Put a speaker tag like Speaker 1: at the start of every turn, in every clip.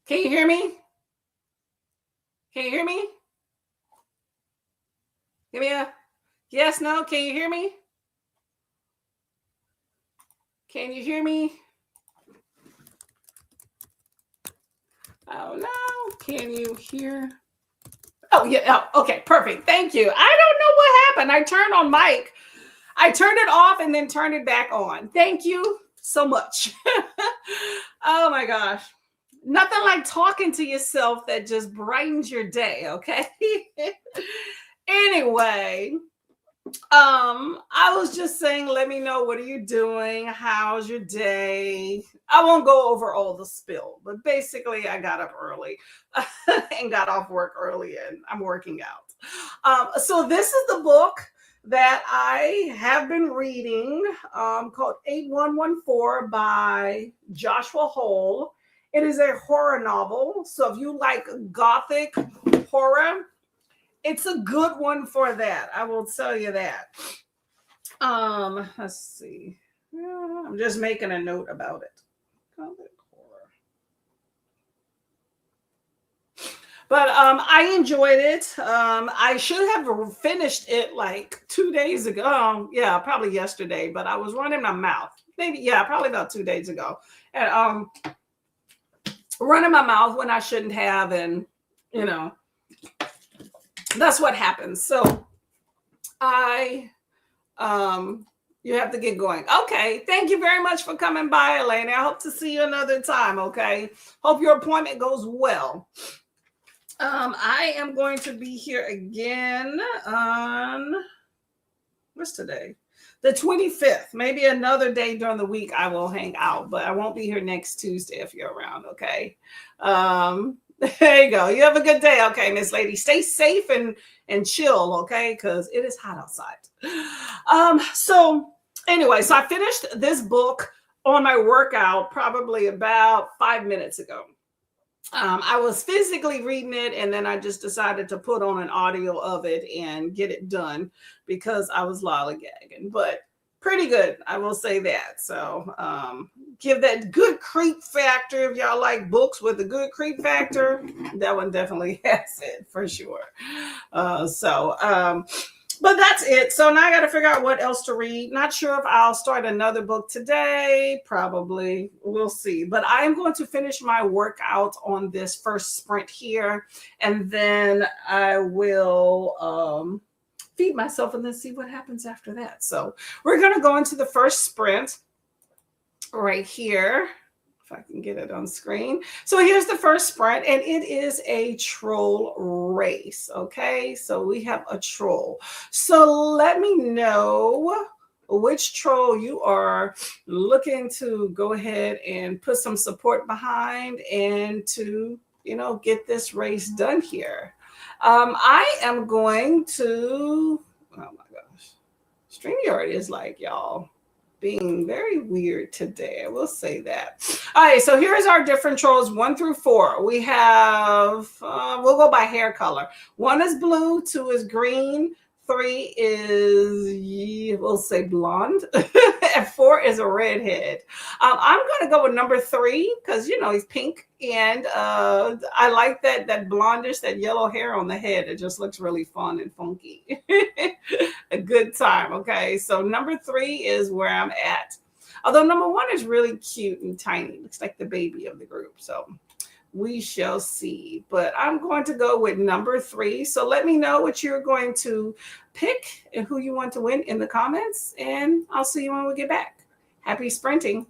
Speaker 1: Can you hear me? Can you hear me? Give me a yes, no. Can you hear me? Can you hear me? Oh no. Can you hear? Oh yeah. Oh, okay. Perfect. Thank you. I don't know what happened. I turned on mic. I turned it off and then turned it back on. Thank you so much. Oh my gosh. Nothing like talking to yourself that just brightens your day, okay? Anyway, I was just saying, let me know, what are you doing? How's your day? I won't go over all the spill, but basically I got up early and got off work early and I'm working out. So this is the book that I have been reading, called 8114 by Joshua Hole. It is a horror novel. So if you like gothic horror, it's a good one for that. I will tell you that. Let's see. Yeah, I'm just making a note about it. Gothic horror. But I enjoyed it. I should have finished it like 2 days ago. Yeah, probably yesterday, but I was running my mouth. Maybe, yeah, probably about 2 days ago. And running my mouth when I shouldn't have, and you know, that's what happens. So I you have to get going. Okay. Thank you very much for coming by, Elena. I hope to see you another time. Okay. Hope your appointment goes well. I am going to be here again on what's today? The 25th. Maybe another day during the week I will hang out, but I won't be here next Tuesday if you're around. Okay. There you go. You have a good day. Okay, Miss Lady. Stay safe and chill, okay? Because it is hot outside. So anyway, so I finished this book on my workout probably about 5 minutes ago. I was physically reading it, and then I just decided to put on an audio of it and get it done because I was lollygagging. But pretty good, I will say that. So give that good creep factor if y'all like books with a good creep factor. That one definitely has it for sure. But that's it. So now I got to figure out what else to read. Not sure if I'll start another book today. Probably. We'll see. But I am going to finish my workout on this first sprint here. And then I will feed myself and then see what happens after that. So we're going to go into the first sprint right here. If I can get it on screen. So here's the first sprint, and it is a troll race. Okay, so we have a troll. So let me know which troll you are looking to go ahead and put some support behind and to, get this race done here. I am going to, oh my gosh, StreamYard is like, y'all, being very weird today. I will say that. All right, so here's our different trolls 1 through 4. We have, we'll go by hair color. 1 is blue, 2 is green, 3 is, we'll say blonde, and 4 is a redhead. I'm going to go with number 3 because, he's pink. And I like that blondish, that yellow hair on the head. It just looks really fun and funky. A good time. Okay, so number 3 is where I'm at. Although number 1 is really cute and tiny. Looks like the baby of the group. So we shall see. But I'm going to go with number 3. So let me know what you're going to pick and who you want to win in the comments. And I'll see you when we get back. Happy sprinting.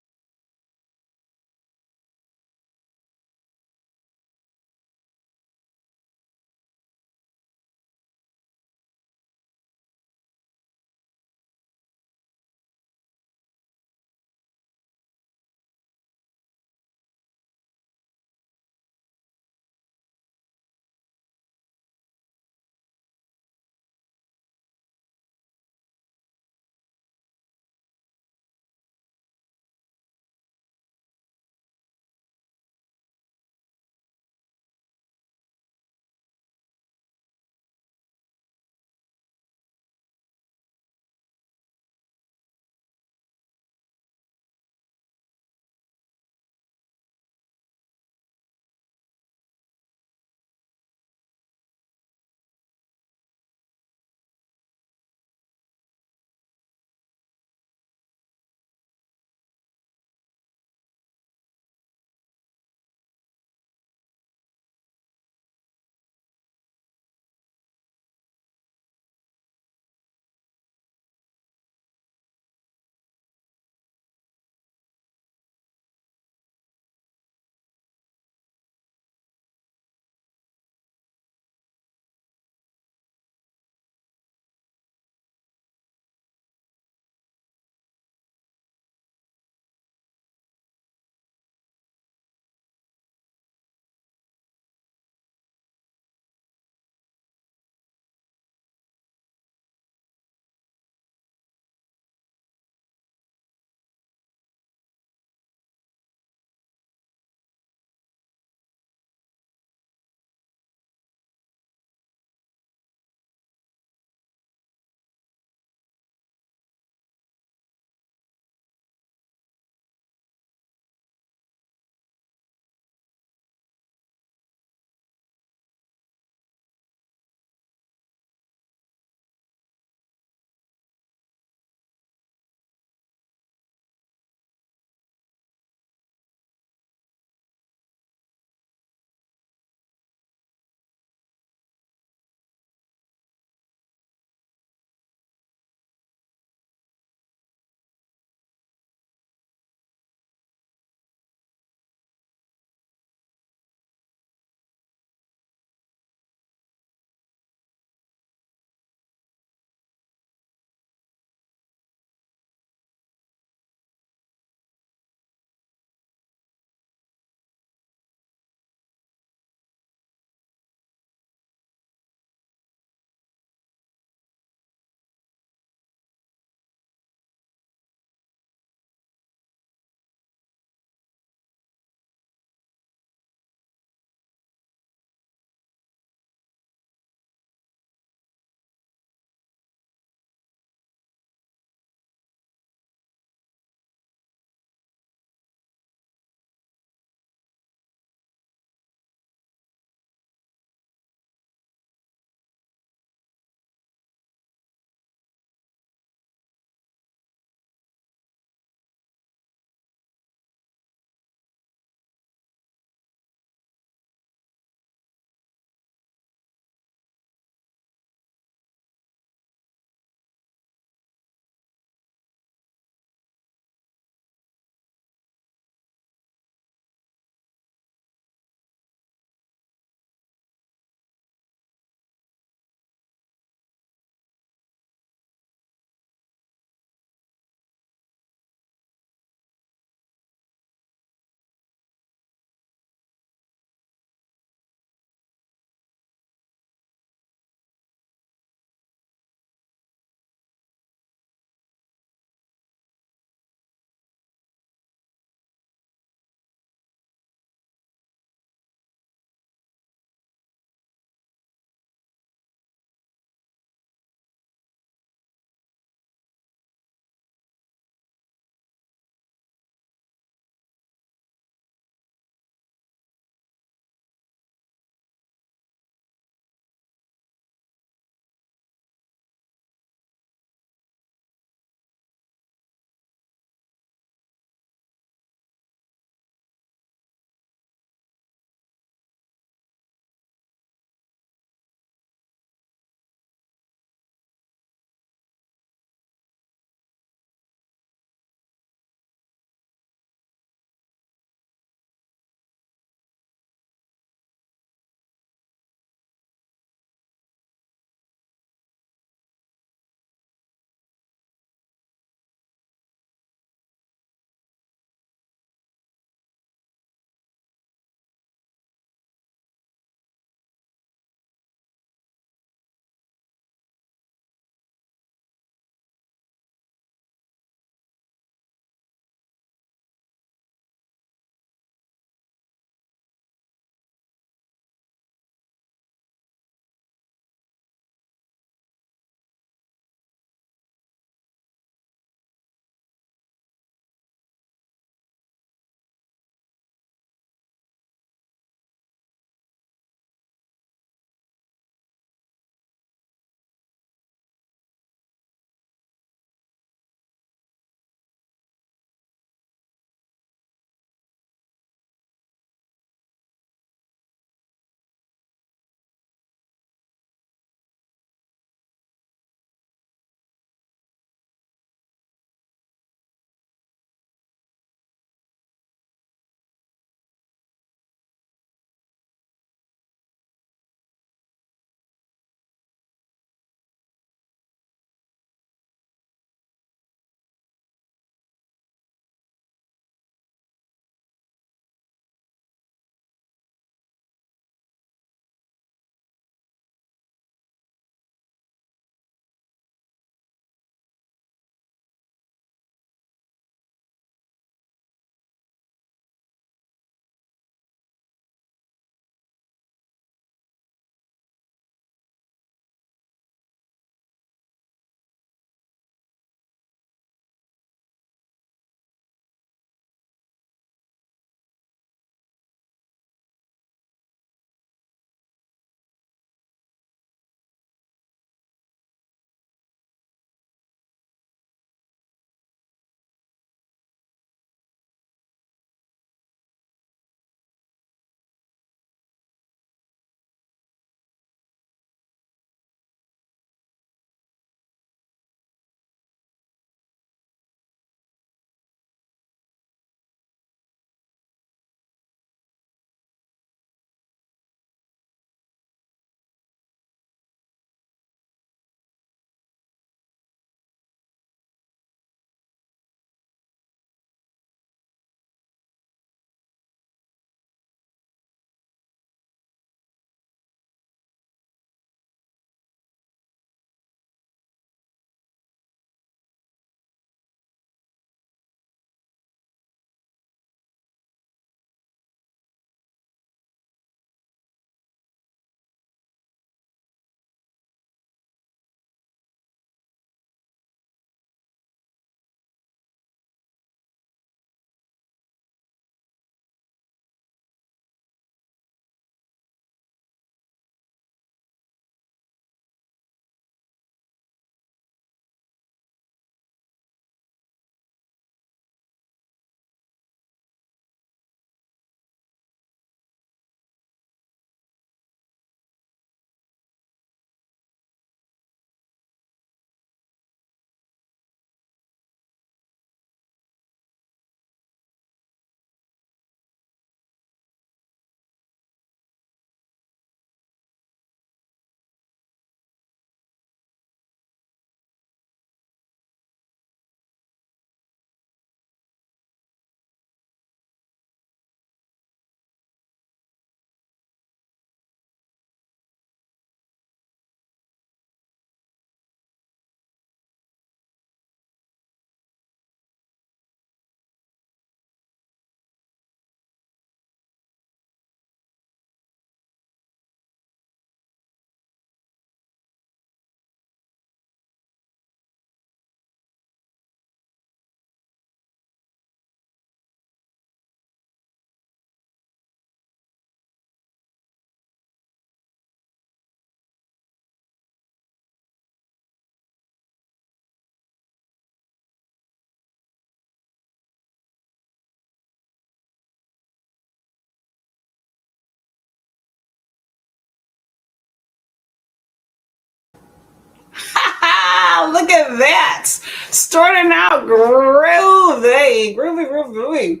Speaker 1: Look at that. Starting out groovy, groovy.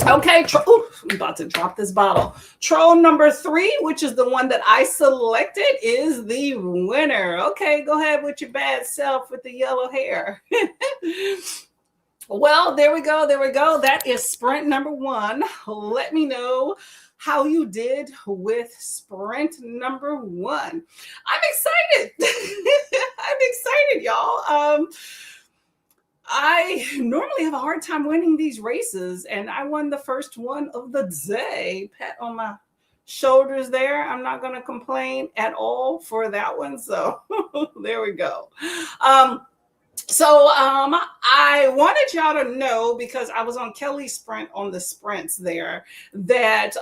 Speaker 1: Okay, I'm about to drop this bottle. Troll number 3, which is the one that I selected, is the winner. Okay, go ahead with your bad self with the yellow hair. Well, there we go. That is sprint number 1. Let me know how you did with sprint number 1. I'm excited. I'm excited, y'all. I normally have a hard time winning these races, and I won the first one of the day. Pat on my shoulders there. I'm not going to complain at all for that one. So there we go. I wanted y'all to know, because I was on Kelly's sprint on the sprints there, that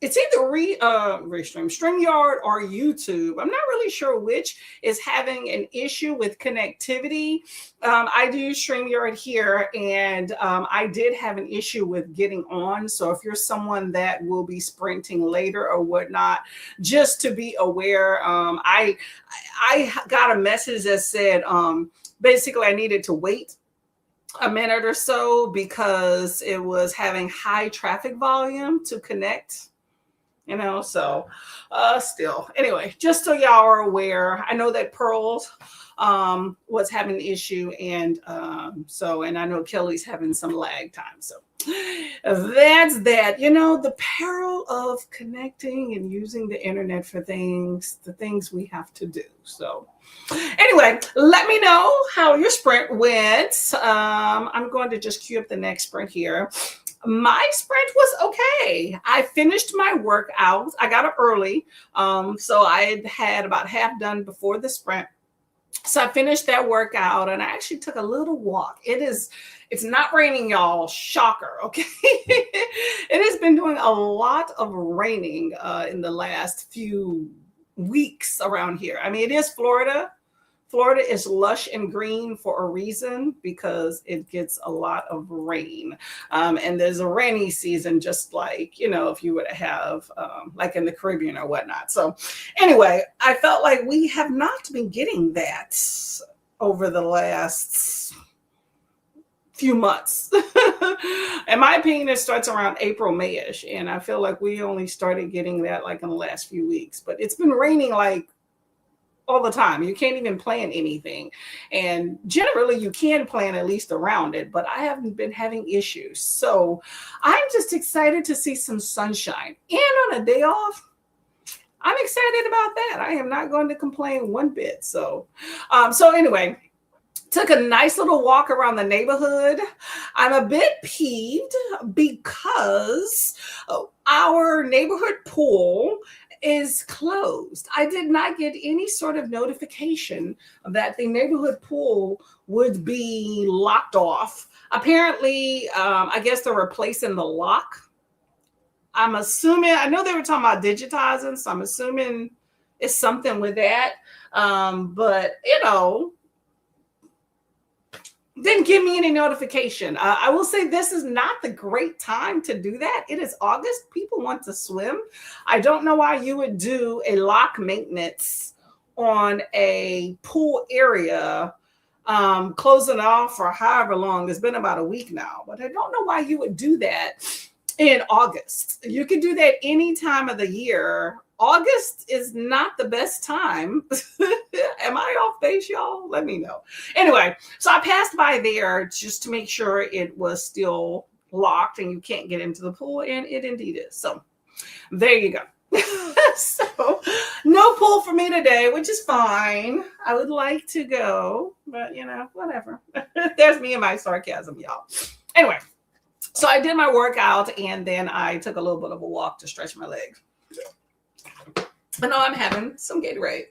Speaker 1: it's either Restream, StreamYard, or YouTube. I'm not really sure which is having an issue with connectivity. I do use StreamYard here, and I did have an issue with getting on. So if you're someone that will be sprinting later or whatnot, just to be aware, I got a message that said basically I needed to wait a minute or so because it was having high traffic volume to connect. So still, anyway, just so y'all are aware, I know that Pearls was having an issue, and I know Kelly's having some lag time. So that's that. The peril of connecting and using the internet for the things we have to do. So anyway, let me know how your sprint went. I'm going to just queue up the next sprint here. My sprint was okay. I finished my workout. I got up early. So I had about half done before the sprint. So I finished that workout, and I actually took a little walk. It's not raining, y'all. Shocker. Okay. It has been doing a lot of raining in the last few weeks around here. I mean, it is Florida. Florida is lush and green for a reason, because it gets a lot of rain. And there's a rainy season, just like, if you were to have like in the Caribbean or whatnot. So anyway, I felt like we have not been getting that over the last few months. In my opinion, it starts around April, May-ish. And I feel like we only started getting that like in the last few weeks. But it's been raining like all the time. You can't even plan anything. And generally you can plan at least around it, but I haven't been having issues. So I'm just excited to see some sunshine. And on a day off, I'm excited about that. I am not going to complain one bit. So anyway, took a nice little walk around the neighborhood. I'm a bit peeved because our neighborhood pool is closed. I did not get any sort of notification that the neighborhood pool would be locked off. Apparently, I guess they're replacing the lock. I'm assuming, I know they were talking about digitizing, so I'm assuming it's something with that. But didn't give me any notification. I will say this is not the great time to do that. It is August. People want to swim. I don't know why you would do a lock maintenance on a pool area, closing off for however long. It's been about a week now, but I don't know why you would do that in August. You could do that any time of the year. August is not the best time. Am I off base, y'all? Let me know. Anyway, so I passed by there just to make sure it was still locked and you can't get into the pool, and it indeed is. So there you go. So no pool for me today, which is fine. I would like to go, but whatever. There's me and my sarcasm, y'all. Anyway, so I did my workout, and then I took a little bit of a walk to stretch my legs. I know I'm having some Gatorade.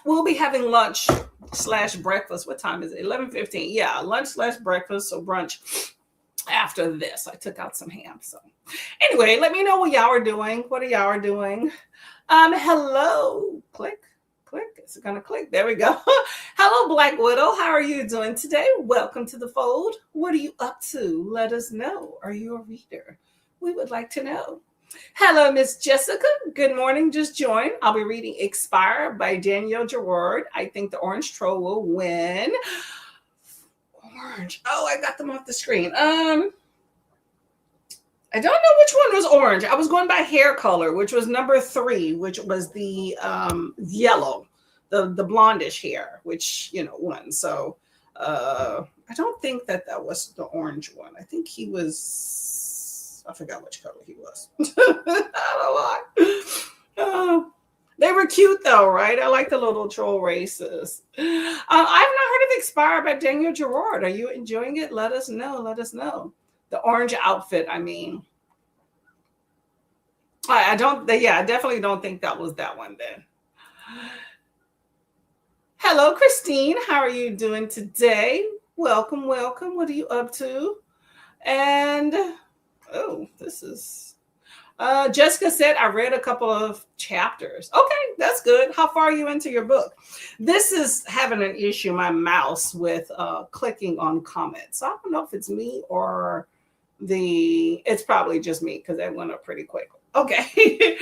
Speaker 1: We'll be having lunch / breakfast. What time is it? 11:15. Yeah, lunch / breakfast. So brunch after this. I took out some ham. So anyway, let me know what y'all are doing. What are y'all doing? Hello. Click. Is it gonna click? There we go. Hello, Black Widow. How are you doing today? Welcome to the fold. What are you up to? Let us know. Are you a reader? We would like to know. Hello, Miss Jessica. Good morning. Just joined. I'll be reading Expire by Danielle Gerard. I think the Orange Troll will win. Orange. Oh, I got them off the screen. I don't know which one was orange. I was going by hair color, which was number 3, which was the yellow, the blondish hair, which won. So I don't think that was the orange one. I think he was. I forgot which color he was. I don't know. They were cute though, right? I like the little troll races. I've not heard of Expire by Danielle Gerard. Are you enjoying it? Let us know. Let us know. The orange outfit, I mean. I definitely don't think that was that one then. Hello, Christine. How are you doing today? Welcome, welcome. What are you up to? And, this is... Jessica said, I read a couple of chapters. Okay, that's good. How far are you into your book? This is having an issue, my mouse, with clicking on comments. I don't know if it's me or it's probably just me because that went up pretty quick. Okay.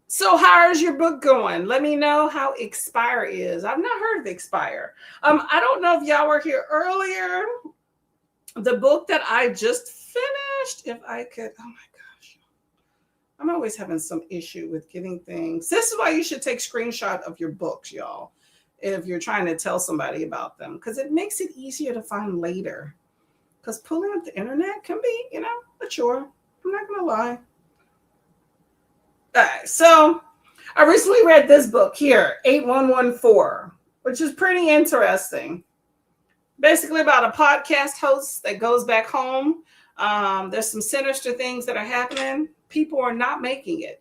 Speaker 1: So how's your book going? Let me know how Expire is. I've not heard of Expire. I don't know if y'all were here earlier. The book that I just finished, if I could, oh my gosh. I'm always having some issue with getting things. This is why you should take screenshot of your books, y'all, if you're trying to tell somebody about them, because it makes it easier to find later. Because pulling up the internet can be, a chore. I'm not going to lie. All right, so I recently read this book here, 8114, which is pretty interesting. Basically about a podcast host that goes back home. There's some sinister things that are happening. People are not making it,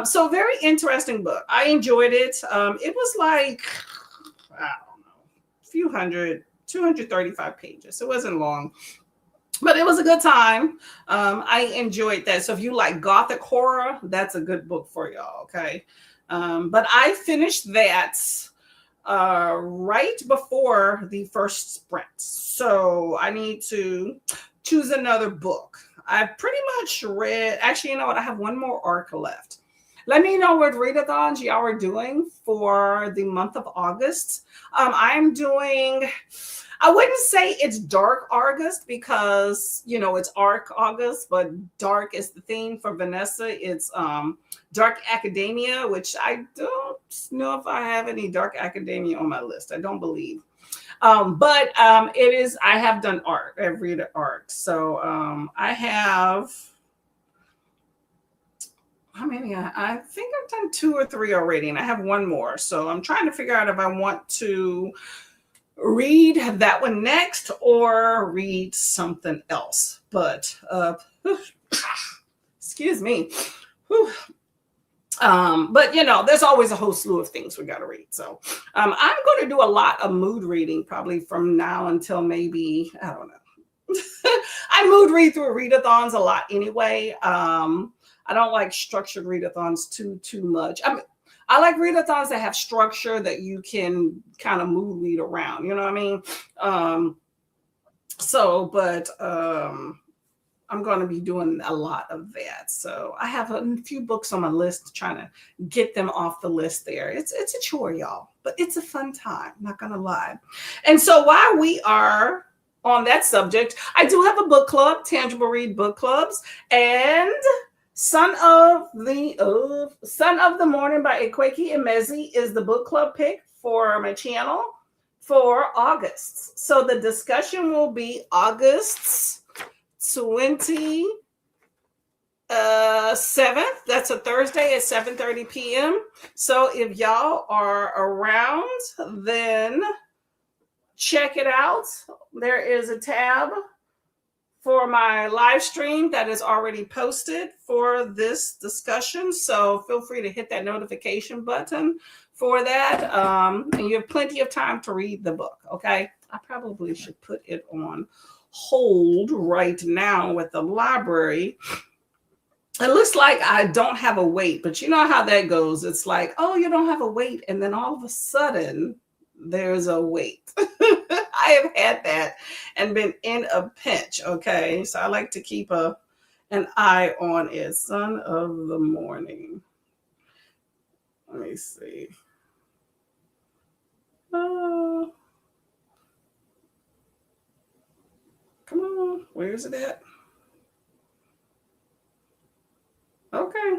Speaker 1: So very interesting book. I enjoyed it. It was like, I don't know, a few hundred, 235 pages. It wasn't long, but it was a good time. I enjoyed that. So if you like gothic horror, that's a good book for y'all, okay? But I finished that right before the first sprint. So I need to choose another book. I've pretty much read, actually, you know what? I have one more arc left. Let me know what readathons y'all are doing for the month of August. I'm doing, I wouldn't say it's dark August because, it's arc August, but dark is the theme for Vanessa. It's Dark Academia, which I don't know if I have any Dark Academia on my list. I don't believe. But it is, I have done art. I've read art. So I have, how many? I think I've done 2 or 3 already, and I have one more. So I'm trying to figure out if I want to read that one next or read something else. But excuse me. Whew. But there's always a whole slew of things we got to read. So I'm going to do a lot of mood reading probably from now until maybe, I don't know. I mood read through readathons a lot anyway. I don't like structured readathons too much. I like readathons that have structure that you can kind of mood read around. You know what I mean? I'm going to be doing a lot of that. So I have a few books on my list, trying to get them off the list there. It's a chore, y'all, but it's a fun time, not going to lie. And so while we are on that subject, I do have a book club, Tangible Read Book Clubs, and Son of the Morning by Ekweki Emezi is the book club pick for my channel for August. So the discussion will be August 27th. That's a Thursday at 7:30 p.m. So if y'all are around, then check it out. There is a tab for my live stream that is already posted for this discussion. So feel free to hit that notification button for that. And you have plenty of time to read the book. Okay. I probably should put it on hold right now with the library. It looks like I don't have a wait, but you know how that goes. It's like, oh, you don't have a wait. And then all of a sudden there's a wait. I have had that and been in a pinch. Okay. So I like to keep a an eye on it. Son of the Morning. Let me see. Come on. Where is it at? Okay.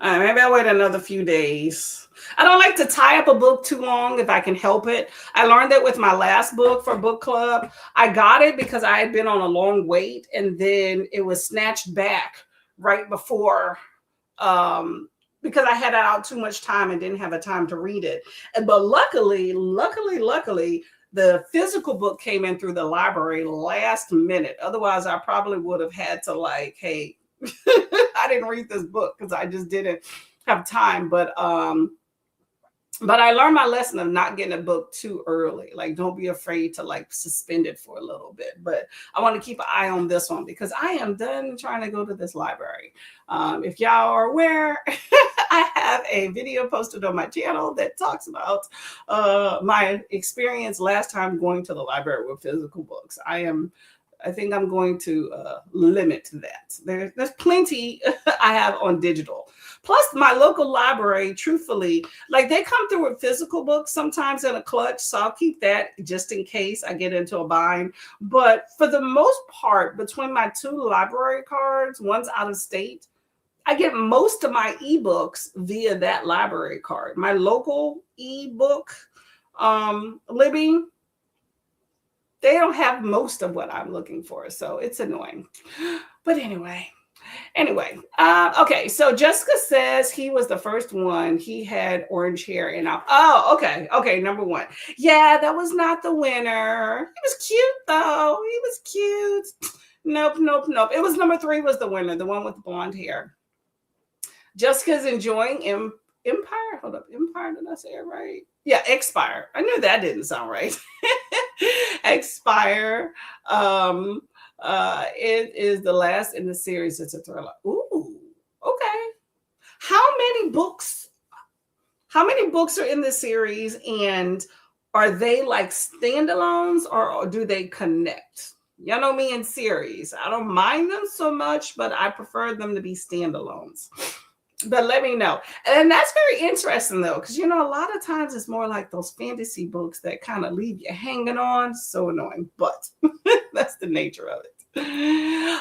Speaker 1: All right, maybe I'll wait another few days. I don't like to tie up a book too long if I can help it. I learned that with my last book for book club. I got it because I had been on a long wait and then it was snatched back right before because I had out too much time and didn't have a time to read it. But luckily, the physical book came in through the library last minute. Otherwise, I probably would have had to like, hey, I didn't read this book because I just didn't have time. But I learned my lesson of not getting a book too early. Like, don't be afraid to like suspend it for a little bit. But I want to keep an eye on this one because I am done trying to go to this library. If y'all are aware, I have a video posted on my channel that talks about my experience last time going to the library with physical books. I think I'm going to limit that. There's plenty I have on digital. Plus, my local library, truthfully, like they come through with physical books sometimes in a clutch. So I'll keep that just in case I get into a bind. But for the most part, between my two library cards, one's out of state, I get most of my ebooks via that library card. My local ebook Libby, they don't have most of what I'm looking for. So it's annoying. But anyway, okay. So Jessica says he was the first one. He had orange hair and okay. Number one. Yeah, that was not the winner. He was cute though. He was cute. Nope. It was number 3 was the winner, the one with the blonde hair. Jessica's enjoying Empire. Hold up. Empire. Did I say it right? Yeah, Expire. I knew that didn't sound right. Expire. It is the last in the series. It's a thriller. Ooh, okay. How many books are in the series, and are they like standalones or do they connect? Y'all know me in series. I don't mind them so much, but I prefer them to be standalones. But let me know. And that's very interesting though, because a lot of times it's more like those fantasy books that kind of leave you hanging on. So annoying, but that's the nature of it.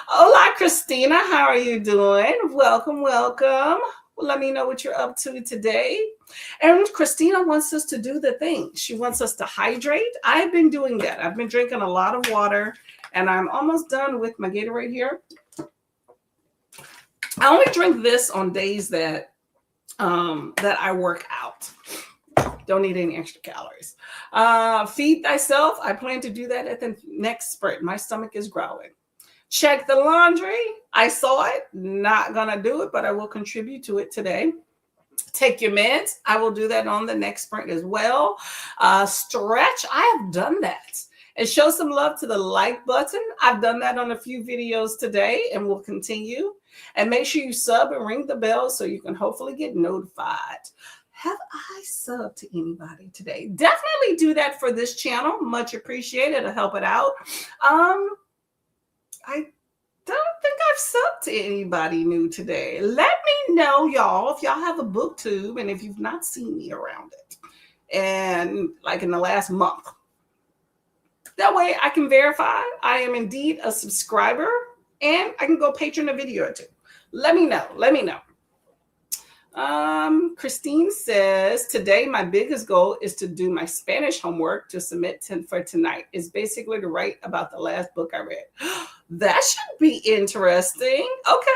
Speaker 1: Hola, Christina. How are you doing? Welcome. Well, let me know what you're up to today. And Christina wants us to do the thing. She wants us to hydrate. I've been doing that. I've been drinking a lot of water, and I'm almost done with my Gatorade here. I only drink this on days that I work out. Don't need any extra calories. Feed thyself. I plan to do that at the next sprint. My stomach is growling. Check the laundry. I saw it. Not gonna do it, but I will contribute to it today. Take your meds. I will do that on the next sprint as well. Stretch. I have done that. And show some love to the like button. I've done that on a few videos today and will continue. And make sure you sub and ring the bell so you can hopefully get notified. Have I subbed to anybody today? Definitely do that for this channel. Much appreciated. It'll help it out. I don't think I've subbed to anybody new today. Let me know, y'all, if y'all have a booktube and if you've not seen me around it. And like in the last month. That way I can verify I am indeed a subscriber and I can go patron a video or two. Let me know. Christine says, today my biggest goal is to do my Spanish homework to submit for tonight. It's basically to write about the last book I read. That should be interesting. Okay.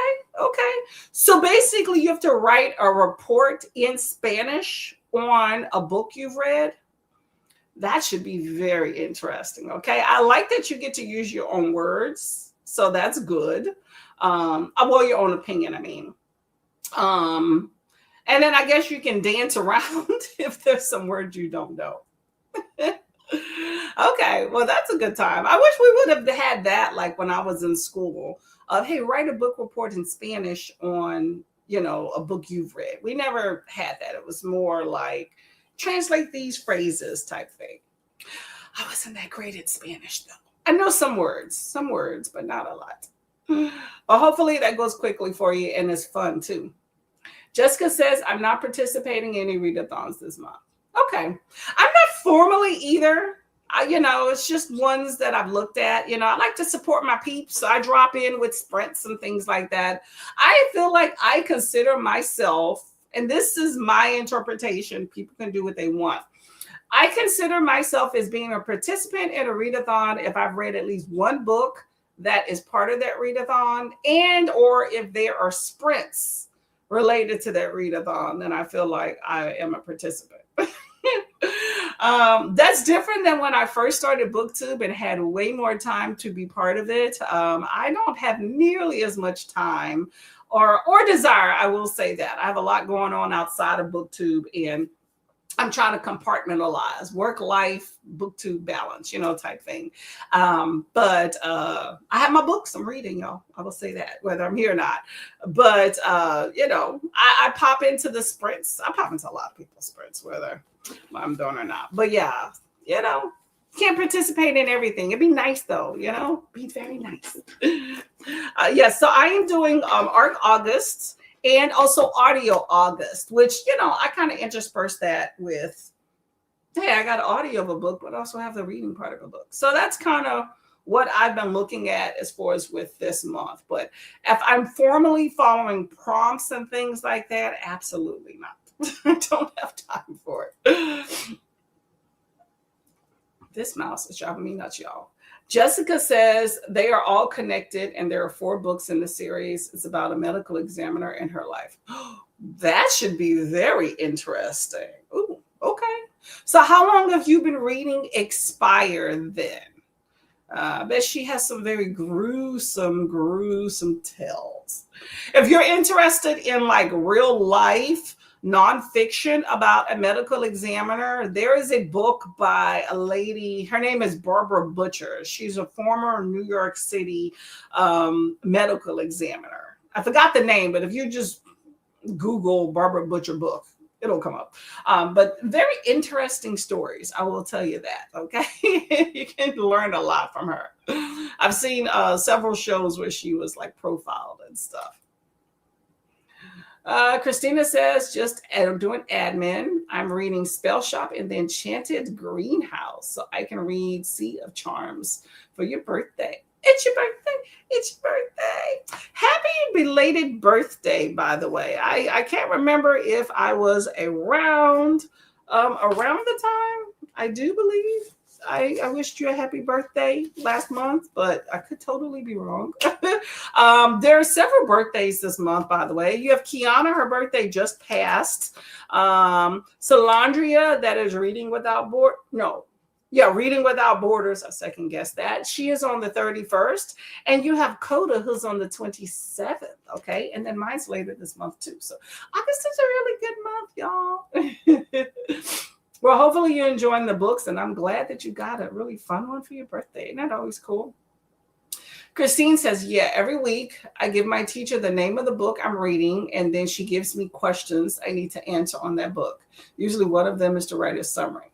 Speaker 1: So basically you have to write a report in Spanish on a book you've read. That should be very interesting. Okay. I like that you get to use your own words. So that's good. Well, your own opinion, I mean. And then I guess you can dance around if there's some words you don't know. Okay. Well, that's a good time. I wish we would have had that like when I was in school. Hey, write a book report in Spanish on, a book you've read. We never had that. It was more like, translate these phrases type thing. I wasn't that great at Spanish though. I know some words, but not a lot. Well, hopefully that goes quickly for you and it's fun too. Jessica says, I'm not participating in any readathons this month. Okay. I'm not formally either. It's just ones that I've looked at. I like to support my peeps. So I drop in with sprints and things like that. I feel like I consider myself, and this is my interpretation, people can do what they want. I consider myself as being a participant in a readathon if I've read at least one book that is part of that readathon, and or if there are sprints related to that readathon, then I feel like I am a participant. That's different than when I first started BookTube and had way more time to be part of it. I don't have nearly as much time or desire. I will say that I have a lot going on outside of BookTube, and I'm trying to compartmentalize work life, BookTube balance, type thing. But I have my books I'm reading, y'all. I will say that whether I'm here or not. But, I pop into the sprints. I pop into a lot of people's sprints, whether I'm doing or not. But yeah, can't participate in everything. It'd be nice though, be very nice. So I am doing ARC August. And also Audio August, which, I kind of intersperse that with, hey, I got an audio of a book, but I also have the reading part of a book. So that's kind of what I've been looking at as far as with this month. But if I'm formally following prompts and things like that, absolutely not. I don't have time for it. This mouse is driving me nuts, y'all. Jessica says they are all connected and there are 4 books in the series. It's about a medical examiner in her life. That should be very interesting. Ooh, okay. So how long have you been reading Expire then? I bet she has some very gruesome tales. If you're interested in like real life nonfiction about a medical examiner, there is a book by a lady. Her name is Barbara Butcher. She's a former New York City medical examiner. I forgot the name, but if you just Google Barbara Butcher book, it'll come up. But very interesting stories. I will tell you that. Okay. You can learn a lot from her. I've seen several shows where she was like profiled and stuff. Christina says, just doing admin. I'm reading Spell Shop and the Enchanted Greenhouse so I can read Sea of Charms for your birthday. It's your birthday. It's your birthday. Happy belated birthday, by the way. I can't remember if I was around the time. I do believe I wished you a happy birthday last month, but I could totally be wrong. There are several birthdays this month, by the way. You have Kiana, her birthday just passed. Salandria, that is Reading Without Borders. I second guess that. She is on the 31st. And you have Coda, who's on the 27th. Okay. And then mine's later this month, too. So August is a really good month, y'all. Well, hopefully you're enjoying the books, and I'm glad that you got a really fun one for your birthday. Isn't that always cool? Christine says, yeah, every week I give my teacher the name of the book I'm reading, and then she gives me questions I need to answer on that book. Usually one of them is to write a summary.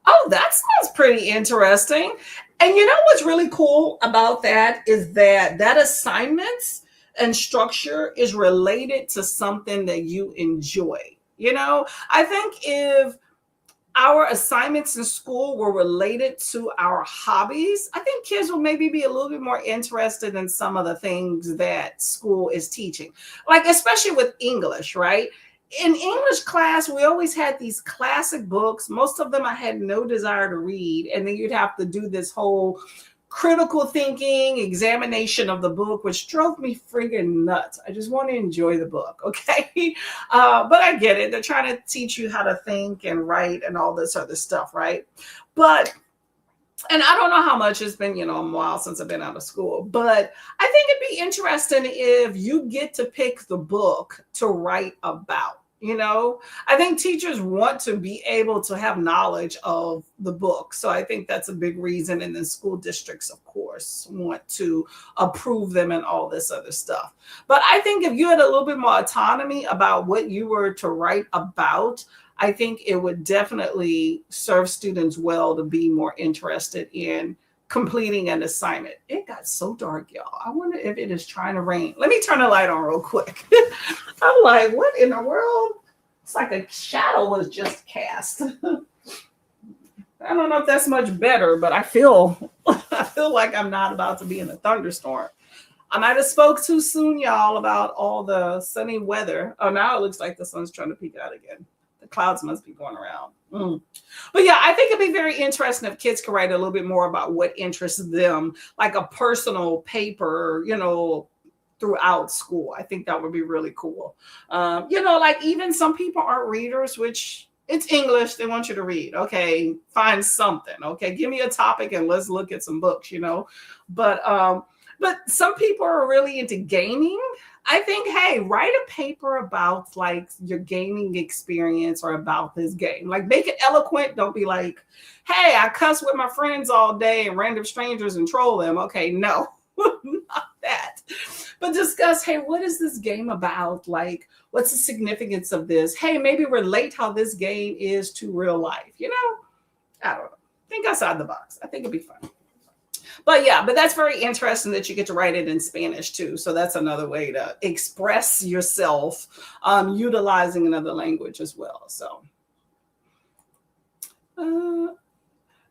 Speaker 1: Oh, that sounds pretty interesting. And you know what's really cool about that is that assignments and structure is related to something that you enjoy. I think if our assignments in school were related to our hobbies, I think kids will maybe be a little bit more interested in some of the things that school is teaching. Like, especially with English, right? In English class, we always had these classic books. Most of them I had no desire to read. And then you'd have to do this whole critical thinking examination of the book, which drove me friggin' nuts. I just want to enjoy the book, okay? But I get it. They're trying to teach you how to think and write and all this other stuff, right? And I don't know how much it's been, a while since I've been out of school, but I think it'd be interesting if you get to pick the book to write about. I think teachers want to be able to have knowledge of the book. So I think that's a big reason. And then school districts, of course, want to approve them and all this other stuff. But I think if you had a little bit more autonomy about what you were to write about, I think it would definitely serve students well to be more interested in completing an assignment. It got so dark, y'all. I wonder if it is trying to rain. Let me turn the light on real quick. I'm like, what in the world? It's like a shadow was just cast. I don't know if that's much better, but I feel like I'm not about to be in a thunderstorm. I might have spoke too soon, y'all, about all the sunny weather. Oh, now it looks like the sun's trying to peek out again. The clouds must be going around. But yeah, I think it'd be very interesting if kids could write a little bit more about what interests them, like a personal paper, throughout school. I think that would be really cool. Like even some people aren't readers, which it's English. They want you to read. Okay, find something. Okay, give me a topic and let's look at some books, But some people are really into gaming. I think, hey, write a paper about like your gaming experience or about this game. Like make it eloquent. Don't be like, hey, I cuss with my friends all day and random strangers and troll them. Okay, no, not that. But discuss, hey, what is this game about? Like, what's the significance of this? Hey, maybe relate how this game is to real life. I don't know. Think outside the box. I think it'd be fun. But that's very interesting that you get to write it in Spanish too. So that's another way to express yourself, utilizing another language as well. So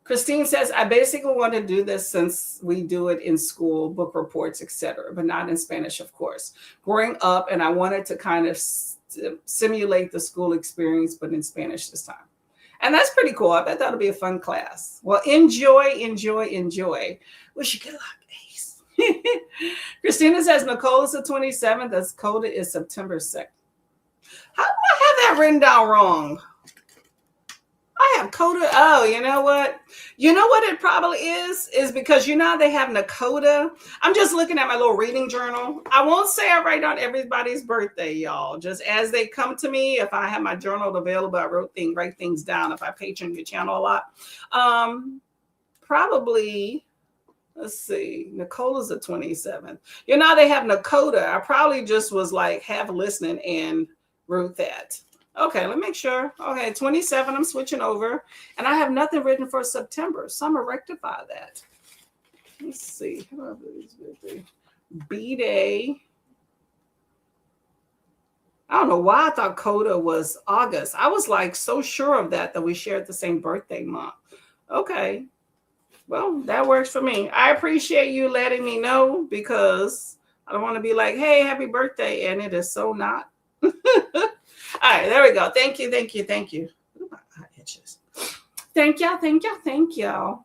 Speaker 1: Christine says, I basically want to do this since we do it in school, book reports, etc., but not in Spanish, of course. Growing up, and I wanted to kind of simulate the school experience, but in Spanish this time. And that's pretty cool. I bet that'll be a fun class. Well, enjoy. Wish you good luck, Ace. Christina says, Nicole is the 27th. That's Coda is September 2nd. How do I have that written down wrong? I have Coda. Oh, you know what? You know what it probably is because they have Nakota. I'm just looking at my little reading journal. I won't say I write down everybody's birthday, y'all. Just as they come to me. If I have my journal available, I write things down. If I patron your channel a lot, probably. Let's see. Nicola's the 27th. They have Nakota. I probably just was like half listening and wrote that. Okay, let me make sure. Okay, 27, I'm switching over. And I have nothing written for September, so I'm going to rectify that. Let's see. B-Day. I don't know why I thought Coda was August. I was like so sure of that we shared the same birthday month. Okay. Well, that works for me. I appreciate you letting me know because I don't want to be like, hey, happy birthday. And it is so not. All right, there we go. Thank you. Ooh, my eye itches. Thank y'all.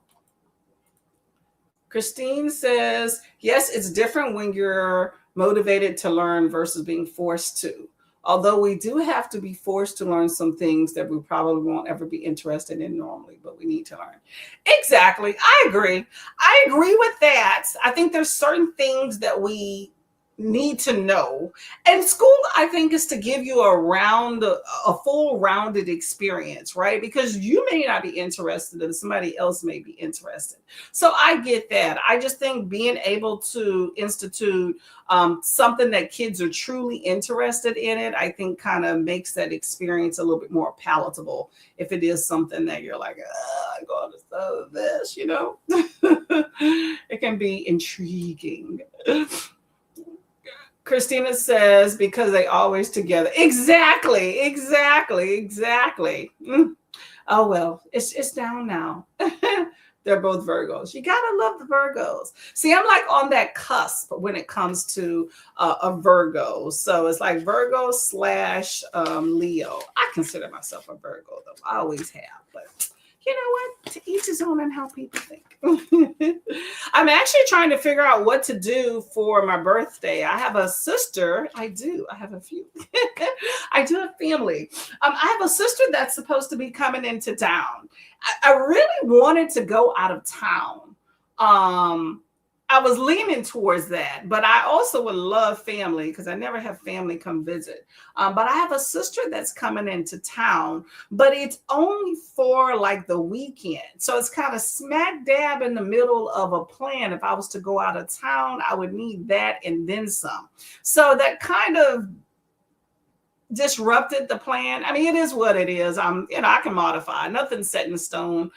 Speaker 1: Christine says, yes, it's different when you're motivated to learn versus being forced to. Although we do have to be forced to learn some things that we probably won't ever be interested in normally, but we need to learn. Exactly. I agree with that. I think there's certain things that we need to know. And school, I think, is to give you a full rounded experience, right? Because you may not be interested and somebody else may be interested. So I get that. I just think being able to institute something that kids are truly interested in it, I think kind of makes that experience a little bit more palatable. If it is something that you're like, I'm going to study this, it can be intriguing. Christina says, because they always together. Exactly. Oh, well, it's down now. They're both Virgos. You got to love the Virgos. See, I'm like on that cusp when it comes to a Virgo. So it's like Virgo / Leo. I consider myself a Virgo, though. I always have. But you know what? To each his own and how people think. I'm actually trying to figure out what to do for my birthday. I have a sister. I do. I have a few. I do have family. I have a sister that's supposed to be coming into town. I really wanted to go out of town. I was leaning towards that, but I also would love family because I never have family come visit. But I have a sister that's coming into town, but it's only for like the weekend. So it's kind of smack dab in the middle of a plan. If I was to go out of town, I would need that and then some. So that kind of disrupted the plan. I mean, it is what it is. I can modify. Nothing's set in stone.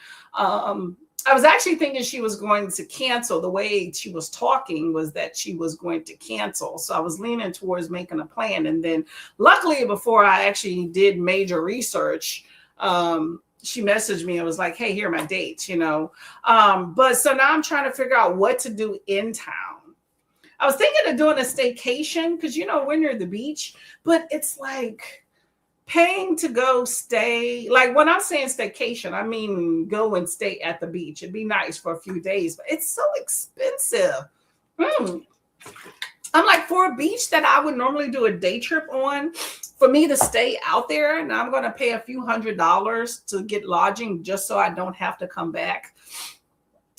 Speaker 1: I was actually thinking she was going to cancel. The way she was talking was that she was going to cancel. So I was leaning towards making a plan. And then luckily, before I actually did major research, she messaged me and was like, hey, here are my dates, you know. But so now I'm trying to figure out what to do in town. I was thinking of doing a staycation because, you know, when you're at the beach, but it's like paying to go stay. Like when I'm saying staycation, I mean go and stay at the beach. It'd be nice for a few days, but it's so expensive. I'm like, for a beach that I would normally do a day trip on, for me to stay out there, and I'm going to pay a few $100s to get lodging just so I don't have to come back.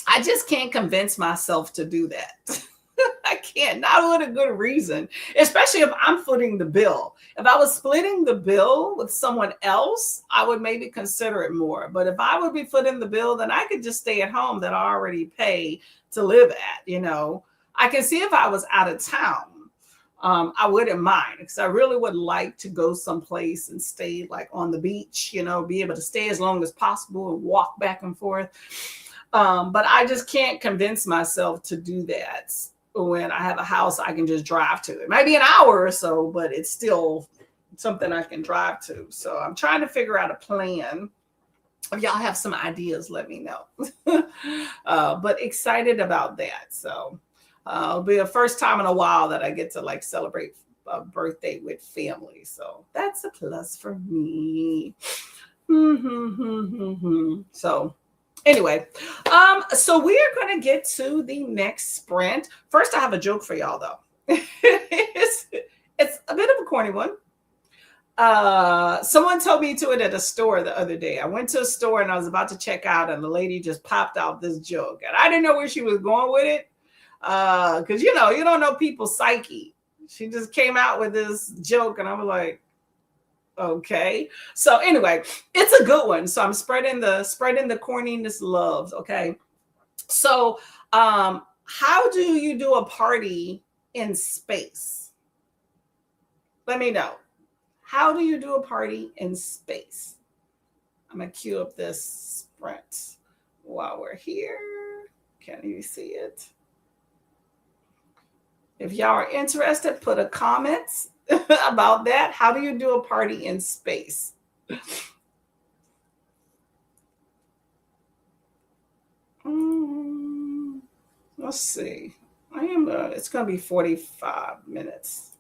Speaker 1: I just can't convince myself to do that. I can't, not with a good reason, especially if I'm footing the bill. If I was splitting the bill with someone else, I would maybe consider it more. But if I would be footing the bill, then I could just stay at home that I already pay to live at, you know. I can see if I was out of town, I wouldn't mind because I really would like to go someplace and stay like on the beach, you know, be able to stay as long as possible and walk back and forth. But I just can't convince myself to do that when I have a house I can just drive to. It might be an hour or so, but it's still something I can drive to. So I'm trying to figure out a plan. If y'all have some ideas, let me know. But excited about that. So it'll be the first time in a while that I get to like celebrate a birthday with family. So that's a plus for me. So anyway, so we are going to get to the next sprint. First, I have a joke for y'all, though. it's a bit of a corny one. Someone told me to it at a store the other day. I went to a store and I was about to check out, and the lady just popped out this joke, and I didn't know where she was going with it. Because you know, you don't know people's psyche. She just came out with this joke, and I was like, okay. So anyway, it's a good one. So I'm spreading the corniness loves. Okay. So how do you do a party in space? Let me know. How do you do a party in space? I'm gonna cue up this sprint while we're here. Can you see it? If y'all are interested, put a comment about that. How do you do a party in space? Let's see. It's going to be 45 minutes.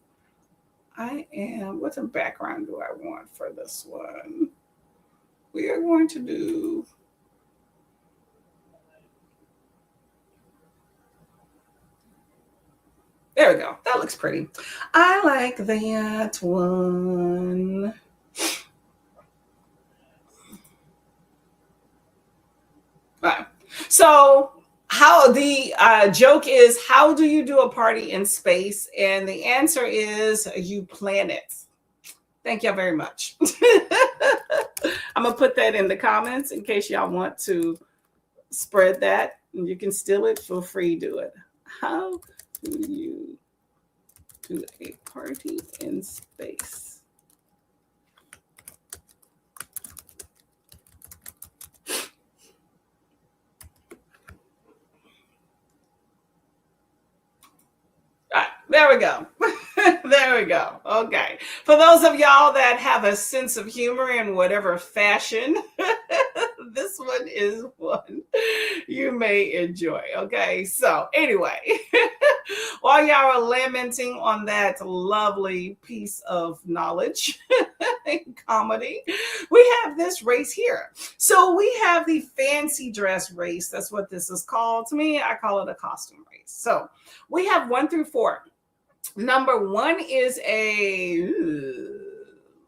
Speaker 1: What background do I want for this one? We are going to do. There we go. That looks pretty. I like that one. All right. So how the joke is, how do you do a party in space? And the answer is you plan it. Thank y'all very much. I'm going to put that in the comments in case y'all want to spread that. And you can steal it. Feel free to do it. How do you do a party in space? All right, there we go. There we go. Okay. For those of y'all that have a sense of humor in whatever fashion, this one is one you may enjoy. Okay. So anyway, while y'all are lamenting on that lovely piece of knowledge and comedy, we have this race here. So we have the fancy dress race. That's what this is called. To me, I call it a costume race. So we have 1 through 4. Number 1 is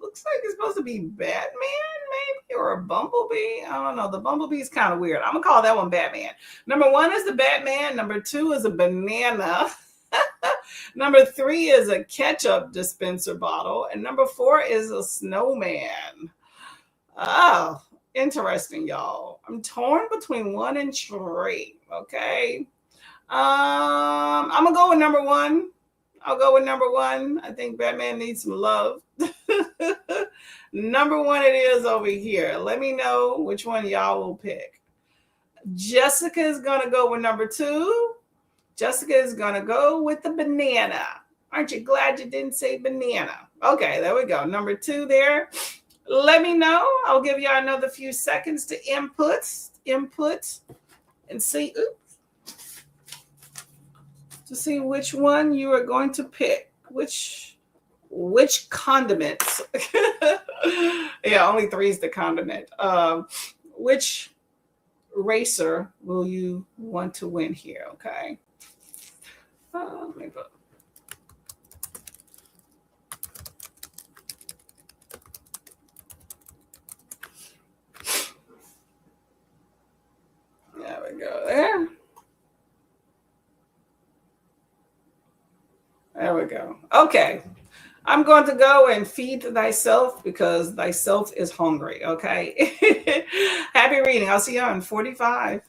Speaker 1: looks like it's supposed to be Batman, maybe, or a Bumblebee. I don't know. The Bumblebee is kind of weird. I'm going to call that one Batman. Number 1 is the Batman. Number 2 is a banana. Number 3 is a ketchup dispenser bottle. And number 4 is a snowman. Oh, interesting, y'all. I'm torn between 1 and 3. Okay. I'm going to go with number 1. I'll go with number 1. I think Batman needs some love. Number 1 it is over here. Let me know which one y'all will pick. Jessica is going to go with number 2. Jessica is going to go with the banana. Aren't you glad you didn't say banana? Okay, there we go. Number 2 there. Let me know. I'll give you another few seconds to input and see. To see which one you are going to pick. Which condiments? Yeah, only 3 is the condiment. Which racer will you want to win here? Okay. Let me put. There we go. There we go. Okay. I'm going to go and feed thyself because thyself is hungry. Okay. Happy reading. I'll see you on 45.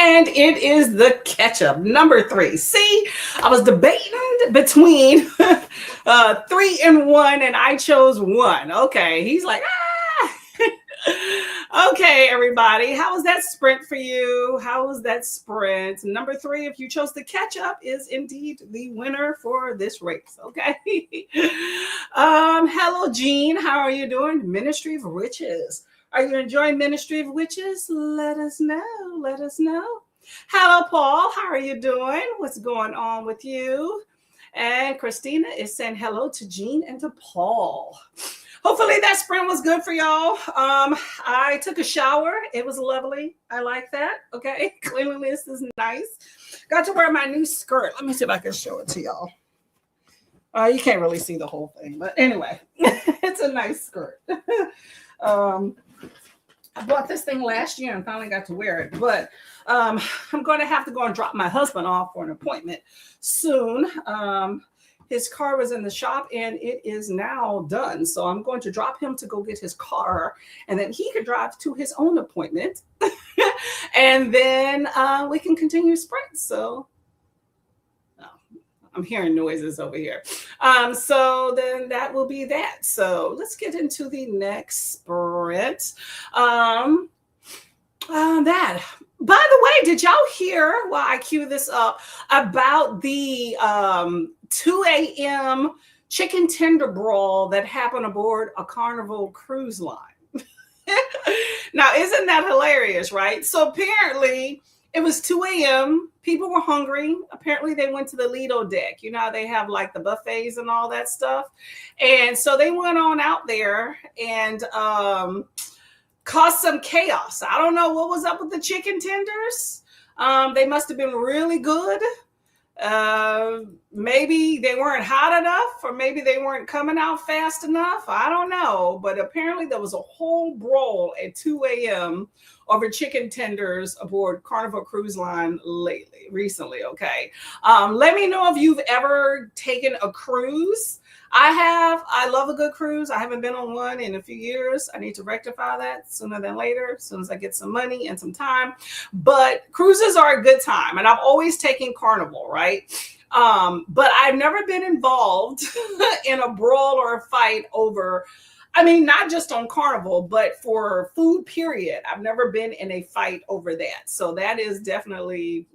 Speaker 1: And it is the ketchup, number 3. See, I was debating between 3 and 1, and I chose 1. Okay, he's like, okay, everybody, how was that sprint for you? How was that sprint? Number 3, if you chose the ketchup, is indeed the winner for this race. Okay. Hello, Jean. How are you doing? Ministry of Witches. Are you enjoying Ministry of Witches? Let us know. Let us know. Hello, Paul. How are you doing? What's going on with you? And Christina is saying hello to Jean and to Paul. Hopefully that sprint was good for y'all. I took a shower. It was lovely. I like that. Okay. Cleanliness is nice. Got to wear my new skirt. Let me see if I can show it to y'all. You can't really see the whole thing, but anyway, it's a nice skirt. I bought this thing last year and finally got to wear it, but I'm going to have to go and drop my husband off for an appointment soon. His car was in the shop and it is now done. So I'm going to drop him to go get his car and then he can drive to his own appointment and then we can continue sprint. So I'm hearing noises over here. So then that will be that. So let's get into the next sprint. That. By the way, did y'all hear while I cue this up about the 2 a.m. chicken tender brawl that happened aboard a Carnival cruise line? Now, isn't that hilarious, right? So apparently it was 2 a.m. People were hungry. Apparently they went to the Lido deck. You know how they have like the buffets and all that stuff. And so they went on out there and caused some chaos. I don't know what was up with the chicken tenders. They must have been really good. Maybe they weren't hot enough, or maybe they weren't coming out fast enough. I don't know. But apparently there was a whole brawl at 2 a.m. over chicken tenders aboard Carnival Cruise Line recently. Okay. Let me know if you've ever taken a cruise. I have. I love a good cruise. I haven't been on one in a few years. I need to rectify that sooner than later, as soon as I get some money and some time. But cruises are a good time. And I've always taken Carnival, right? But I've never been involved in a brawl or a fight over, I mean, not just on Carnival, but for food, period. I've never been in a fight over that. So that is definitely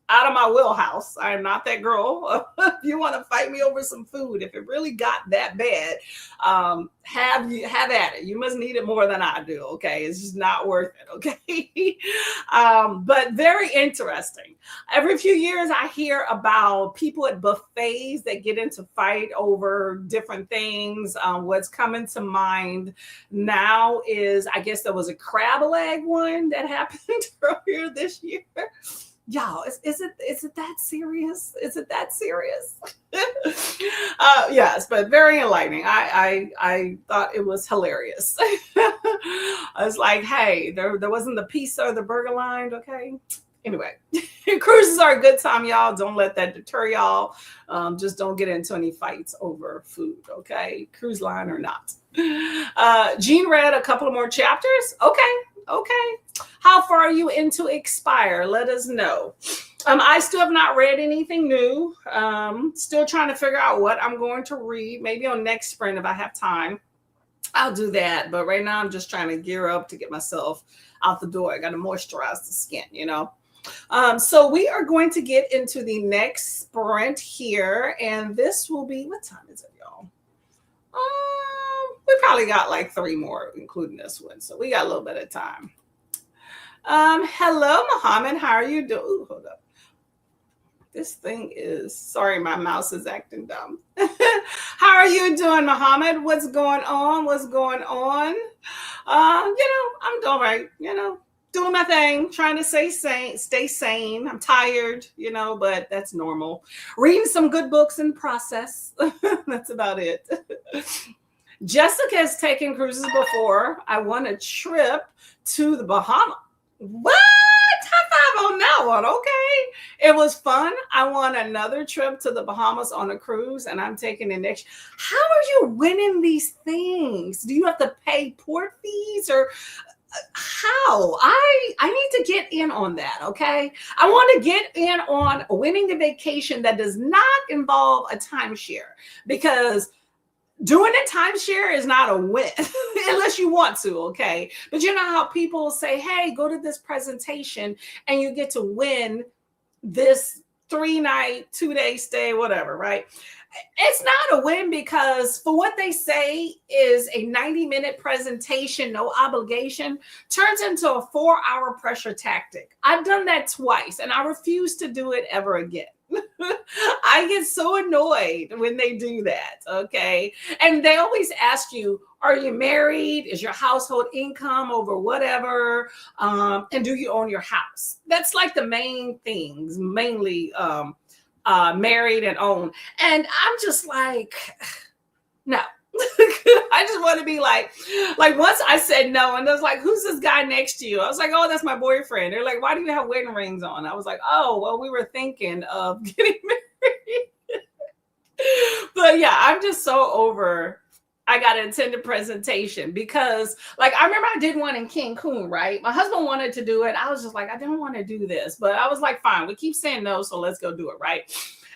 Speaker 1: out of my wheelhouse. I am not that girl. If you want to fight me over some food, if it really got that bad, have at it. You must need it more than I do. Okay. It's just not worth it. Okay. But very interesting. Every few years I hear about people at buffets that get into fight over different things. What's coming to mind now is, I guess there was a crab leg one that happened earlier this year. Y'all, is it that serious? Is it that serious? Yes, but very enlightening. I thought it was hilarious. I was like, hey, there wasn't the pizza or the burger line, okay? Anyway, cruises are a good time, y'all. Don't let that deter y'all. Just don't get into any fights over food, okay? Cruise line or not. Jean read a couple of more chapters. Okay. How far are you into Expire? Let us know. I still have not read anything new. Still trying to figure out what I'm going to read. Maybe on next sprint, if I have time, I'll do that. But right now I'm just trying to gear up to get myself out the door. I got to moisturize the skin, you know. So we are going to get into the next sprint here. And this will be, what time is it, y'all? We probably got like 3 more, including this one. So we got a little bit of time. Hello, Muhammad. How are you doing? Ooh, hold up. This thing is, sorry, my mouse is acting dumb. How are you doing, Muhammad? What's going on? I'm doing right, doing my thing, trying to stay sane. I'm tired, but that's normal. Reading some good books in process. That's about it. Jessica has taken cruises before. I won a trip to the Bahamas. What? High five on that one. Okay. It was fun. I won another trip to the Bahamas on a cruise, and I'm taking it next. How are you winning these things? Do you have to pay port fees, or How? I need to get in on that, okay? I want to get in on winning the vacation that does not involve a timeshare, because doing a timeshare is not a win unless you want to, okay? But you know how people say, hey, go to this presentation and you get to win this 3-night, 2-day stay, whatever, right? It's not a win, because for what they say is a 90-minute presentation, no obligation, turns into a 4-hour pressure tactic. I've done that twice and I refuse to do it ever again. I get so annoyed when they do that. Okay. And they always ask you, are you married? Is your household income over whatever? And do you own your house? That's like the main things, mainly married and own. And I'm just like, no. I just want to be like once I said no, and I was like, who's this guy next to you? I was like, oh, that's my boyfriend. They're like, why do you have wedding rings on? I was like, oh, well, we were thinking of getting married. But yeah, I'm just so over. I got to attend a presentation, because like, I remember I did one in Cancun, right? My husband wanted to do it. I was just like, I don't want to do this, but I was like, fine, we keep saying no, so let's go do it, right?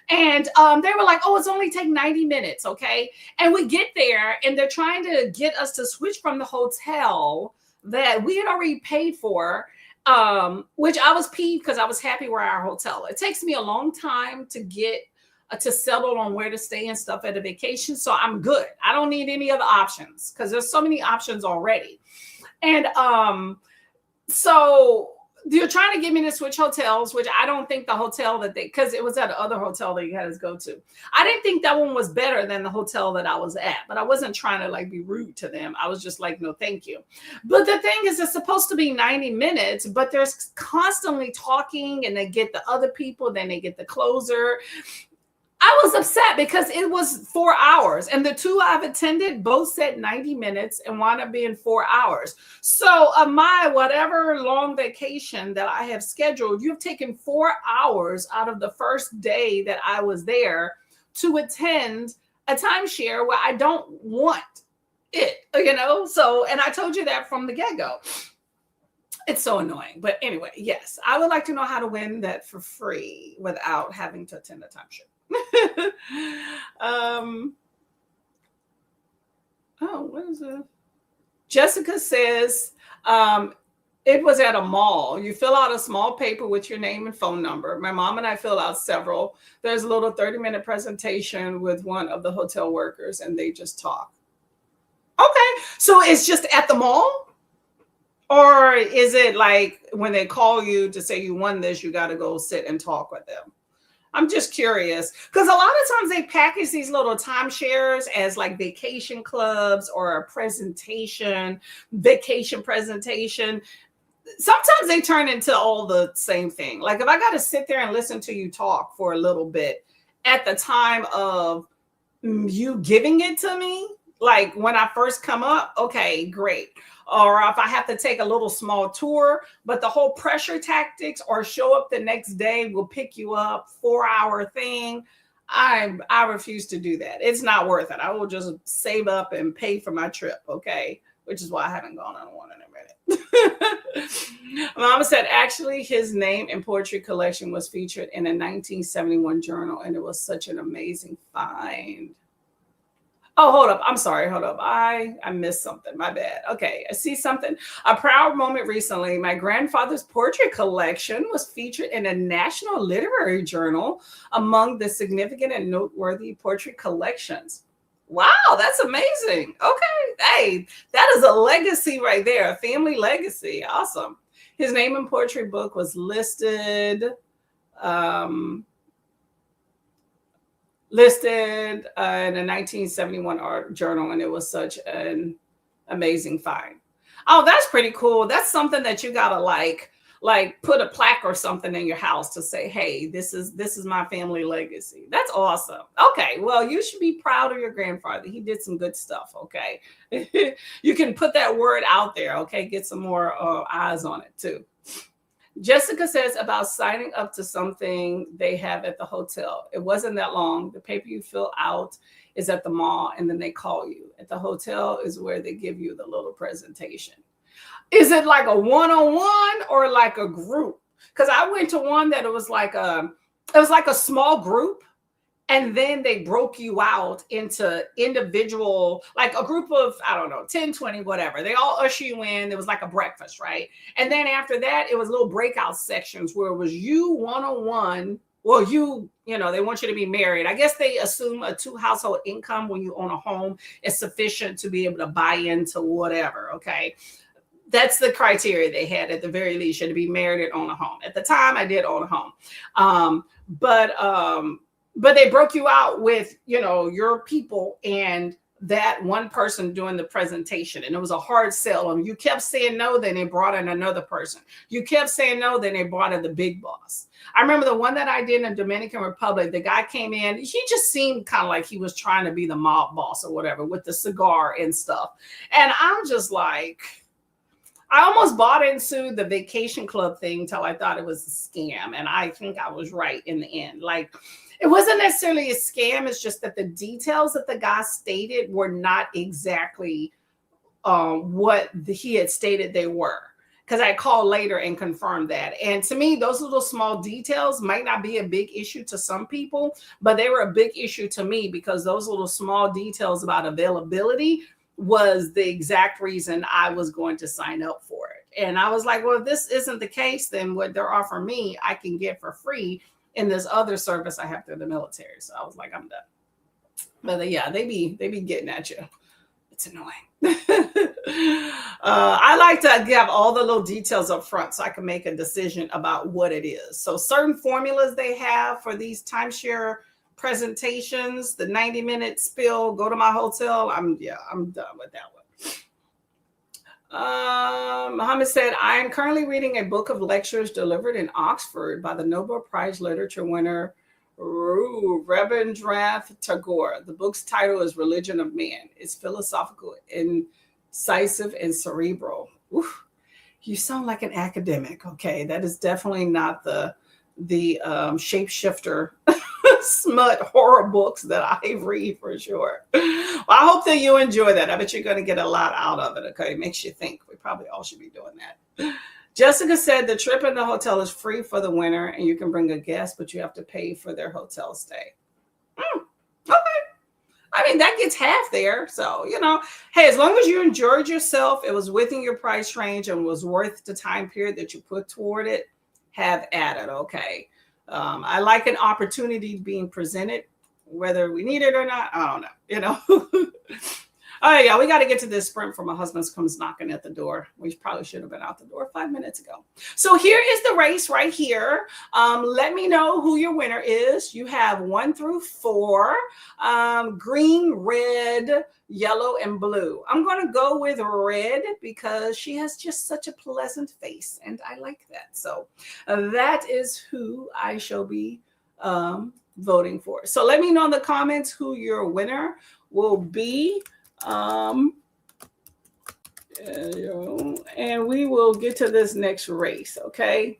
Speaker 1: And they were like, oh, it's only take 90 minutes, okay? And we get there and they're trying to get us to switch from the hotel that we had already paid for, which I was peeved because I was happy where our hotel. It takes me a long time to get to settle on where to stay and stuff at a vacation. So I'm good. I don't need any other options because there's so many options already. And so you're trying to get me to switch hotels, which I don't think the hotel that because it was at the other hotel that you had us go to. I didn't think that one was better than the hotel that I was at, but I wasn't trying to like be rude to them. I was just like, no, thank you. But the thing is, it's supposed to be 90 minutes, but there's constantly talking, and they get the other people, then they get the closer. I was upset because it was 4 hours, and the two I've attended both said 90 minutes and wound up being 4 hours. So my whatever long vacation that I have scheduled, you've taken 4 hours out of the first day that I was there to attend a timeshare where I don't want it, you know? So, and I told you that from the get-go. It's so annoying. But anyway, yes, I would like to know how to win that for free without having to attend a timeshare. Oh, what is it? Jessica says, it was at a mall. You fill out a small paper with your name and phone number. My mom and I filled out several. There's a little 30-minute presentation with one of the hotel workers, and they just talk. Okay, so it's just at the mall? Or is it like when they call you to say you won this, you got to go sit and talk with them? I'm just curious, because a lot of times they package these little timeshares as like vacation clubs or a presentation, vacation presentation. Sometimes they turn into all the same thing. Like if I got to sit there and listen to you talk for a little bit at the time of you giving it to me, like when I first come up, okay, great. Or if I have to take a little small tour, but the whole pressure tactics or show up the next day, we'll pick you up, 4-hour thing. I refuse to do that. It's not worth it. I will just save up and pay for my trip. Okay. Which is why I haven't gone on one in a minute. Mama said, actually, his name and poetry collection was featured in a 1971 journal, and it was such an amazing find. Oh, hold up. I'm sorry. Hold up. I missed something. My bad. Okay. I see something. A proud moment recently. My grandfather's poetry collection was featured in a national literary journal among the significant and noteworthy poetry collections. Wow. That's amazing. Okay. Hey, that is a legacy right there. A family legacy. Awesome. His name and poetry book was listed in a 1971 art journal, and it was such an amazing find. Oh, that's pretty cool. That's something that you gotta like put a plaque or something in your house to say, hey, this is my family legacy. That's awesome. Okay, well, you should be proud of your grandfather. He did some good stuff. Okay. You can put that word out there. Okay, get some more eyes on it too. Jessica says about signing up to something they have at the hotel. It wasn't that long. The paper you fill out is at the mall, and then they call you. At the hotel is where they give you the little presentation. Is it like a one-on-one or like a group? Because I went to one that it was like a small group, and then they broke you out into individual, like a group of, I don't know, 10, 20, whatever. They all usher you in. There was like a breakfast, right? And then after that, it was little breakout sections where it was you one-on-one. Well, they want you to be married. I guess they assume a two household income when you own a home is sufficient to be able to buy into whatever. Okay. That's the criteria they had at the very least. You had to be married and own a home. At the time, I did own a home. But they broke you out with, your people and that one person doing the presentation. And it was a hard sell. And you kept saying no, then they brought in another person. You kept saying no, then they brought in the big boss. I remember the one that I did in the Dominican Republic. The guy came in, he just seemed kind of like he was trying to be the mob boss or whatever with the cigar and stuff. And I'm just like, I almost bought into the vacation club thing till I thought it was a scam. And I think I was right in the end. Like, it wasn't necessarily a scam. It's just that the details that the guy stated were not exactly what he had stated they were. Because I called later and confirmed that. And to me, those little small details might not be a big issue to some people, but they were a big issue to me because those little small details about availability was the exact reason I was going to sign up for it. And I was like, well, if this isn't the case, then what they're offering me, I can get for free in this other service I have through the military. So I was like, I'm done. But yeah, they be getting at you. It's annoying. I like to have all the little details up front so I can make a decision about what it is. So certain formulas they have for these timeshare presentations, the 90-minute spill, go to my hotel. I'm done with that one. Muhammad said, I am currently reading a book of lectures delivered in Oxford by the Nobel Prize literature winner Rabindranath Tagore. The book's title is Religion of Man. It's philosophical, incisive, and cerebral. Oof, you sound like an academic. Okay, that is definitely not the shapeshifter smut horror books that I read for sure. Well, I hope that you enjoy that. I bet you're going to get a lot out of it. Okay, it makes you think. We probably all should be doing that. Jessica said the trip in the hotel is free for the winter and you can bring a guest, but you have to pay for their hotel stay. Okay. I mean, that gets half there. So, hey, as long as you enjoyed yourself, it was within your price range and was worth the time period that you put toward it, have at it. Okay. I like an opportunity being presented, whether we need it or not. I don't know, All right, yeah, we got to get to this sprint before my husband comes knocking at the door. We probably should have been out the door 5 minutes ago. So here is the race right here. Let me know who your winner is. You have 1 through 4, green, red, yellow, and blue. I'm going to go with red because she has just such a pleasant face, and I like that. So that is who I shall be voting for. So let me know in the comments who your winner will be. And we will get to this next race. Okay,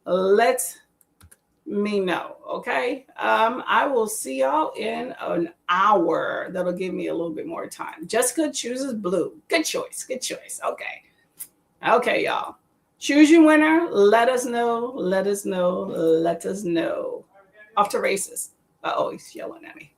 Speaker 1: let me know. Okay, I will see y'all in an hour. That'll give me a little bit more time. Jessica chooses blue. Good choice. Okay, y'all, choose your winner. Let us know. Off to races. Oh, he's yelling at me.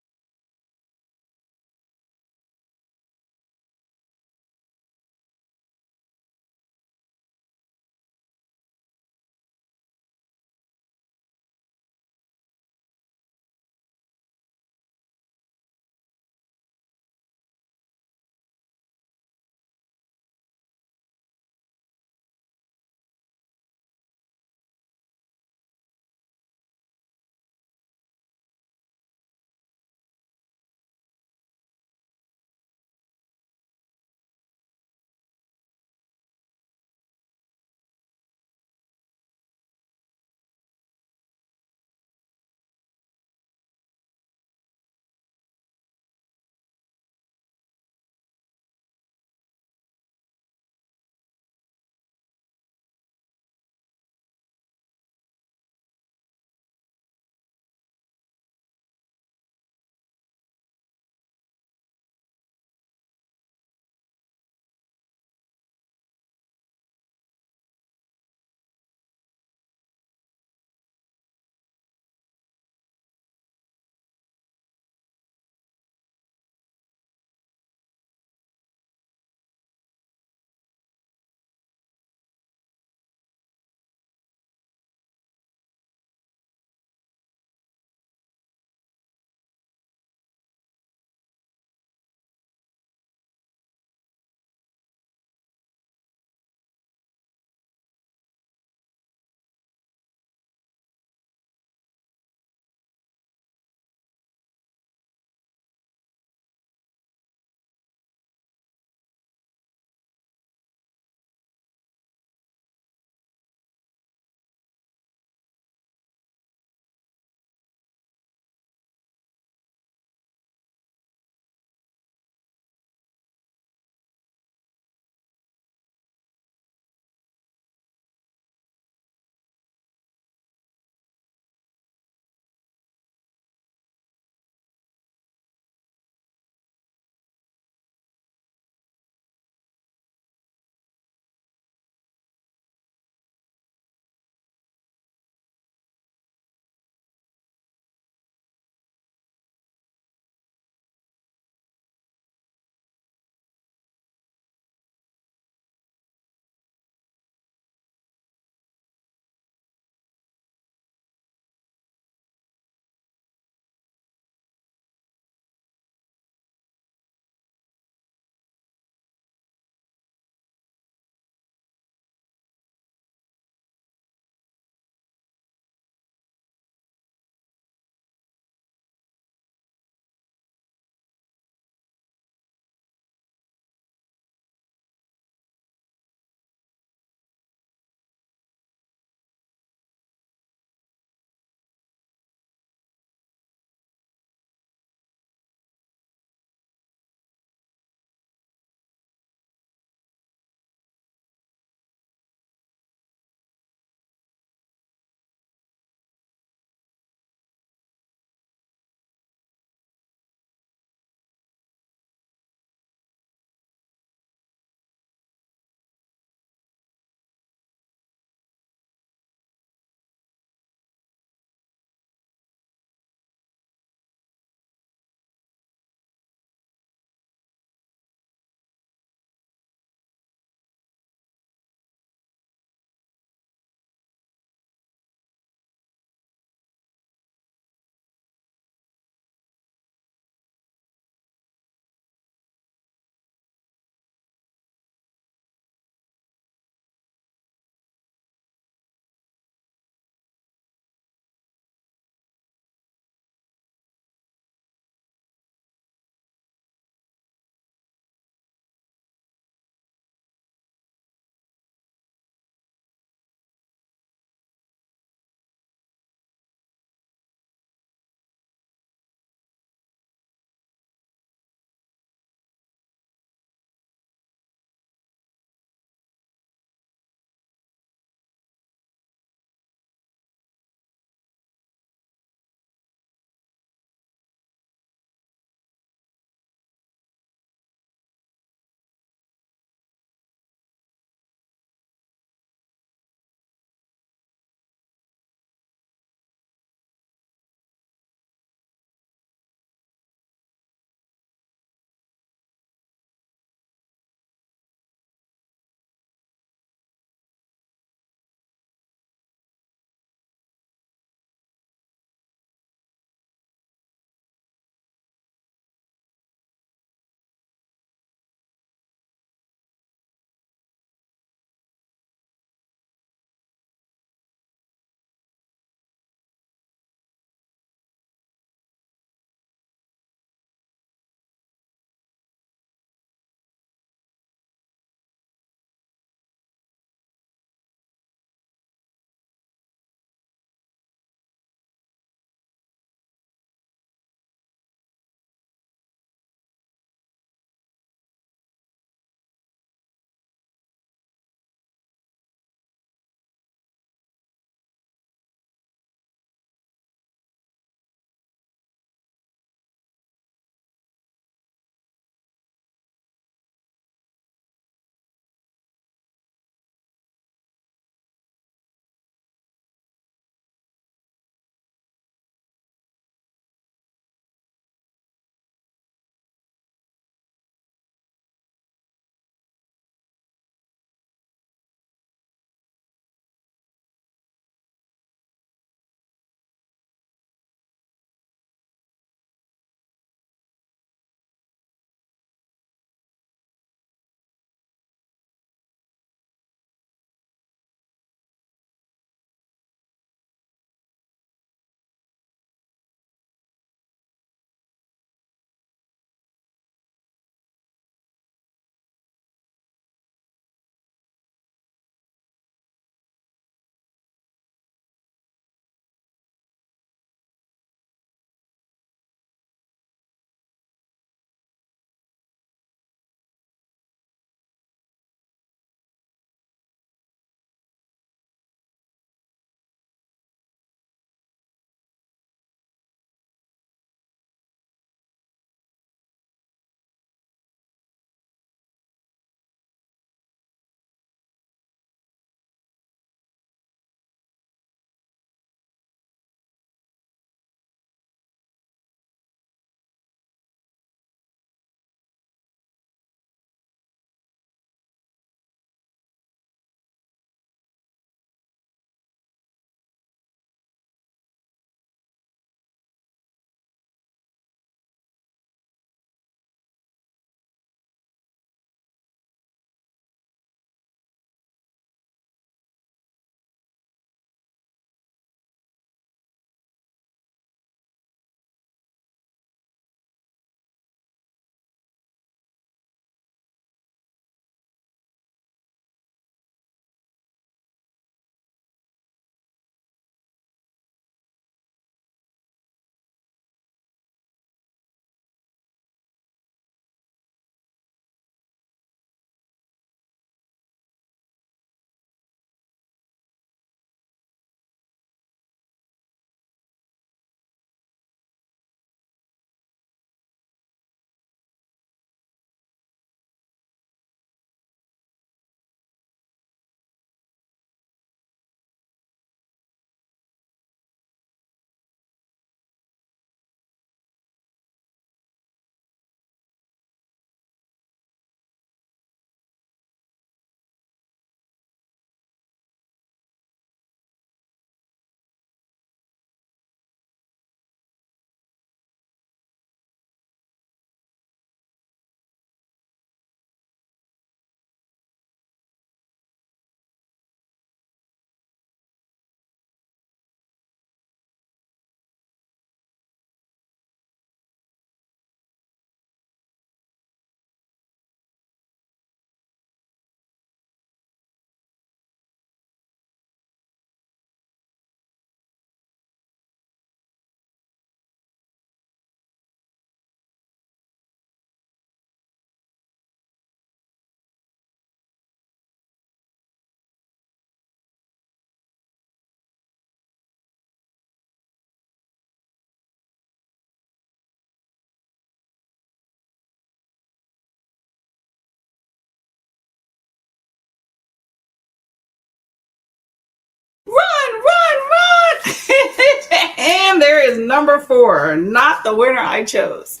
Speaker 1: Number 4, not the winner I chose.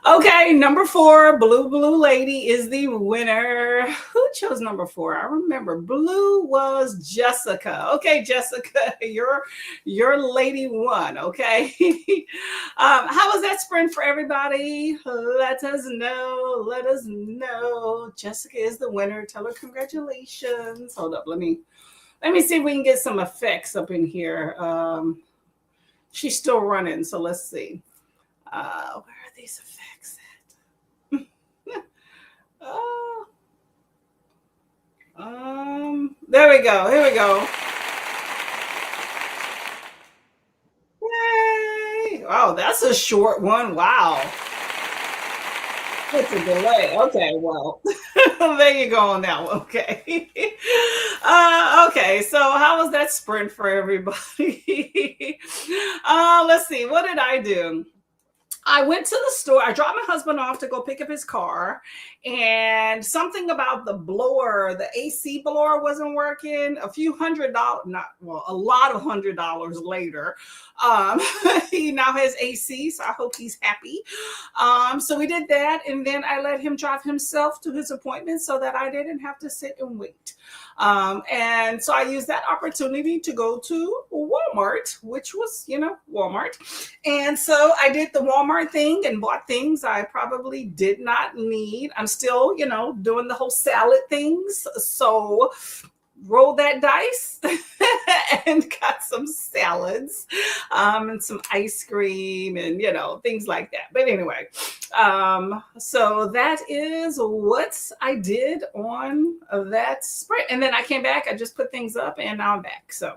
Speaker 1: Okay, number 4, Blue Lady is the winner. Who chose number 4? I remember Blue was Jessica. Okay, Jessica, your lady won. Okay, how was that sprint for everybody? Let us know. Let us know. Jessica is the winner. Tell her congratulations. Hold up, let me see if we can get some effects up in here. She's still running, so let's see. Where are these effects at? There we go. Here we go. Yay! Oh, that's a short one. Wow. It's a delay. Okay, well, there you go on that one. Okay. Okay, so how was that sprint for everybody? Let's see. What did I do? I went to the store. I dropped my husband off to go pick up his car, and something about the blower, the AC blower wasn't working. A few $100, a lot of $100 later, he now has AC, so I hope he's happy. So we did that, and then I let him drive himself to his appointment so that I didn't have to sit and wait. And so I used that opportunity to go to Walmart, which was, Walmart. And so I did the Walmart thing and bought things I probably did not need. I'm still, doing the whole salad things. So rolled that dice and got some salads and some ice cream and, things like that. But anyway, so that is what I did on that sprint. And then I came back, I just put things up and now I'm back. So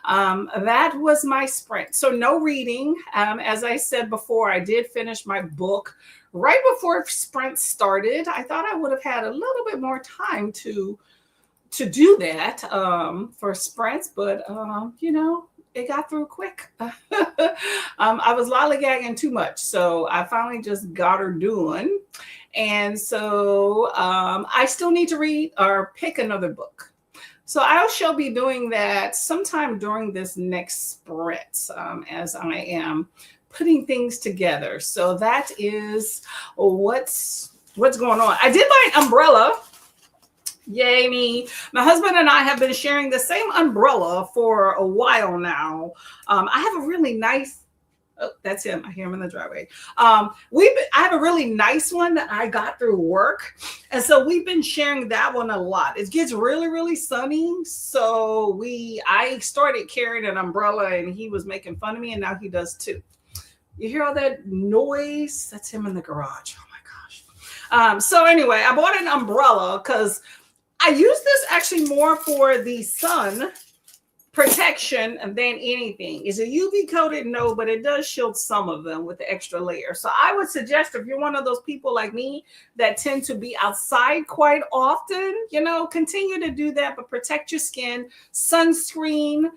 Speaker 1: that was my sprint. So no reading. As I said before, I did finish my book right before sprint started. I thought I would have had a little bit more time to do that for sprints, but it got through quick. I was lollygagging too much, so I finally just got her doing. And so I still need to read or pick another book. So I shall be doing that sometime during this next sprint as I am putting things together. So that is what's going on. I did buy an umbrella. Yay me. My husband and I have been sharing the same umbrella for a while now. I have a really nice, that's him. I hear him in the driveway. I have a really nice one that I got through work. And so we've been sharing that one a lot. It gets really, really sunny. So I started carrying an umbrella and he was making fun of me and now he does too. You hear all that noise? That's him in the garage. Oh my gosh. So anyway, I bought an umbrella because I use this actually more for the sun protection than anything. Is it UV coated? No, but it does shield some of them with the extra layer. So I would suggest if you're one of those people like me that tend to be outside quite often, continue to do that, but protect your skin. Sunscreen,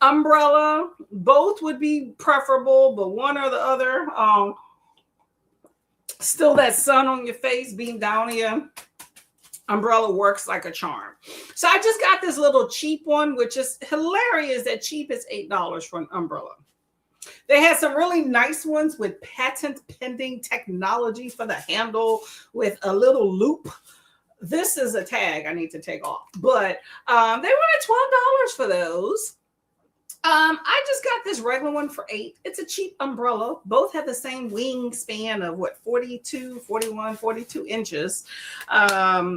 Speaker 1: umbrella, both would be preferable, but one or the other. Still that sun on your face being down here. Umbrella works like a charm. So I just got this little cheap one, which is hilarious that cheap is $8 for an umbrella. They had some really nice ones with patent pending technology for the handle with a little loop. This is a tag I need to take off, but they wanted $12 for those. I just got this regular one for $8. It's a cheap umbrella. Both have the same wingspan of 42 inches.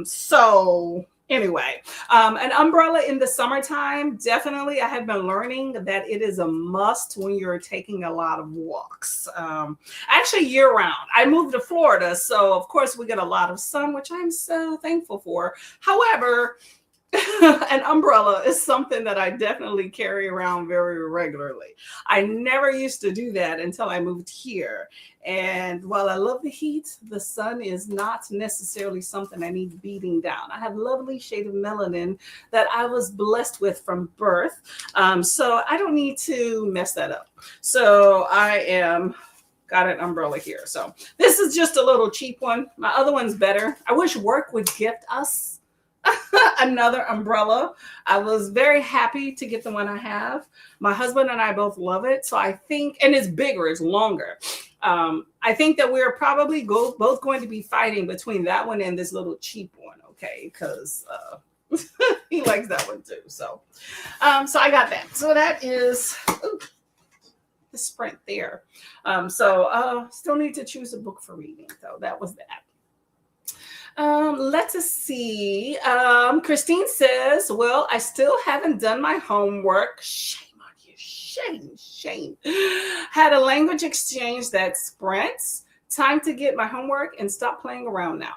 Speaker 1: So anyway, an umbrella in the summertime, definitely I have been learning that it is a must when you're taking a lot of walks. Actually year round. I moved to Florida, so of course we get a lot of sun, which I'm so thankful for. However, an umbrella is something that I definitely carry around very regularly. I never used to do that until I moved here. And while I love the heat, the sun is not necessarily something I need beating down. I have a lovely shade of melanin that I was blessed with from birth. So I don't need to mess that up. So got an umbrella here. So this is just a little cheap one. My other one's better. I wish work would gift us Another umbrella. I was very happy to get the one I have. My husband and I both love it. So I think, and it's bigger, it's longer. I think that we're probably both going to be fighting between that one and this little cheap one, okay? Because he likes that one too. So I got that. So that is the sprint there. Still need to choose a book for reading, though. That was that. Let's see. Christine says, well, I still haven't done my homework. Shame on you. Shame. Had a language exchange that sprints. Time to get my homework and stop playing around now.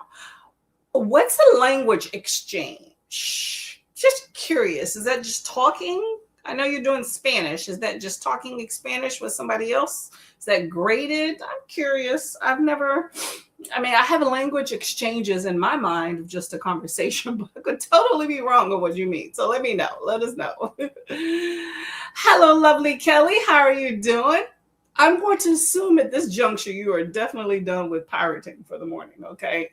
Speaker 1: What's a language exchange? Just curious. Is that just talking? I know you're doing Spanish. Is that just talking Spanish with somebody else? Is that graded? I'm curious. I have language exchanges in my mind of just a conversation, but I could totally be wrong on what you mean. So let me know. Let us know. Hello, lovely Kelly. How are you doing? I'm going to assume at this juncture you are definitely done with pirating for the morning, okay?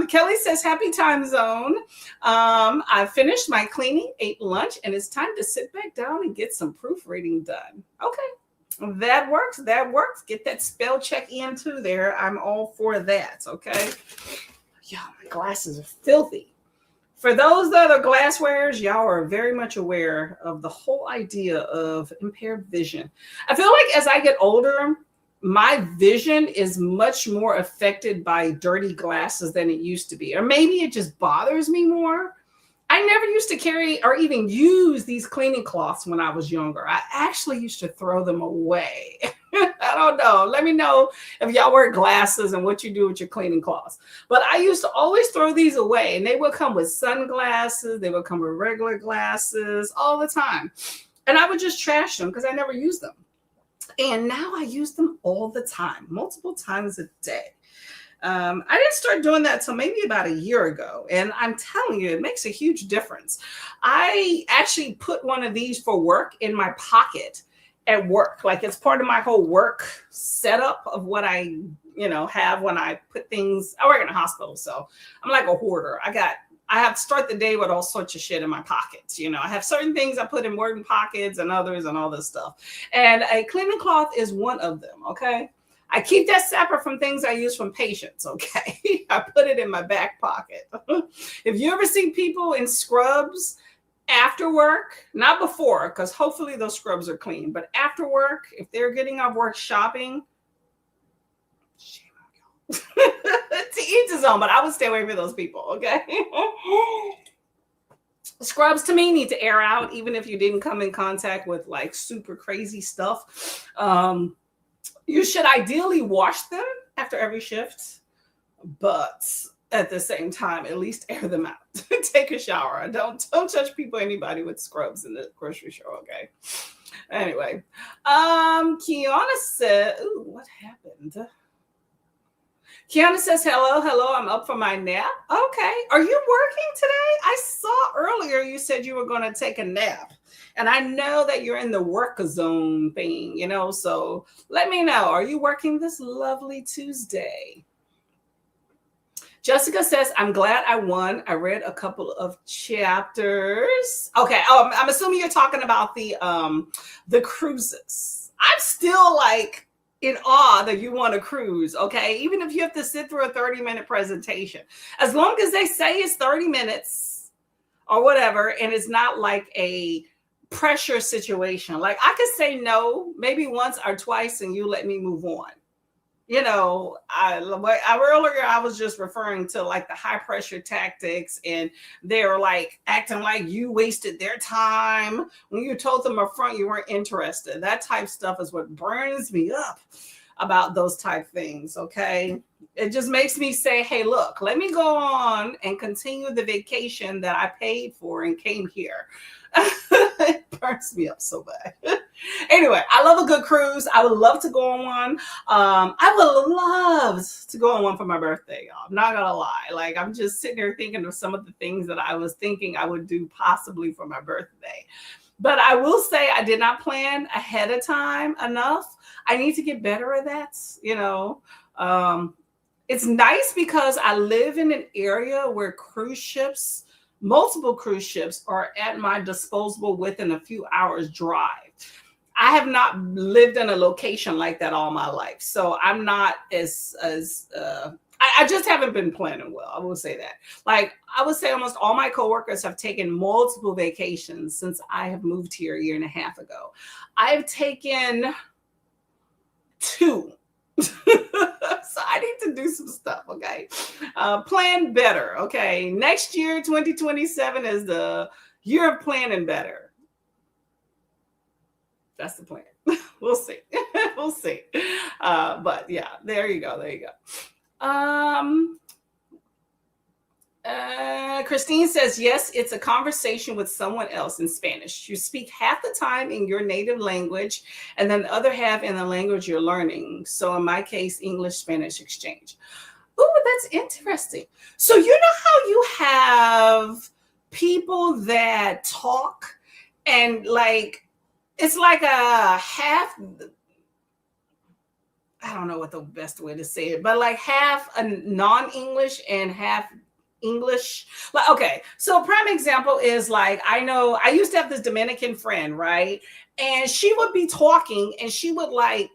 Speaker 1: Kelly says, happy time zone. I finished my cleaning, ate lunch, and it's time to sit back down and get some proofreading done. Okay, that works. Get that spell check in too there. I'm all for that, okay? Yeah, my glasses are filthy. For those that are glass wearers, y'all are very much aware of the whole idea of impaired vision. I feel like as I get older, my vision is much more affected by dirty glasses than it used to be. Or maybe it just bothers me more. I never used to carry or even use these cleaning cloths when I was younger. I actually used to throw them away. I don't know. Let me know if y'all wear glasses and what you do with your cleaning cloths. But I used to always throw these away, and they would come with sunglasses. They would come with regular glasses all the time. And I would just trash them because I never used them. And now I use them all the time, multiple times a day. I didn't start doing that till maybe about a year ago. And I'm telling you, it makes a huge difference. I actually put one of these for work in my pocket at work. Like it's part of my whole work setup of what I, have when I put things. I work in a hospital, so I'm like a hoarder. I have to start the day with all sorts of shit in my pockets. I have certain things I put in working pockets and others and all this stuff. And a cleaning cloth is one of them. Okay. I keep that separate from things I use from patients, okay? I put it in my back pocket. If you ever see people in scrubs after work, not before, because hopefully those scrubs are clean, but after work, if they're getting off work shopping, shame on y'all. To each his own, but I would stay away from those people, okay? Scrubs to me need to air out, even if you didn't come in contact with like super crazy stuff. You should ideally wash them after every shift, but at the same time, at least air them out. Take a shower. Don't touch anybody with scrubs in the grocery store, okay? Anyway, Kiana said, ooh, what happened? Kiana says, hello, I'm up for my nap. Okay, are you working today? I saw earlier you said you were going to take a nap. And I know that you're in the work zone thing, so let me know. Are you working this lovely Tuesday? Jessica says, I'm glad I won. I read a couple of chapters. Okay. I'm assuming you're talking about the cruises. I'm still like in awe that you want to cruise. Okay. Even if you have to sit through a 30-minute presentation, as long as they say it's 30 minutes or whatever, and it's not like a pressure situation. Like I could say no, maybe once or twice, and you let me move on. Earlier I was just referring to like the high pressure tactics, and they're like acting like you wasted their time when you told them up front you weren't interested. That type stuff is what burns me up about those type things. Okay. It just makes me say, hey, look, let me go on and continue the vacation that I paid for and came here. It burns me up so bad. Anyway, I love a good cruise. I would love to go on one. I would love to go on one for my birthday, y'all. I'm not gonna lie. Like I'm just sitting here thinking of some of the things that I was thinking I would do possibly for my birthday. But I will say I did not plan ahead of time enough. I need to get better at that, It's nice because I live in an area where cruise ships, multiple cruise ships, are at my disposal within a few hours drive. I have not lived in a location like that all my life, so I'm not I just haven't been planning well. I will say that. Like I would say, almost all my coworkers have taken multiple vacations since I have moved here a year and a half ago. I've taken two. So I need to do some stuff. Okay. Plan better. Okay. Next year, 2027 is the year of planning better. That's the plan. We'll see. We'll see. But yeah, there you go. There you go. Christine says, yes, it's a conversation with someone else in Spanish. You speak half the time in your native language and then the other half in the language you're learning. So in my case, English, Spanish exchange. Oh, that's interesting. So you know how you have people that talk and like, it's like a half, I don't know what the best way to say it, but like half a non-English and half English. Like, okay, so a prime example is like, I know I used to have this Dominican friend, right? And she would be talking and she would like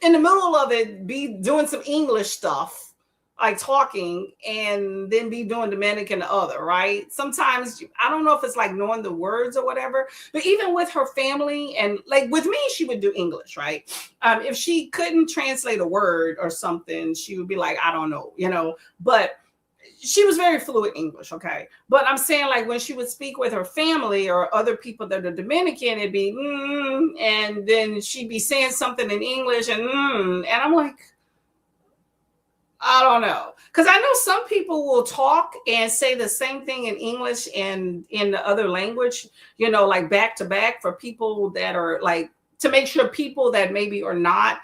Speaker 1: in the middle of it be doing some English stuff, like talking, and then be doing Dominican the other, right? Sometimes I don't know if it's like knowing the words or whatever, but even with her family and like with me, she would do English, right? If she couldn't translate a word or something, she would be like, I don't know, you know, but she was very fluent English, okay? But I'm saying like when she would speak with her family or other people that are Dominican, it'd be, and then she'd be saying something in English and I'm like, I don't know. Because I know some people will talk and say the same thing in English and in the other language, you know, like back to back for people that are like, to make sure people that maybe are not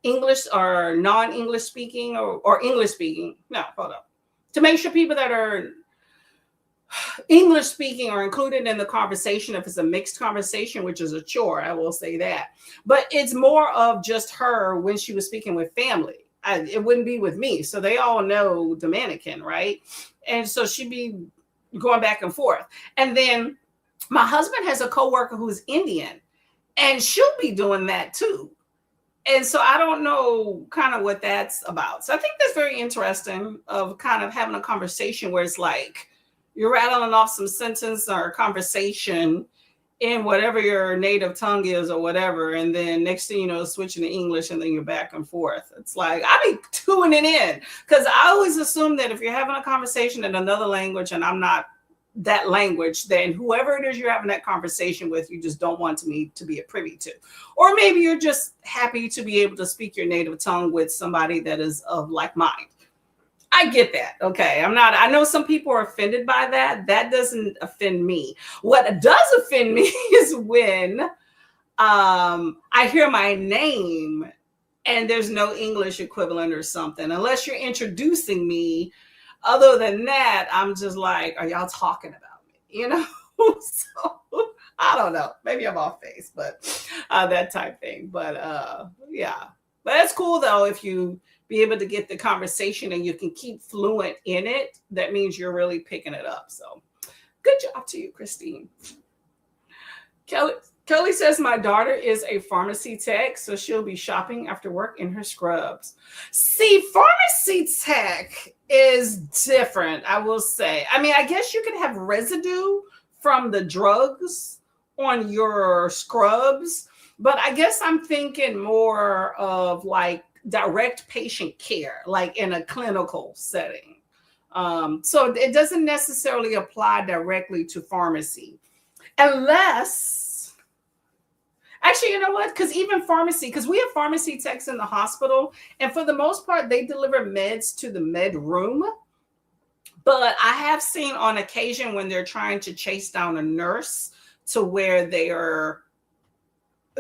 Speaker 1: English or non-English speaking or English speaking. No, hold up. To make sure people that are English speaking are included in the conversation if it's a mixed conversation, which is a chore, I will say that. But it's more of just her when she was speaking with family. It wouldn't be with me. So they all know Dominican, right? And so she'd be going back and forth. And then my husband has a coworker who's Indian, and she'll be doing that too. And so I don't know kind of what that's about. So I think that's very interesting of kind of having a conversation where it's like you're rattling off some sentence or conversation in whatever your native tongue is or whatever. And then next thing you know, switching to English and then you're back and forth. It's like, I be tuning it in because I always assume that if you're having a conversation in another language and I'm not that language, then whoever it is you're having that conversation with, you just don't want me to be a privy to. Or maybe you're just happy to be able to speak your native tongue with somebody that is of like mind. I get that. Okay. I know some people are offended by that. That doesn't offend me. What does offend me is when I hear my name and there's no English equivalent or something, unless you're introducing me. Other than that, I'm just like, are y'all talking about me? You know? So I don't know. Maybe I'm off base, but that type thing. But yeah. But that's cool though, if you be able to get the conversation and you can keep fluent in it, that means you're really picking it up. So good job to you, Christine. Kelly says, my daughter is a pharmacy tech, so she'll be shopping after work in her scrubs. See, pharmacy tech is different, I will say. I mean, I guess you can have residue from the drugs on your scrubs, but I guess I'm thinking more of like direct patient care, like in a clinical setting. So it doesn't necessarily apply directly to pharmacy, unless, actually, you know what? Because even pharmacy, because we have pharmacy techs in the hospital, and for the most part, they deliver meds to the med room. But I have seen on occasion when they're trying to chase down a nurse to where they are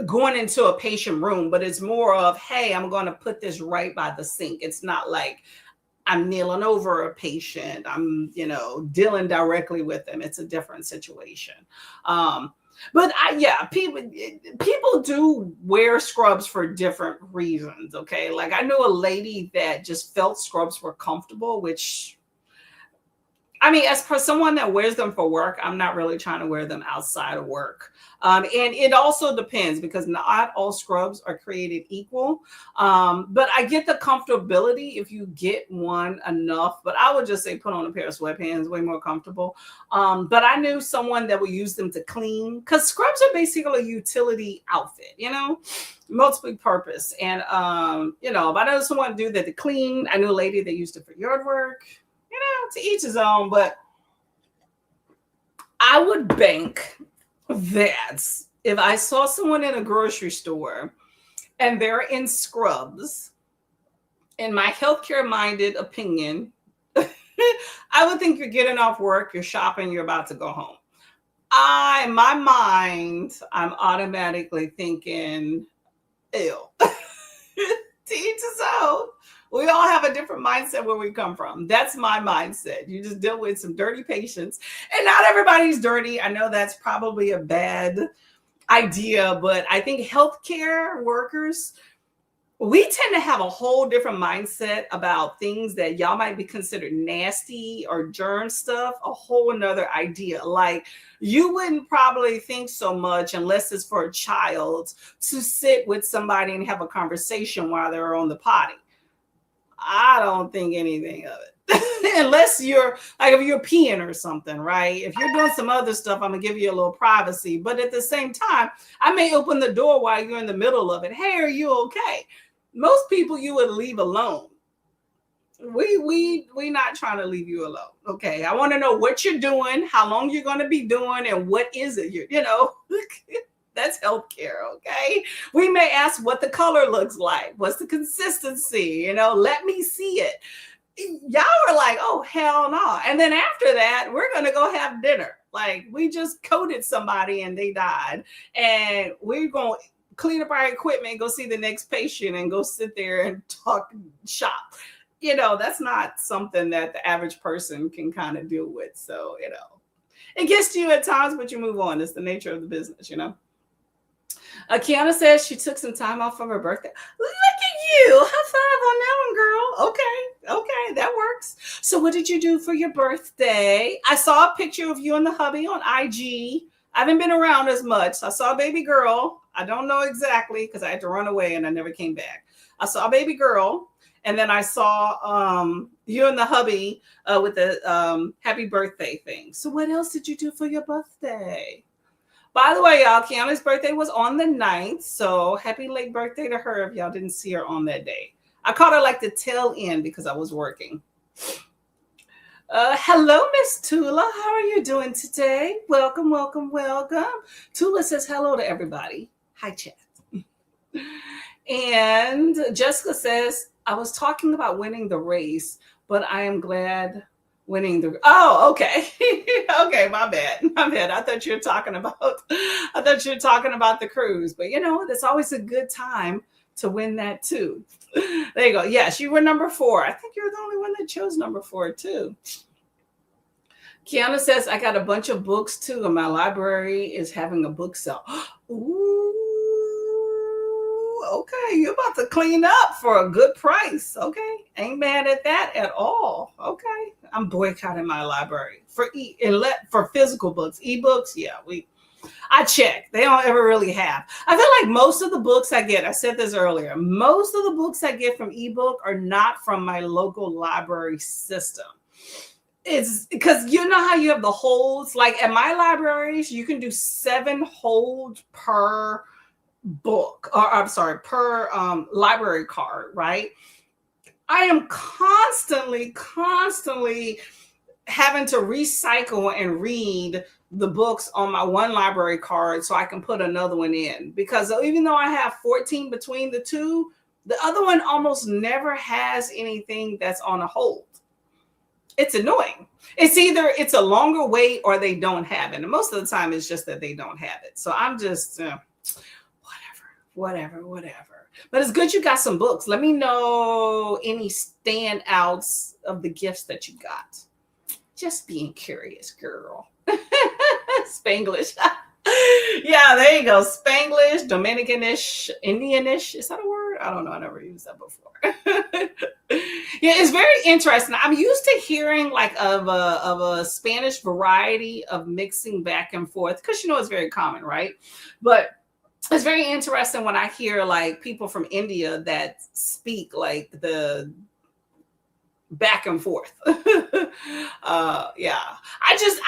Speaker 1: going into a patient room, but it's more of, hey, I'm going to put this right by the sink. It's not like I'm kneeling over a patient. I'm, dealing directly with them. It's a different situation. But people do wear scrubs for different reasons. Okay, like I know a lady that just felt scrubs were comfortable, which I mean, as for someone that wears them for work, I'm not really trying to wear them outside of work. And it also depends because not all scrubs are created equal. But I get the comfortability if you get one enough. But I would just say put on a pair of sweatpants, way more comfortable. But I knew someone that would use them to clean because scrubs are basically a utility outfit, multiple purpose. And, if I know someone do that to clean, I knew a lady that used it for yard work. To each his own, but I would bank that if I saw someone in a grocery store and they're in scrubs, in my healthcare minded opinion, I would think you're getting off work, you're shopping, you're about to go home. In my mind, I'm automatically thinking, ew. To each his own. We all have a different mindset where we come from. That's my mindset. You just deal with some dirty patients. And not everybody's dirty. I know that's probably a bad idea, but I think healthcare workers, we tend to have a whole different mindset about things that y'all might be considered nasty or germ stuff, a whole nother idea. Like you wouldn't probably think so much unless it's for a child to sit with somebody and have a conversation while they're on the potty. I don't think anything of it. Unless you're like, if you're peeing or something, right? If you're doing some other stuff, I'm gonna give you a little privacy. But at the same time, I may open the door while you're in the middle of it. Hey, are you okay? Most people you would leave alone. We not trying to leave you alone. Okay. I want to know what you're doing, how long you're gonna be doing, and what is it That's healthcare, okay? We may ask what the color looks like. What's the consistency? Let me see it. Y'all are like, oh, hell no. And then after that, we're going to go have dinner. Like we just coded somebody and they died. And we're going to clean up our equipment, go see the next patient and go sit there and talk shop. That's not something that the average person can kind of deal with. So, it gets to you at times, but you move on. It's the nature of the business, Kiana says she took some time off from her birthday. Look at you. High five on that one, girl. Okay, that works. So what did you do for your birthday? I saw a picture of you and the hubby on IG. I haven't been around as much. I saw a baby girl. I don't know exactly because I had to run away and I never came back. I saw a baby girl. And then I saw you and the hubby with the happy birthday thing. So what else did you do for your birthday? By the way, y'all, Kiana's birthday was on the 9th. So happy late birthday to her if y'all didn't see her on that day. I caught her like the tail end because I was working. Hello, Miss Tula. How are you doing today? Welcome, welcome, welcome. Tula says hello to everybody. Hi, chat. And Jessica says, I was talking about winning the race, but I am glad winning the. Oh, okay. Okay, my bad. I thought you were talking about the cruise, but that's always a good time to win that too. There you go. Yes, you were number 4. I think you're the only one that chose number 4 too. Kiana says, I got a bunch of books too, and my library is having a book sale. Ooh, okay. You're about to clean up for a good price. Okay. Ain't mad at that at all. Okay. I'm boycotting my library for physical books. Ebooks, yeah, I check. They don't ever really have. I feel like most of the books I get, I said this earlier, most of the books I get from ebook are not from my local library system. It's because how you have the holds. Like at my libraries, you can do 7 holds per book, or I'm sorry, per library card, right? I am constantly having to recycle and read the books on my one library card so I can put another one in, because even though I have 14 between the two, the other one almost never has anything that's on a hold. It's annoying. It's either it's a longer wait or they don't have it. And most of the time it's just that they don't have it. So I'm just whatever. But it's good you got some books. Let me know any standouts of the gifts that you got. Just being curious, girl. Spanglish. Yeah, there you go. Spanglish, Dominicanish, Indianish. Is that a word? I don't know. I never used that before. Yeah, it's very interesting. I'm used to hearing like of a Spanish variety of mixing back and forth because it's very common, right? But it's very interesting when I hear like people from India that speak like the back and forth. Yeah, I just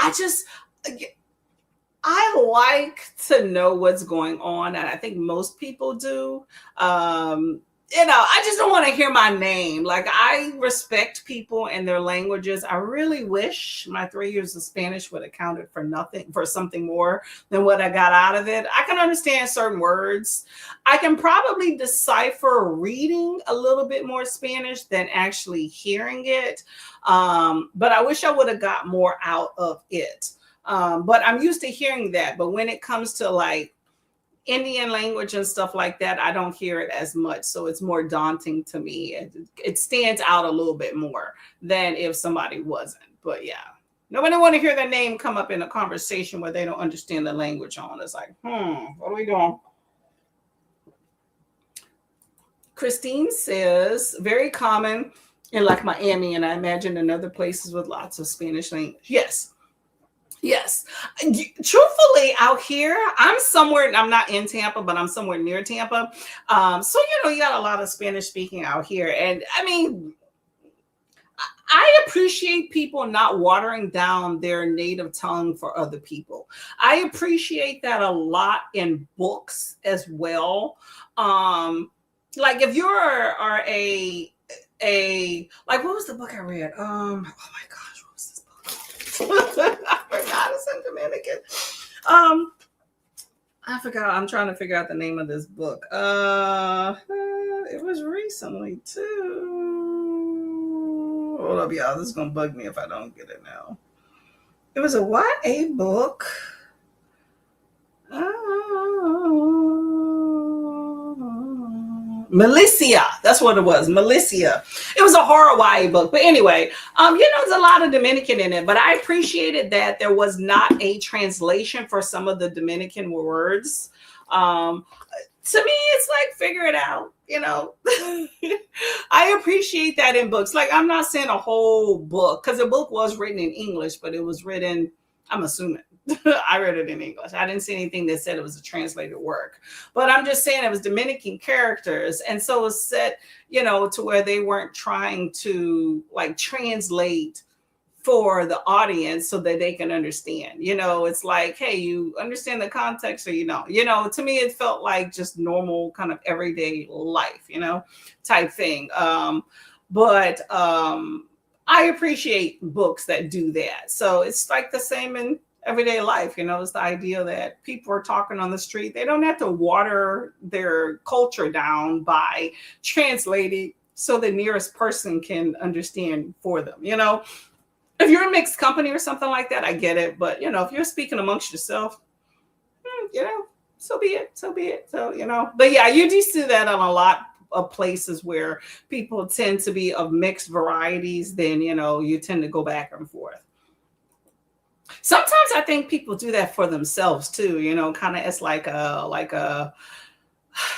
Speaker 1: I like to know what's going on, and I think most people do. I just don't want to hear my name. Like, I respect people and their languages. I really wish my 3 years of Spanish would have counted for nothing, for something more than what I got out of it. I can understand certain words. I can probably decipher reading a little bit more Spanish than actually hearing it. But I wish I would have got more out of it. But I'm used to hearing that. But when it comes to like Indian language and stuff like that, I don't hear it as much. So it's more daunting to me. It stands out a little bit more than if somebody wasn't. But yeah, nobody want to hear their name come up in a conversation where they don't understand the language on. It's like, what are we doing? Christine says, very common in like Miami, and I imagine in other places with lots of Spanish language. Yes. Yes. Truthfully, out here, I'm somewhere, I'm not in Tampa, but I'm somewhere near Tampa. So, you got a lot of Spanish speaking out here. And I mean, I appreciate people not watering down their native tongue for other people. I appreciate that a lot in books as well. Like if are like, what was the book I read? Oh my gosh, what was this book? I forgot, it's in Dominican. I forgot. I'm trying to figure out the name of this book. It was recently too. Hold up, y'all. This is gonna bug me if I don't get it now. It was a YA book. Milicia. That's what it was. Milicia. It was a horror YA book. But anyway, there's a lot of Dominican in it. But I appreciated that there was not a translation for some of the Dominican words. To me, it's like, figure it out. I appreciate that in books. Like, I'm not saying a whole book, because the book was written in English, but it was written, I'm assuming, I read it in English. I didn't see anything that said it was a translated work, but I'm just saying it was Dominican characters. And so it was set, to where they weren't trying to like translate for the audience so that they can understand. It's like, hey, you understand the context or to me, it felt like just normal kind of everyday life, type thing. But I appreciate books that do that. So it's like the same in everyday life. It's the idea that people are talking on the street. They don't have to water their culture down by translating so the nearest person can understand for them. If you're a mixed company or something like that, I get it. But, if you're speaking amongst yourself, so be it. So be it. So, but yeah, you do see that on a lot of places where people tend to be of mixed varieties. Then, you tend to go back and forth. Sometimes I think people do that for themselves too, kind of as like a,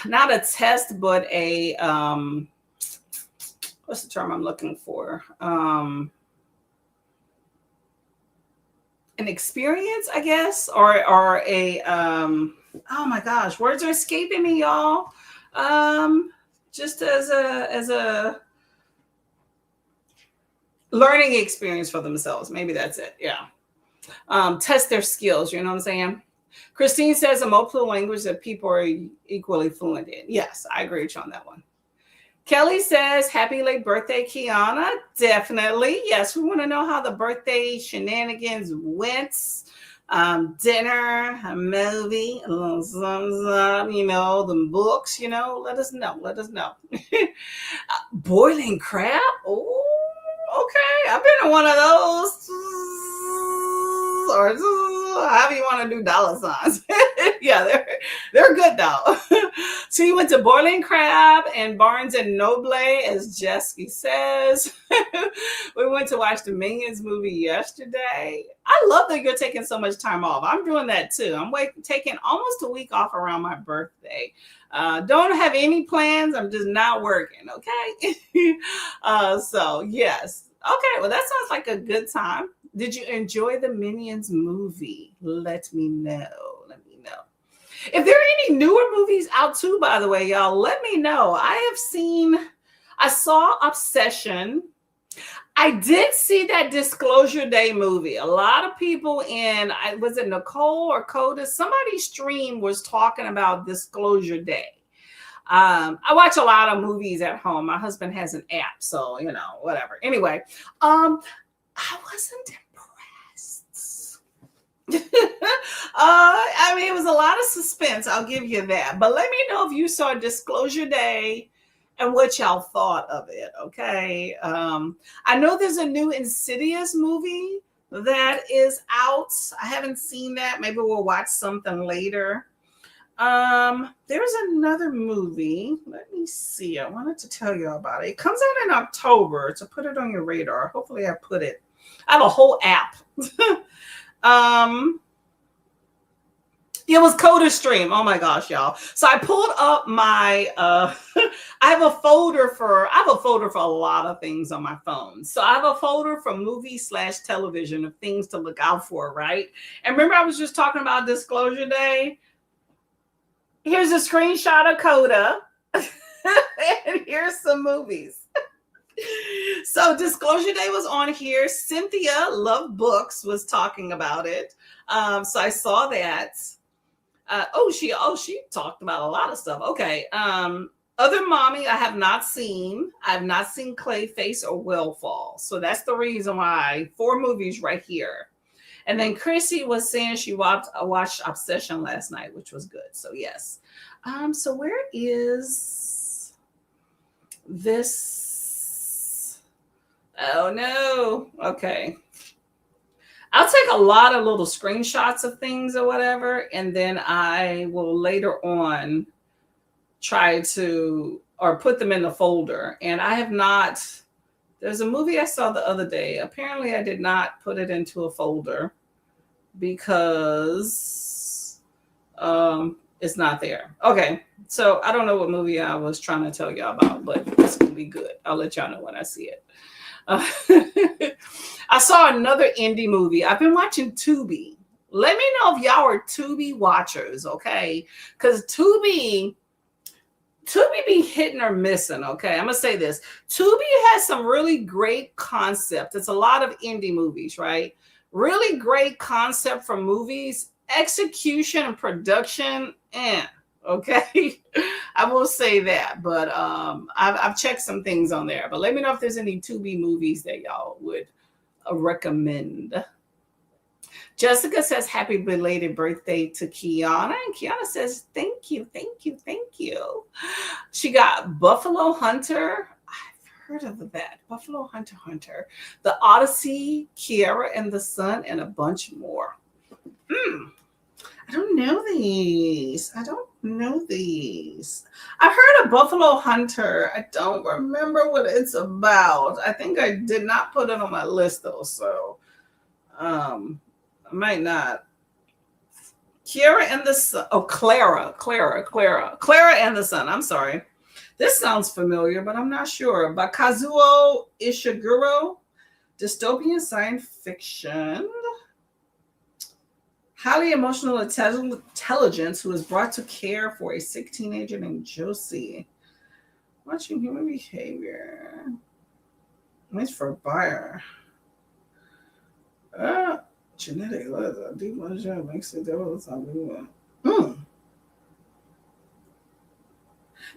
Speaker 1: not a test, but a, what's the term I'm looking for? An experience, I guess, or a, oh my gosh, words are escaping me, y'all. Just as a learning experience for themselves. Maybe that's it. Yeah. Test their skills. You know what I'm saying? Christine says a multiple language that people are equally fluent in. Yes, I agree with you on that one. Kelly says, happy late birthday, Kiana. Definitely. Yes, we want to know how the birthday shenanigans went. Dinner, a movie, a little something, the books, let us know. Let us know. Boiling crab? Oh, okay. I've been in one of those. however you want to do dollar signs. Yeah, they're good though. So you went to Boiling Crab and Barnes and Noble, as Jesky says. We went to watch the Minions movie yesterday. I love that you're taking so much time off. I'm doing that too. I'm taking almost a week off around my birthday. Don't have any plans. I'm just not working. Okay. So yes. Okay. Well, that sounds like a good time. Did you enjoy the Minions movie? Let me know. If there are any newer movies out too, by the way, y'all, let me know. I saw Obsession. I did see that Disclosure Day movie. A lot of people was it Nicole or Coda? Somebody's stream was talking about Disclosure Day. I watch a lot of movies at home. My husband has an app, so, whatever. Anyway, I wasn't impressed. I mean, it was a lot of suspense. I'll give you that. But let me know if you saw Disclosure Day and what y'all thought of it. Okay. I know there's a new Insidious movie that is out. I haven't seen that. Maybe we'll watch something later. There's another movie. Let me see. I wanted to tell you about it. It comes out in October, to put it on your radar. Hopefully I put it. I have a whole app. It was Coda Stream. Oh my gosh, y'all. So I pulled up my I have a folder for a lot of things on my phone. So I have a folder for movie/television of things to look out for, right? And remember, I was just talking about Disclosure Day. Here's a screenshot of Coda. And here's some movies. So Disclosure Day was on here. Cynthia Love Books was talking about it. So I saw that. She talked about a lot of stuff. Okay. Other Mommy I have not seen. I've not seen Clayface or Willfall. So that's the reason why 4 movies right here. And then Chrissy was saying she watched Obsession last night, which was good. So yes. So where is this? Oh no. Okay. I'll take a lot of little screenshots of things or whatever, and then I will later on try to, or put them in the folder. And I have not, there's a movie I saw the other day. Apparently I did not put it into a folder because it's not there. Okay. So I don't know what movie I was trying to tell y'all about, but it's going to be good. I'll let y'all know when I see it. I saw another indie movie. I've been watching Tubi. Let me know if y'all are Tubi watchers, okay? Because Tubi be hitting or missing, okay? I'm going to say this. Tubi has some really great concept. It's a lot of indie movies, right? Really great concept for movies. Execution and production, okay? I will say that, but I've checked some things on there. But let me know if there's any Tubi movies that y'all would recommend. Jessica says happy belated birthday to Kiana, and Kiana says thank you. She got Buffalo Hunter. I've heard of that. Buffalo Hunter, The Odyssey, Kiara and the Sun, and a bunch more. I don't know these. I heard of Buffalo Hunter. I don't remember what it's about. I think I did not put it on my list though, so I might not. Kiara and the Sun. Oh, Clara and the Sun. I'm sorry. This sounds familiar, but I'm not sure. By Kazuo Ishiguro, dystopian science fiction. Highly emotional intelligence who is brought to care for a sick teenager named Josie. Watching human behavior. It's for a buyer. Genetic leather. Deep job makes it devil something.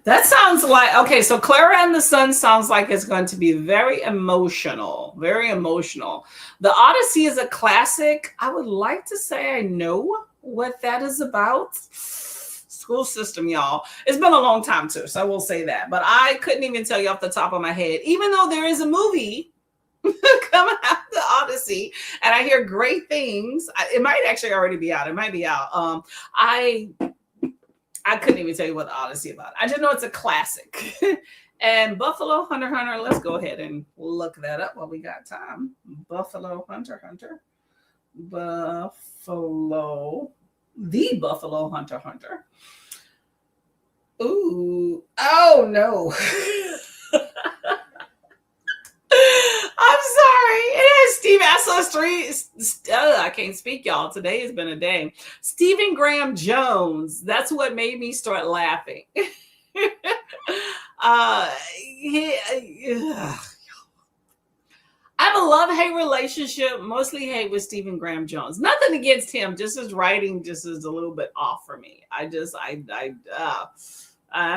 Speaker 1: That sounds like, okay, so Clara and the Sun sounds like it's going to be very emotional. The Odyssey is a classic. I would like to say I know what that is about. School system, y'all. It's been a long time too, so I will say that. But I couldn't even tell you off the top of my head, even though there is a movie coming out the Odyssey, and I hear great things. It might actually already be out. It might be out. I couldn't even tell you what the Odyssey about. I just know it's a classic. And Buffalo Hunter Hunter. Let's go ahead and look that up while we got time. Buffalo Hunter Hunter. The Buffalo Hunter Hunter. Ooh. Oh no. I'm sorry. It has Stephen. I saw I can't speak, y'all. Today has been a day. Stephen Graham Jones. That's what made me start laughing. I have a love-hate relationship, mostly hate with Stephen Graham Jones. Nothing against him, just his writing just is a little bit off for me. I'm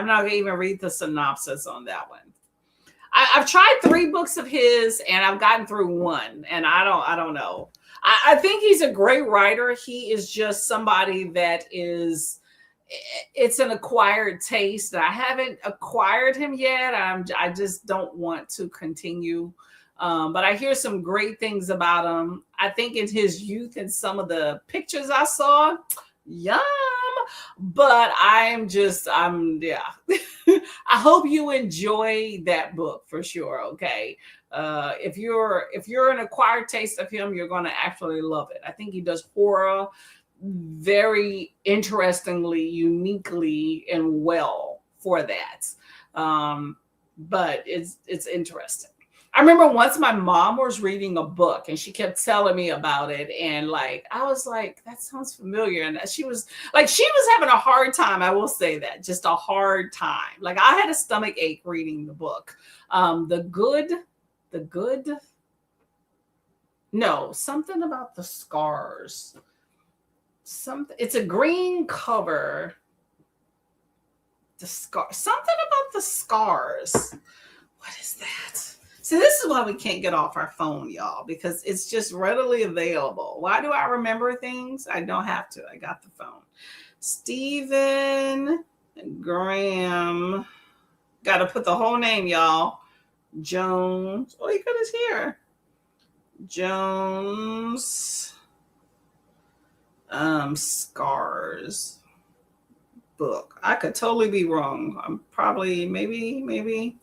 Speaker 1: not gonna even read the synopsis on that one. I've tried 3 books of his and I've gotten through 1, and I don't know. I think he's a great writer. He is just somebody that it's an acquired taste. I haven't acquired him yet. I just don't want to continue. But I hear some great things about him. I think in his youth and some of the pictures I saw, yum. But I'm yeah. I hope you enjoy that book for sure. Okay. If you're an acquired taste of him, you're going to actually love it. I think he does horror very interestingly, uniquely, and well for that. But it's interesting. I remember once my mom was reading a book and she kept telling me about it. And like, I was like, that sounds familiar. And she was having a hard time. I will say that, just a hard time. Like, I had a stomach ache reading the book. Something about the scars. It's a green cover. Something about the scars. What is that? See, this is why we can't get off our phone, y'all, because it's just readily available. Why do I remember things? I don't have to. I got the phone. Stephen Graham. Got to put the whole name, y'all. Jones. Oh, he got his hair. Jones. Scars book. I could totally be wrong. I'm probably maybe.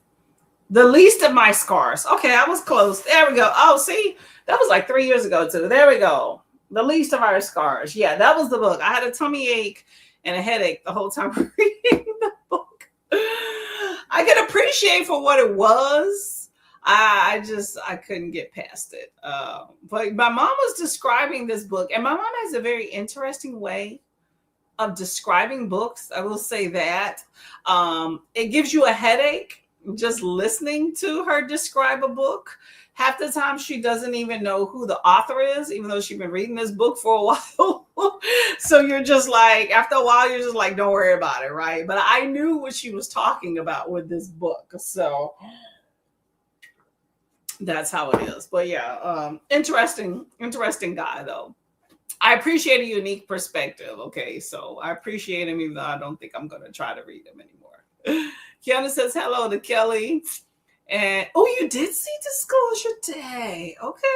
Speaker 1: The Least of My Scars. Okay, I was close. There we go. Oh, see, that was like 3 years ago too. There we go. The Least of Our Scars. Yeah, that was the book. I had a tummy ache and a headache the whole time reading the book. I can appreciate for what it was. I couldn't get past it. But my mom was describing this book, and my mom has a very interesting way of describing books. I will say that. It gives you a headache just listening to her describe a book. Half the time she doesn't even know who the author is, even though she's been reading this book for a while. So you're just like, after a while, you're just like, don't worry about it, right? But I knew what she was talking about with this book. So that's how it is. But yeah, interesting guy though. I appreciate a unique perspective. Okay, so I appreciate him, even though I don't think I'm going to try to read him anymore. Kiana says hello to Kelly. And oh, you did see Disclosure Day. Okay.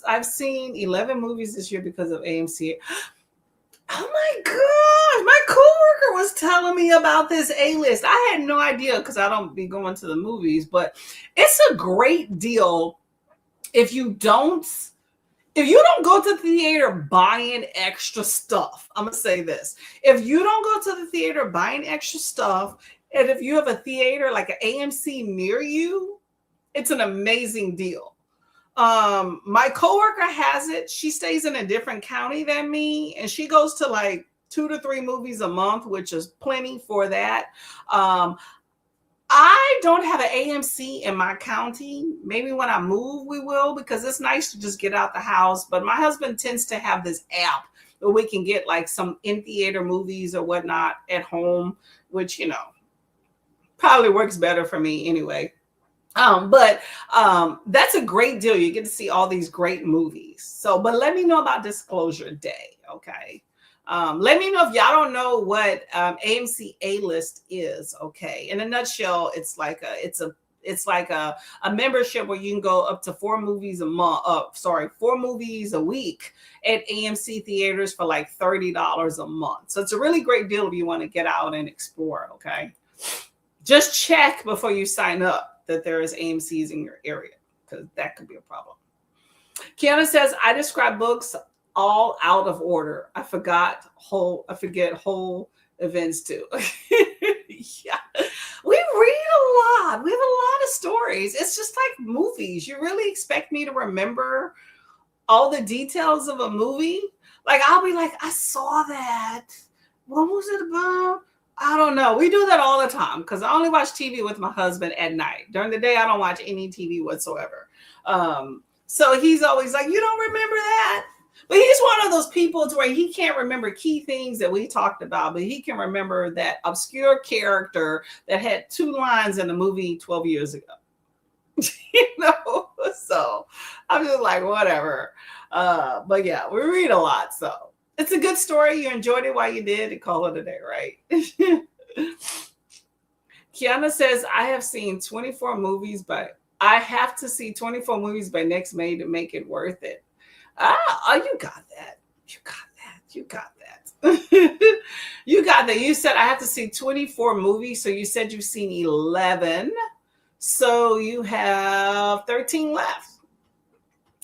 Speaker 1: I've seen 11 movies this year because of AMC. Oh my gosh, my coworker was telling me about this A-list. I had no idea because I don't be going to the movies, but it's a great deal if you don't go to the theater buying extra stuff. I'm going to say this. If you don't go to the theater buying extra stuff, and if you have a theater like an AMC near you, it's an amazing deal. My coworker has it. She stays in a different county than me, and she goes to like 2 to 3 movies a month, which is plenty for that. I don't have an AMC in my county. Maybe when I move, we will, because it's nice to just get out the house. But my husband tends to have this app where we can get like some in-theater movies or whatnot at home, which, probably works better for me anyway. But that's a great deal. You get to see all these great movies. So, but let me know about Disclosure Day. Okay. Let me know if y'all don't know what AMC A-List is. Okay. In a nutshell, it's It's like a membership where you can go up to 4 movies a month. 4 movies a week at AMC theaters for like $30 a month. So it's a really great deal if you want to get out and explore. Okay, just check before you sign up that there is AMC's in your area, because that could be a problem. Kiana says, I describe books all out of order. I forget whole events too. Yeah. We read a lot. We have a lot of stories. It's just like movies. You really expect me to remember all the details of a movie? Like, I'll be like, I saw that. What was it about? I don't know. We do that all the time because I only watch TV with my husband at night. During the day, I don't watch any TV whatsoever. So he's always like, you don't remember that? But he's one of those people to where he can't remember key things that we talked about, but he can remember that obscure character that had 2 lines in the movie 12 years ago. You know, so I'm just like, whatever. But yeah, we read a lot. So it's a good story. You enjoyed it while you did, and call it a day, right? Kiana says, I have seen 24 movies, but I have to see 24 movies by next May to make it worth it. Oh, you got that. You got that. You got that. You said I have to see 24 movies. So you said you've seen 11. So you have 13 left.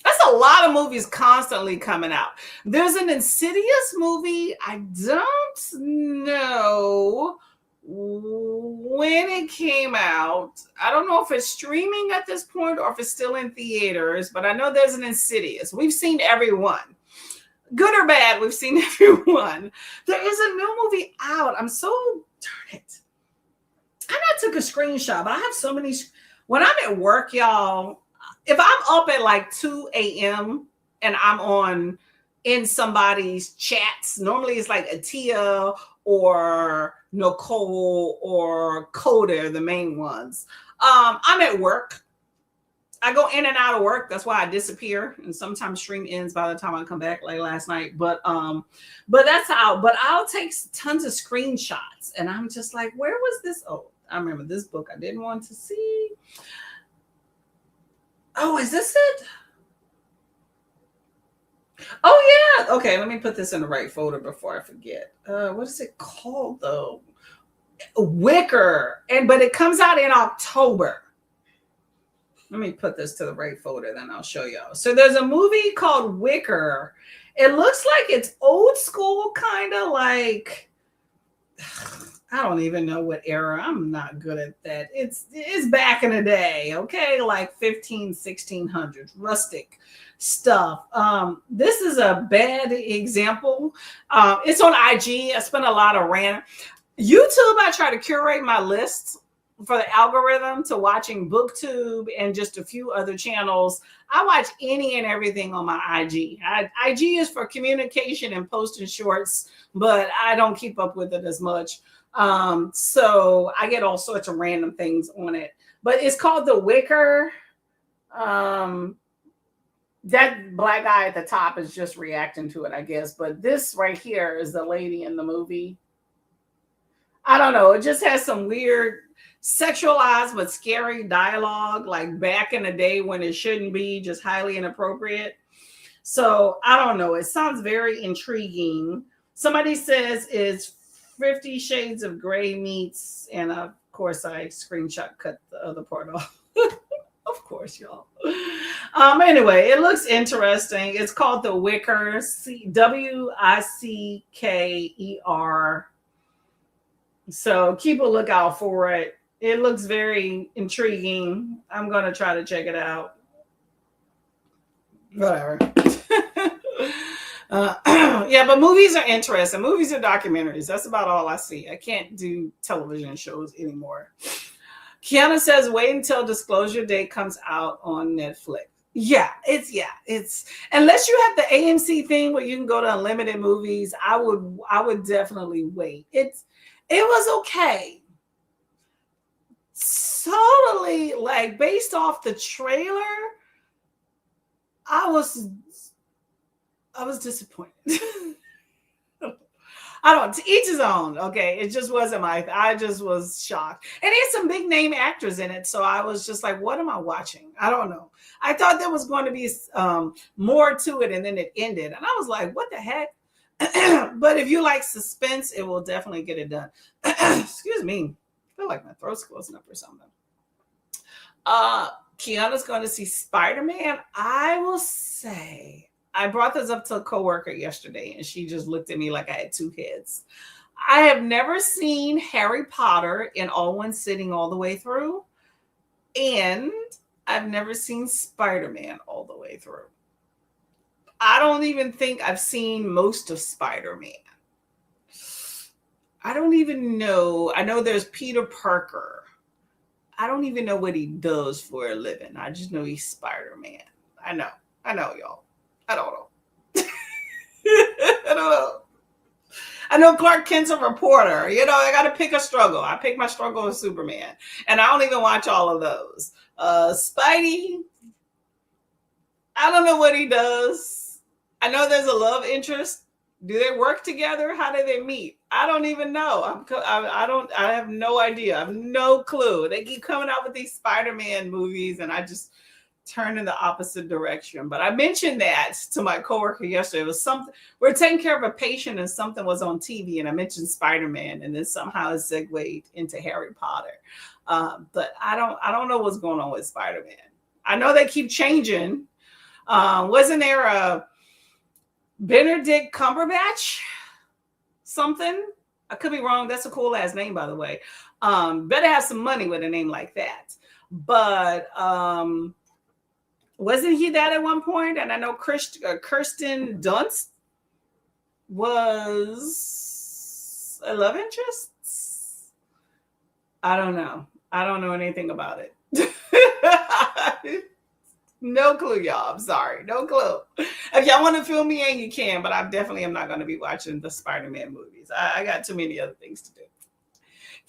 Speaker 1: That's a lot of movies constantly coming out. There's an Insidious movie. I don't know when it came out. I don't know if it's streaming at this point or if it's still in theaters, but I know there's an Insidious. We've seen everyone. Good or bad, we've seen everyone. There is a new movie out. I'm so, darn it. I took a screenshot, but I have so many. When I'm at work, y'all, if I'm up at like 2 a.m. and I'm in somebody's chats, normally it's like Atia or Nicole or Coda, the main ones. I'm at work. I go in and out of work. That's why I disappear. And sometimes stream ends by the time I come back, like last night. But that's how. But I'll take tons of screenshots. And I'm just like, where was this? Oh, I remember this book I didn't want to see. Oh, is this it? Oh, yeah. Okay, let me put this in the right folder before I forget. What is it called, though? Wicker. But it comes out in October. Let me put this to the right folder, then I'll show y'all. So there's a movie called Wicker. It looks like it's old school, kind of like, I don't even know what era. I'm not good at that. It's back in the day, okay? Like 1600s, rustic stuff. This is a bad example. It's on IG. I spent a lot of rant. YouTube, I try to curate my lists for the algorithm to watching BookTube and just a few other channels. I watch any and everything on my IG. IG is for communication and posting shorts, but I don't keep up with it as much. So I get all sorts of random things on it. But it's called The Wicker. That black guy at the top is just reacting to it, I guess. But this right here is the lady in the movie. I don't know. It just has some weird sexualized but scary dialogue, like back in the day when it shouldn't be, just highly inappropriate. So I don't know. It sounds very intriguing. Somebody says it's 50 Shades of Grey meets, and of course I screenshot cut the other part off. Of course, y'all. Anyway, it looks interesting. It's called The Wicker, Wicker. So keep a lookout for it. It looks very intriguing. I'm going to try to check it out. Whatever. Yeah, but movies are interesting. Movies are documentaries. That's about all I see. I can't do television shows anymore. Kiana says, wait until Disclosure Day comes out on Netflix. It's unless you have the AMC thing where you can go to unlimited movies, I would definitely wait. It was okay. Totally, like, based off the trailer, I was disappointed. I don't, to each his own. Okay. It just wasn't I just was shocked. And there's some big name actors in it. So I was just like, what am I watching? I don't know. I thought there was going to be more to it, and then it ended. And I was like, what the heck? But if you like suspense, it will definitely get it done. Excuse me. I feel like my throat's closing up or something. Kiana's going to see Spider-Man. I will say, I brought this up to a coworker yesterday, and she just looked at me like I had two heads. I have never seen Harry Potter in all one sitting all the way through, and I've never seen Spider-Man all the way through. I don't even think I've seen most of Spider-Man. I don't even know. I know there's Peter Parker. I don't even know what he does for a living. I just know he's Spider-Man. I know, y'all. I don't know. I don't know. I know Clark Kent's a reporter. You know, I got to pick a struggle. I pick my struggle with Superman. And I don't even watch all of those. Spidey, I don't know what he does. I know there's a love interest. Do they work together? How do they meet? I don't even know. I have no idea. I have no clue. They keep coming out with these Spider-Man movies, and I just turn in the opposite direction. But I mentioned that to my coworker yesterday. It was something, we're taking care of a patient, and something was on TV, and I mentioned Spider-Man, and then somehow it segued into Harry Potter. But I don't know what's going on with Spider-Man. I know they keep changing. Wasn't there a Benedict Cumberbatch? Something? I could be wrong. That's a cool ass name, by the way. Better have some money with a name like that. But wasn't he that at one point? And I know Kirsten Dunst was a love interest. I don't know. I don't know anything about it. No clue, y'all. I'm sorry. No clue. If y'all want to fill me in, you can, but I definitely am not going to be watching the Spider-Man movies. I got too many other things to do.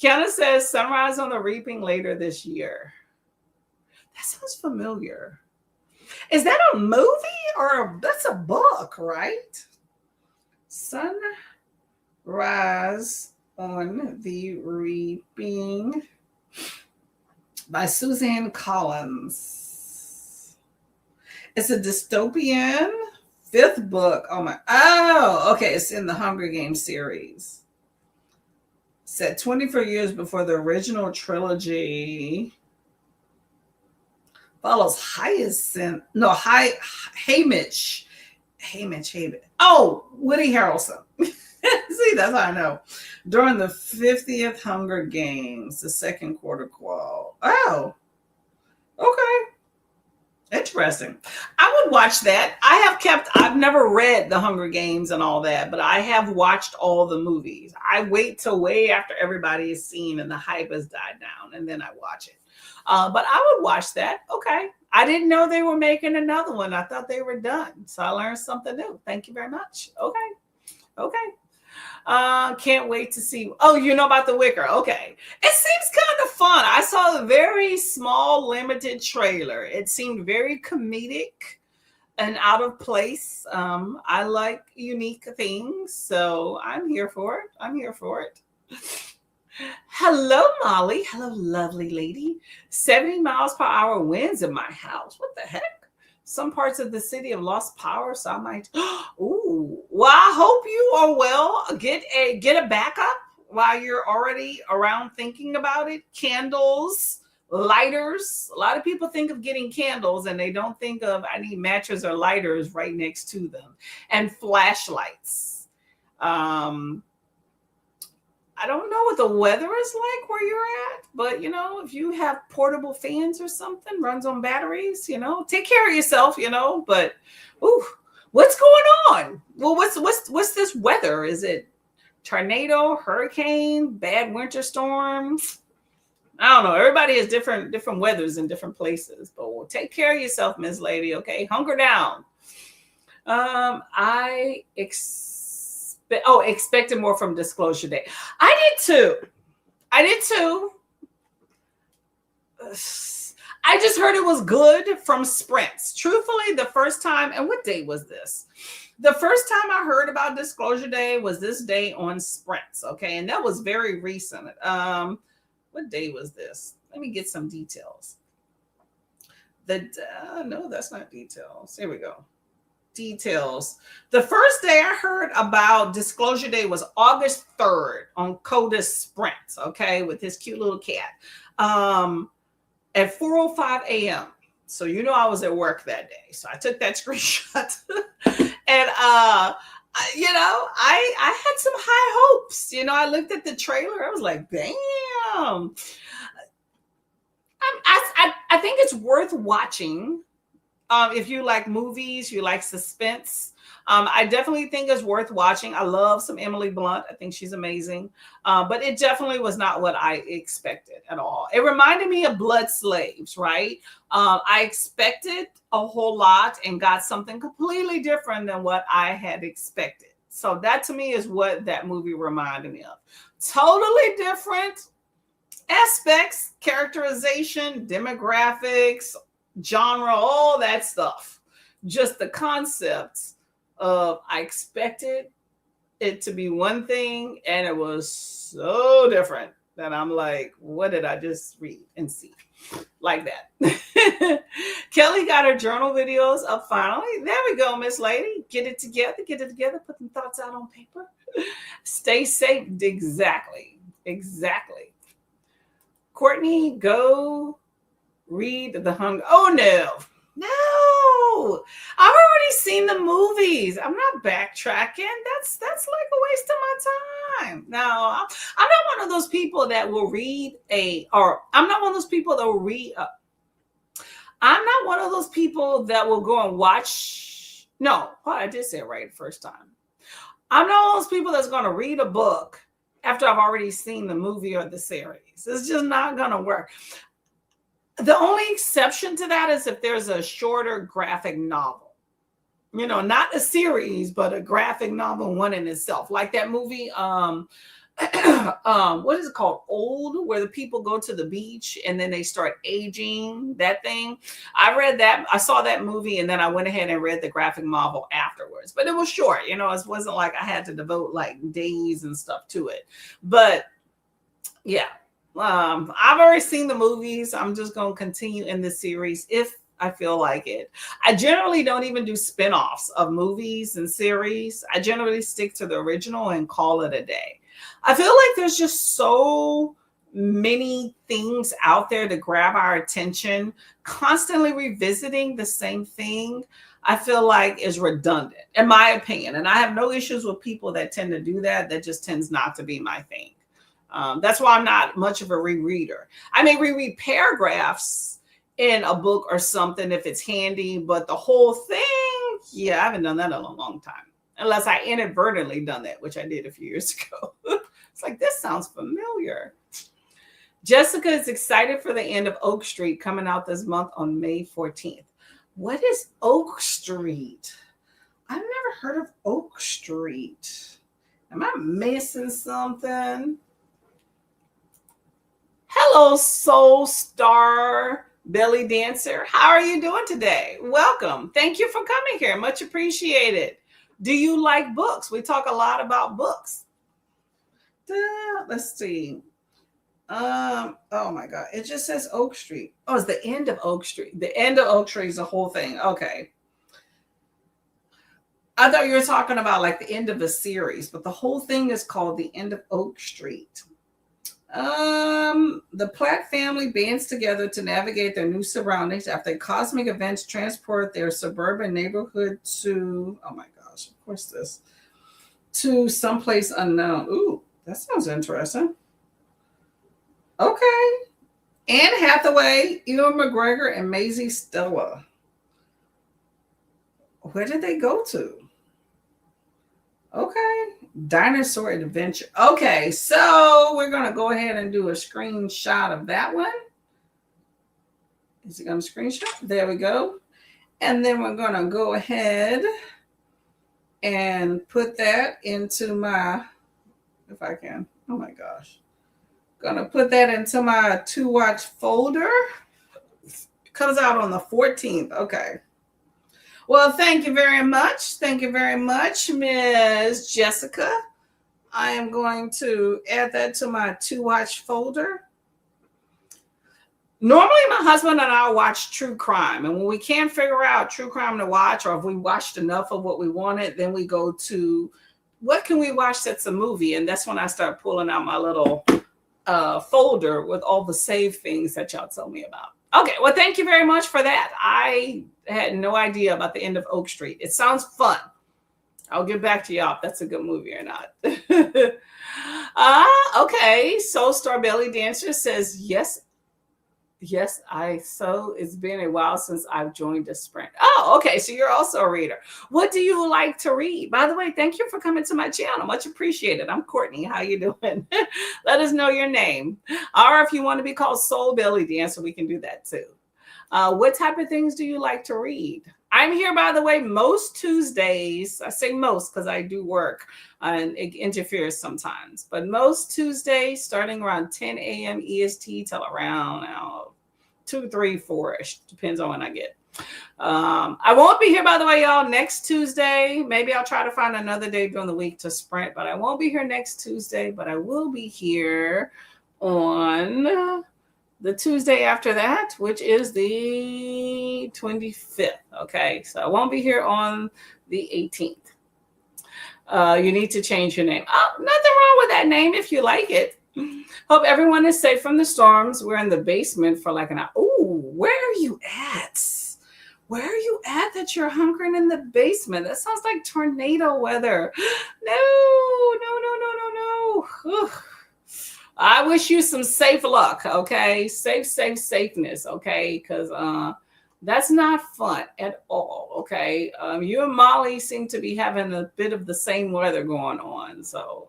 Speaker 1: Kiana says Sunrise on the Reaping later this year. That sounds familiar. Is that a movie or that's a book, right? Sunrise on the Reaping by Suzanne Collins. It's a dystopian fifth book. Okay. It's in the Hunger Games series. Set 24 years before the original trilogy. Follows Haymitch. Oh, Woody Harrelson. See, that's how I know. During the 50th Hunger Games, the second quarter qual. Oh, okay. Interesting. I would watch that. I've never read the Hunger Games and all that, but I have watched all the movies. I wait till way after everybody is seen and the hype has died down, and then I watch it. But I would watch that. Okay. I didn't know they were making another one. I thought they were done. So I learned something new. Thank you very much. Okay. Can't wait to see. Oh, you know about The Wicker. Okay. It seems kind of fun. I saw a very small, limited trailer. It seemed very comedic and out of place. I like unique things, so I'm here for it. Hello, Molly. Hello, lovely lady. 70 miles per hour winds in my house. What the heck? Some parts of the city have lost power, so I might. Ooh. Well, I hope you are well. Get a backup while you're already around thinking about it. Candles, lighters. A lot of people think of getting candles and they don't think of I need matches or lighters right next to them. And flashlights. I don't know what the weather is like where you're at, but if you have portable fans or something, runs on batteries, take care of yourself, but what's going on? Well, what's this weather? Is it tornado, hurricane, bad winter storm? I don't know. Everybody has different weathers in different places, but we'll take care of yourself, Ms. Lady. Okay. Hunker down. Expected more from Disclosure Day. I did too. I just heard it was good from Sprints. Truthfully, the first time, and what day was this? The first time I heard about Disclosure Day was this day on Sprints. Okay. And that was very recent. What day was this? Let me get some details. No, that's not details. Here we go. Details. The first day I heard about Disclosure Day was August 3rd on CODIS Sprints, okay, with his cute little cat at 4:05 a.m. So you know I was at work that day. So I took that screenshot and I had some high hopes. I looked at the trailer. I was like, damn. I think it's worth watching. If you like movies, you like suspense. I definitely think it's worth watching. I love some Emily Blunt. I think she's amazing. But it definitely was not what I expected at all. It reminded me of Blood Slaves, right? I expected a whole lot and got something completely different than what I had expected. So that to me is what that movie reminded me of. Totally different aspects, characterization, demographics, genre, all that stuff. Just the concepts of I expected it to be one thing and it was so different that I'm like, what did I just read and see? Like that. Kelly got her journal videos up finally. There we go, Miss Lady. Get it together, put them thoughts out on paper. Stay safe. Exactly. Courtney, go read The Hunger. Oh, no. I've already seen the movies. I'm not backtracking. That's like a waste of my time. No, I'm not one of those people that will read I'm not one of those people that will read. I'm not one of those people that will go and watch. No, I did say it right the first time. I'm not one of those people that's going to read a book after I've already seen the movie or the series. It's just not going to work. The only exception to that is if there's a shorter graphic novel, not a series, but a graphic novel one in itself, like that movie. What is it called? Old, where the people go to the beach and then they start aging, that thing. I read that. I saw that movie and then I went ahead and read the graphic novel afterwards, but it was short. It wasn't like I had to devote like days and stuff to it, but yeah. I've already seen the movies. I'm just going to continue in the series if I feel like it. I generally don't even do spinoffs of movies and series. I generally stick to the original and call it a day. I feel like there's just so many things out there to grab our attention. Constantly revisiting the same thing, I feel like is redundant, in my opinion. And I have no issues with people that tend to do that. That just tends not to be my thing. That's why I'm not much of a rereader. I may reread paragraphs in a book or something if it's handy, but the whole thing, yeah, I haven't done that in a long time. Unless I inadvertently done that, which I did a few years ago. It's like, this sounds familiar. Jessica is excited for the end of Oak Street coming out this month on May 14th. What is Oak Street? I've never heard of Oak Street. Am I missing something? Hello, Soul Star Belly Dancer. How are you doing today? Welcome. Thank you for coming here. Much appreciated. Do you like books? We talk a lot about books. Let's see. Oh my God. It just says Oak Street. Oh, it's the end of Oak Street. The end of Oak Street is the whole thing. Okay. I thought you were talking about like the end of a series, but the whole thing is called The End of Oak Street. The Platt family bands together to navigate their new surroundings after cosmic events transport their suburban neighborhood to, oh my gosh, of course this, to someplace unknown. Ooh, that sounds interesting. Okay. Anne Hathaway, Ewan McGregor, and Maisie Stella. Where did they go to? Okay. Dinosaur Adventure. Okay, so we're going to go ahead and do a screenshot of that one. Is it going to screenshot? There we go. And then we're going to go ahead and put that into my, if I can, oh my gosh. Going to put that into my to watch folder. It comes out on the 14th. Okay. Well, thank you very much. Thank you very much, Ms. Jessica. I am going to add that to my to watch folder. Normally, my husband and I watch true crime. And when we can't figure out true crime to watch, or if we watched enough of what we wanted, then we go to what can we watch that's a movie? And that's when I start pulling out my little folder with all the save things that y'all told me about. Okay, well, thank you very much for that. I had no idea about the end of Oak Street. It sounds fun. I'll get back to y'all if that's a good movie or not. Okay, Soul Star Belly Dancer says, yes, so it's been a while since I've joined the sprint. Oh, okay. So you're also a reader. What do you like to read? By the way, thank you for coming to my channel. Much appreciated. I'm Courtney. How you doing? Let us know your name. Or if you want to be called Soul Belly Dancer, we can do that too. What type of things do you like to read? I'm here, by the way, most Tuesdays. I say most because I do work and it interferes sometimes. But most Tuesdays, starting around 10 a.m. EST till around 2, 3, 4-ish. Depends on when I get. I won't be here, by the way, y'all, next Tuesday. Maybe I'll try to find another day during the week to sprint. But I won't be here next Tuesday. But I will be here on the Tuesday after that, which is the 25th. Okay, so I won't be here on the 18th. You need to change your name. Oh, nothing wrong with that name if you like it. Hope everyone is safe from the storms. We're in the basement for like an hour. Oh, where are you at? Where are you at that you're hunkering in the basement? That sounds like tornado weather. No. Ugh. I wish you some safe luck, okay? Safeness, okay? Because that's not fun at all, okay? You and Molly seem to be having a bit of the same weather going on. So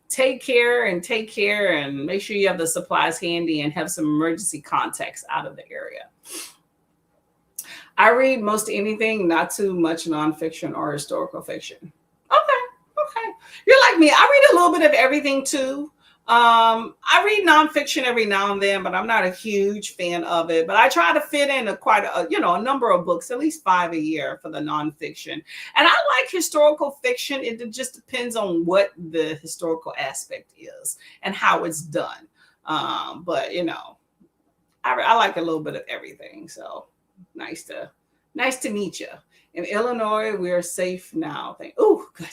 Speaker 1: take care and make sure you have the supplies handy and have some emergency contacts out of the area. I read most anything, not too much nonfiction or historical fiction. Okay. You're like me. I read a little bit of everything too. I read nonfiction every now and then, but I'm not a huge fan of it. But I try to fit in a number of books, at least 5 a year for the nonfiction. And I like historical fiction. It just depends on what the historical aspect is and how it's done. But I like a little bit of everything. So nice to meet you. In Illinois, we are safe now. Oh, good.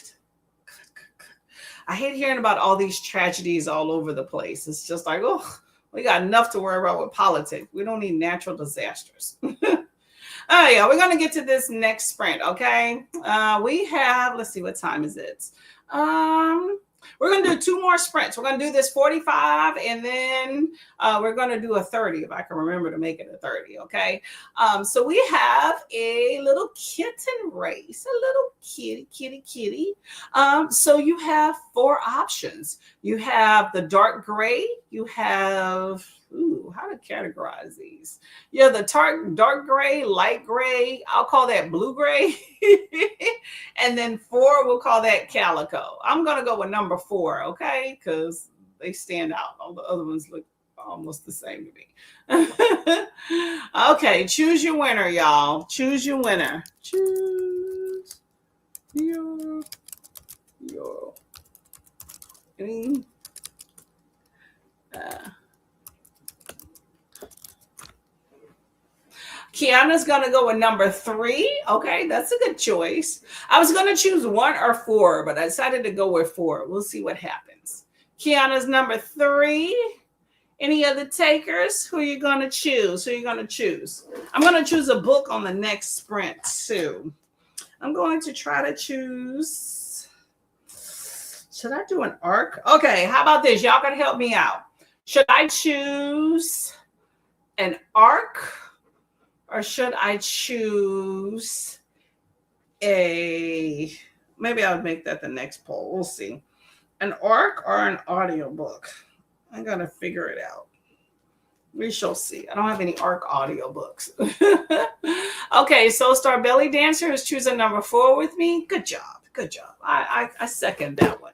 Speaker 1: I hate hearing about all these tragedies all over the place. It's just like, oh, we got enough to worry about with politics. We don't need natural disasters. Oh, yeah, we're going to get to this next sprint, okay? We have, let's see, what time is it? We're going to do 2 more sprints. We're going to do this 45, and then we're going to do a 30, if I can remember to make it a 30, okay? So we have a little kitten race, a little kitty. So you have 4 options. You have the dark gray. You have, how to categorize these? Yeah, the dark gray, light gray. I'll call that blue gray. And then 4, we'll call that calico. I'm going to go with number 4, okay? Because they stand out. All the other ones look almost the same to me. Okay, choose your winner, y'all. Choose your winner. Choose your Kiana's going to go with number 3. Okay, that's a good choice. I was going to choose 1 or 4, but I decided to go with 4. We'll see what happens. Kiana's number 3. Any other takers? Who are you going to choose? I'm going to choose a book on the next sprint too. I'm going to try to choose. Should I do an arc? Okay, how about this? Y'all can help me out. Should I choose an arc? Or should I choose maybe I'll make that the next poll. We'll see. An arc or an audiobook? I got to figure it out. We shall see. I don't have any arc audiobooks. Okay, Soul Star Belly Dancer is choosing number 4 with me. Good job. I second that one.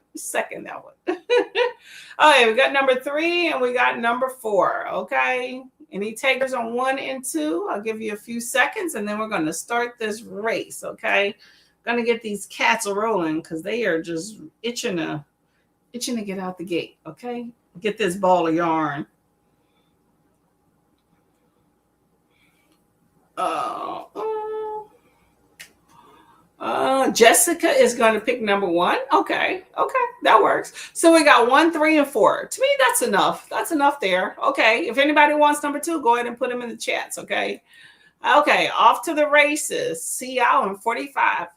Speaker 1: All right, we got number 3 and we got number 4. Okay. Any takers on 1 and 2? I'll give you a few seconds and then we're going to start this race, okay? Going to get these cats rolling because they are just itching to get out the gate, okay? Get this ball of yarn. Jessica is going to pick number 1. Okay, that works. So we got 1, 3, and 4. To me, that's enough. That's enough there. Okay, if anybody wants number 2, go ahead and put them in the chats. Okay, off to the races. See y'all in 45.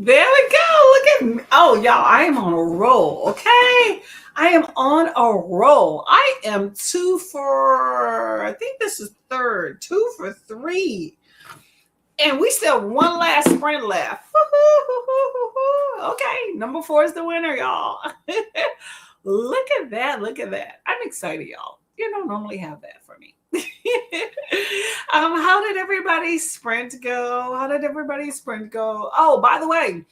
Speaker 1: There we go. Look at me. Oh, y'all, I am on a roll. Okay. I am on a roll. I am I think this is third, 2 for 3. And we still have one last sprint left. Okay. Number 4 is the winner, y'all. Look at that. Look at that. I'm excited, y'all. You don't normally have that for me. How did everybody's sprint go? Oh, by the way,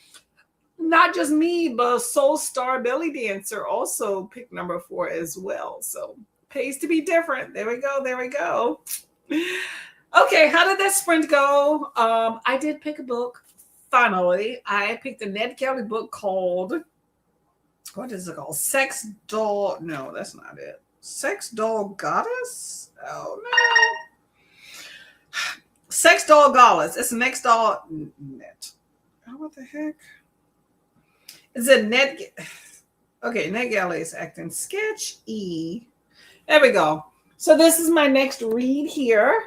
Speaker 1: not just me, but Soul Star Belly Dancer also picked number 4 as well. So pays to be different. There we go. Okay, how did that sprint go? I did pick a book. Finally, I picked a Ned Kelly book called, what is it called? Sex Doll. No, that's not it. Sex Doll Goddess? Oh no. Sex Doll Goddess. It's Next Doll Net. Oh, what the heck? Is it Net? Okay, Ned Kelly is acting sketch E. There we go. So this is my next read here.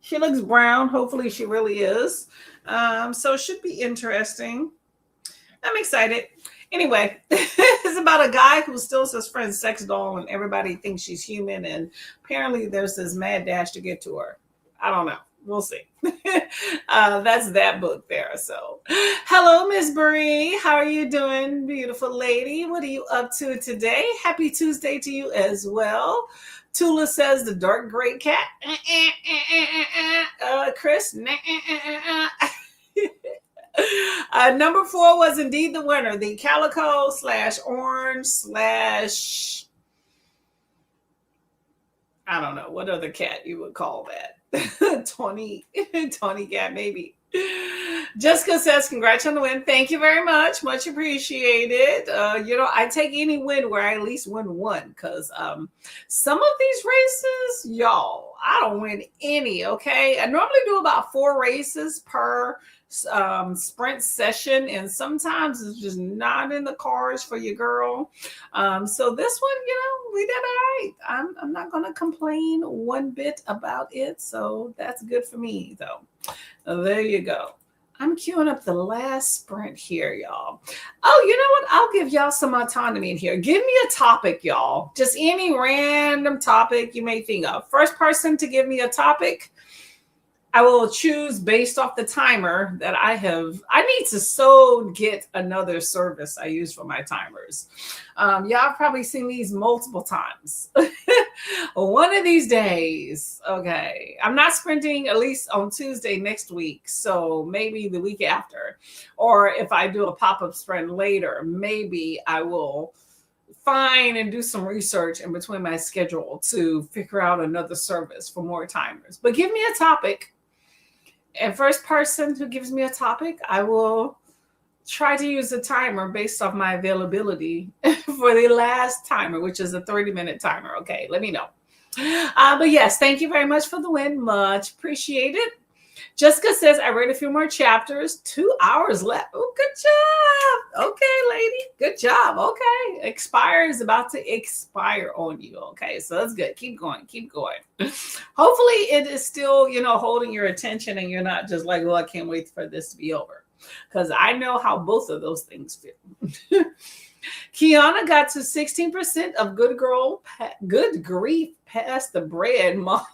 Speaker 1: She looks brown. Hopefully she really is. So it should be interesting. I'm excited. Anyway, it's about a guy who steals his friend's sex doll and everybody thinks she's human. And apparently there's this mad dash to get to her. I don't know. We'll see. That's that book there. So hello, Miss Bree. How are you doing, beautiful lady? What are you up to today? Happy Tuesday to you as well. Tula says the dark gray cat. Chris. Number 4 was indeed the winner. The calico / orange / I don't know what other cat you would call that. 20 cat maybe. Jessica says, congrats on the win. Thank you very much. Much appreciated. I take any win where I at least win one, because some of these races, y'all, I don't win any, okay? I normally do about 4 races per sprint session, and sometimes it's just not in the cards for your girl. So this one, we did all right. I'm not going to complain one bit about it, so that's good for me, though. There you go. I'm queuing up the last sprint here, y'all. Oh, you know what? I'll give y'all some autonomy in here. Give me a topic, y'all. Just any random topic you may think of. First person to give me a topic, I will choose based off the timer that I have. I need to get another service I use for my timers. Y'all probably seen these multiple times. One of these days, okay. I'm not sprinting at least on Tuesday next week, so maybe the week after. Or if I do a pop-up sprint later, maybe I will find and do some research in between my schedule to figure out another service for more timers. But give me a topic. And first person who gives me a topic, I will try to use a timer based off my availability for the last timer, which is a 30-minute timer. Okay, let me know. But yes, thank you very much for the win. Much appreciated. Jessica says, I read a few more chapters. 2 hours left. Oh, good job. Okay, lady. Good job. Okay. Expire is about to expire on you. Okay, so that's good. Keep going. Hopefully it is still, holding your attention and you're not just like, well, I can't wait for this to be over. Because I know how both of those things feel. Kiana got to 16% of good grief past the bread, Mom.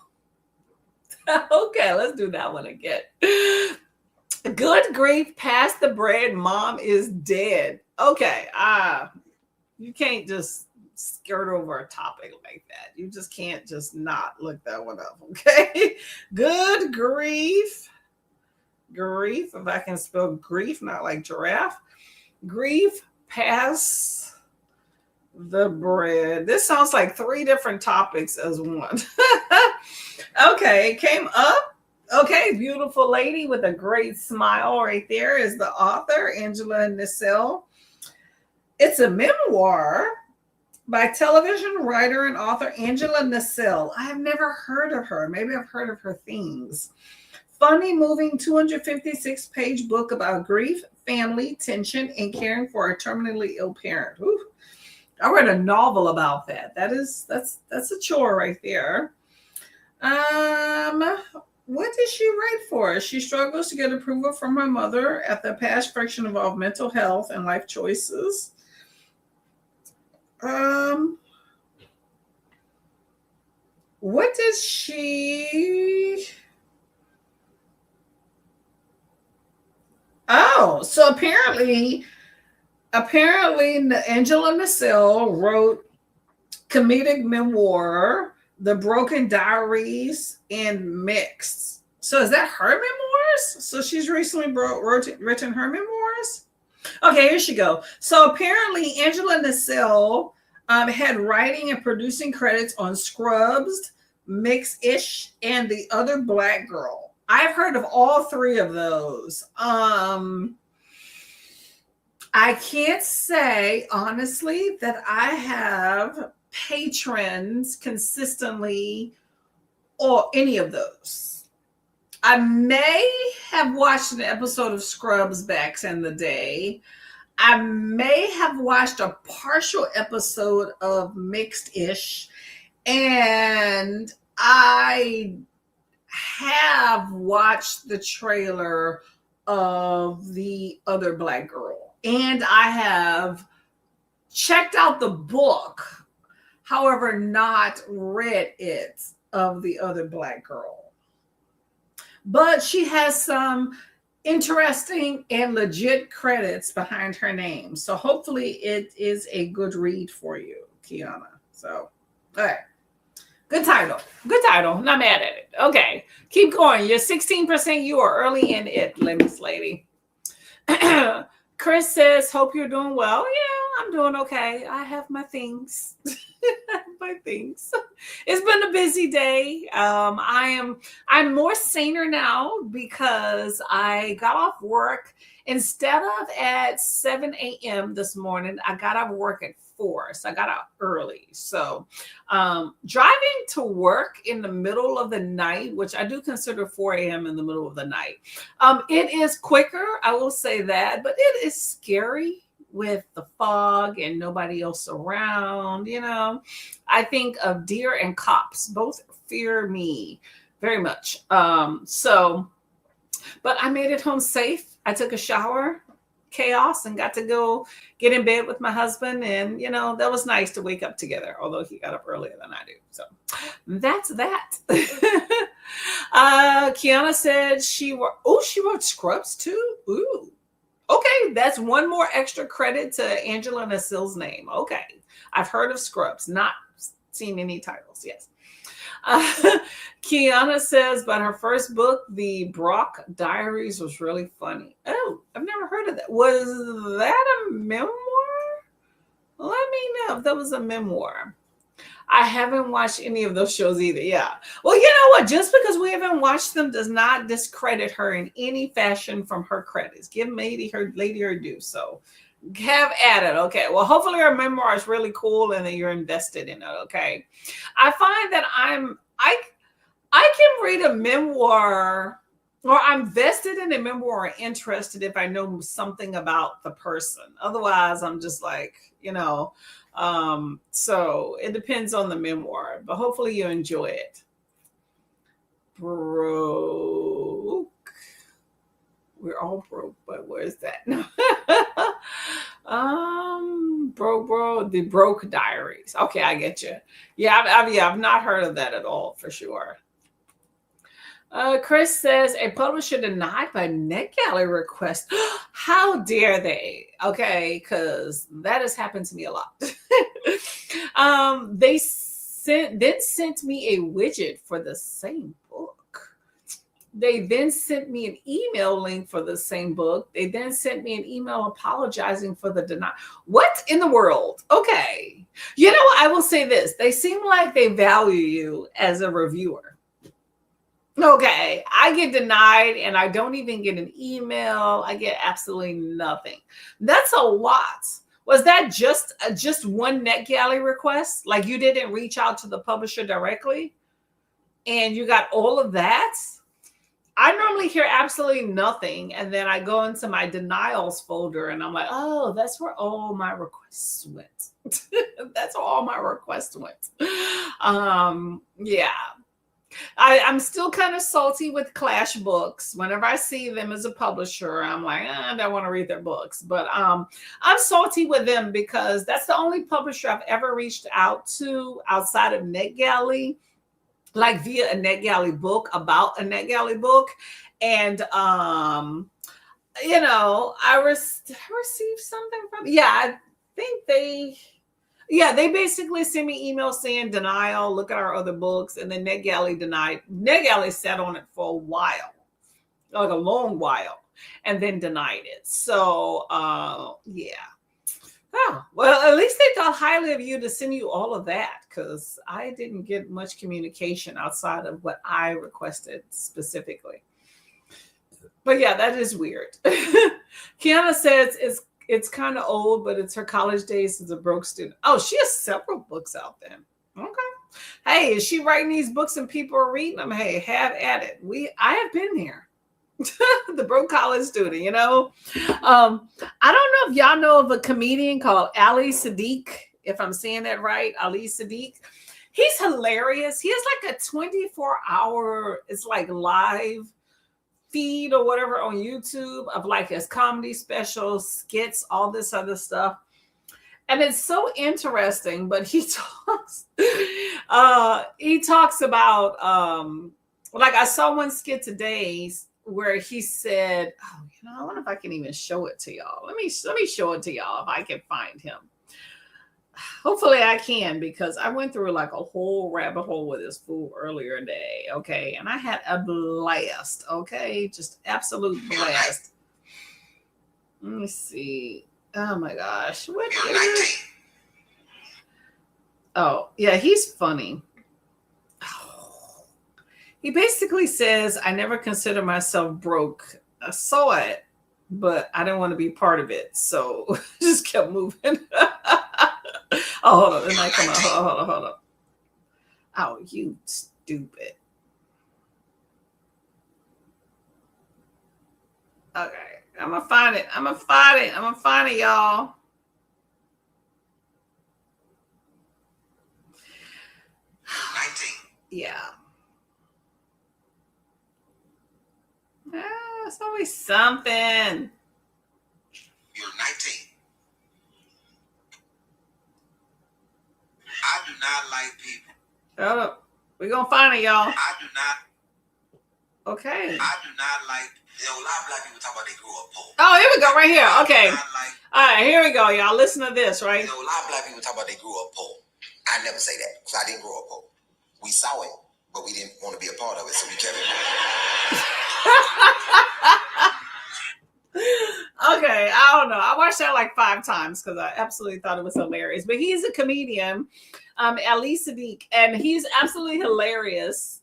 Speaker 1: Okay, let's do that one again. Good grief, pass the bread, Mom is dead. Okay, you can't just skirt over a topic like that. You just can't just not look that one up, okay? Good grief. Grief, if I can spell grief, not like giraffe. Grief, pass the bread. This sounds like 3 different topics as one. Okay, came up. Okay, beautiful lady with a great smile right there is the author, Angela Nassau. It's a memoir by television writer and author Angela Nassau. I have never heard of her. Maybe I've heard of her things. Funny, moving 256-page book about grief, family, tension, and caring for a terminally ill parent. Ooh, I read a novel about that. That's a chore right there. What did she write for? She struggles to get approval from her mother at the past friction involved mental health and life choices. What did she? Oh, so apparently Angela Nassau wrote comedic memoir, The Broken Diaries, and Mixed. So is that her memoirs? So she's recently written her memoirs? Okay, here she go. So apparently Angela Nassau had writing and producing credits on Scrubs, Mix-ish, and The Other Black Girl. I've heard of all three of those. I can't say honestly that I have patrons consistently or any of those. I may have watched an episode of Scrubs back in the day. I may have watched a partial episode of Mixed-ish, and I have watched the trailer of The Other Black Girl, and I have checked out the book, however, not read it, of The Other Black Girl. But she has some interesting and legit credits behind her name. So hopefully it is a good read for you, Kiana. So, all right. Good title. Good title. Not mad at it. Okay. Keep going. You're 16%. You are early in it, Miss Lady. Chris says, hope you're doing well. Yeah, I'm doing okay. I have my things. It's been a busy day. I'm more saner now because I got off work instead of at 7 a.m. this morning. I got off work at 4, so I got out early. So driving to work in the middle of the night, which I do consider 4 a.m. in the middle of the night, it is quicker, I will say that, but it is scary with the fog and nobody else around. I think of deer and cops. Both fear me very much. But I made it home safe. I took a shower, chaos, and got to go get in bed with my husband. And, that was nice to wake up together, although he got up earlier than I do. So that's that. Kiana said she wrote Scrubs too. Ooh. Okay, that's one more extra credit to Angela Nassau's name. Okay, I've heard of Scrubs, not seen any titles. Yes. Kiana says, but her first book, The Brock Diaries, was really funny. Oh, I've never heard of that. Was that a memoir? Let me know if that was a memoir. I haven't watched any of those shows either. Yeah. Well, you know what? Just because we haven't watched them does not discredit her in any fashion from her credits. Give lady her due. So have at it. Okay. Well, hopefully her memoir is really cool and that you're invested in it. Okay. I find that I can read a memoir, or I'm vested in a memoir or interested if I know something about the person. Otherwise, I'm just like, so it depends on the memoir, but hopefully you enjoy it. Broke. We're all broke, but where's that? The Broke Diaries. Okay, I get you. Yeah, I've not heard of that at all for sure. Chris says a publisher denied by NetGalley request. How dare they? Okay, because that has happened to me a lot. They sent me a widget for the same book. They then sent me an email link for the same book. They then sent me an email apologizing for the denial. What in the world? Okay. I will say this. They seem like they value you as a reviewer. Okay, I get denied and I don't even get an email. I get absolutely nothing. That's a lot. Was that just one NetGalley request? Like you didn't reach out to the publisher directly and you got all of that? I normally hear absolutely nothing. And then I go into my denials folder and I'm like, oh, that's where all my requests went. That's where all my requests went. Yeah. I'm still kind of salty with Clash Books. Whenever I see them as a publisher, I'm like, I don't want to read their books. But I'm salty with them because that's the only publisher I've ever reached out to outside of NetGalley, like via a NetGalley book about a NetGalley book. And I received something from, yeah, I think they basically sent me emails saying denial, look at our other books. And then NetGalley denied. NetGalley sat on it for a while, like a long while, and then denied it. So, yeah. Oh, well, at least they thought highly of you to send you all of that, because I didn't get much communication outside of what I requested specifically. But yeah, that is weird. Kiana says it's kind of old, but it's her college days as a broke student. Oh, she has several books out there. Okay. Hey, is she writing these books and people are reading them? Hey, have at it. I have been there. The broke college student, I don't know if y'all know of a comedian called Ali Sadiq, if I'm saying that right. Ali Sadiq. He's hilarious. He has like a 24-hour, it's like live feed or whatever on YouTube of like his comedy specials, skits, all this other stuff. And it's so interesting, but he talks about like I saw one skit today where he said, I wonder if I can even show it to y'all. Let me show it to y'all if I can find him. Hopefully I can, because I went through like a whole rabbit hole with this fool earlier today. Okay. And I had a blast. Okay. Just absolute blast. Let me see. Oh my gosh. What is it? Oh, yeah, he's funny. He basically says, I never consider myself broke. I saw it, but I didn't want to be part of it. So just kept moving. Oh, hold on. It might come out. Hold on. Oh, you stupid. Okay. I'm going to find it. I'm going to find it, y'all. Yeah. It's always something.
Speaker 2: You're 19. I do not like people.
Speaker 1: Hold up. We're going to find it, y'all.
Speaker 2: I do not.
Speaker 1: Okay.
Speaker 2: I do not like. A lot of black people talk about they grew up poor.
Speaker 1: Oh, here we go, right here. Okay. All right, here we go, y'all. Listen to this, right?
Speaker 2: A lot of black people talk about they grew up poor. I never say that, because I didn't grow up poor. We saw it, but we didn't want to be a part of it, so we kept it.
Speaker 1: Okay, I don't know. I watched that like 5 times because I absolutely thought it was hilarious. But he's a comedian, Ali Sadiq, and he's absolutely hilarious.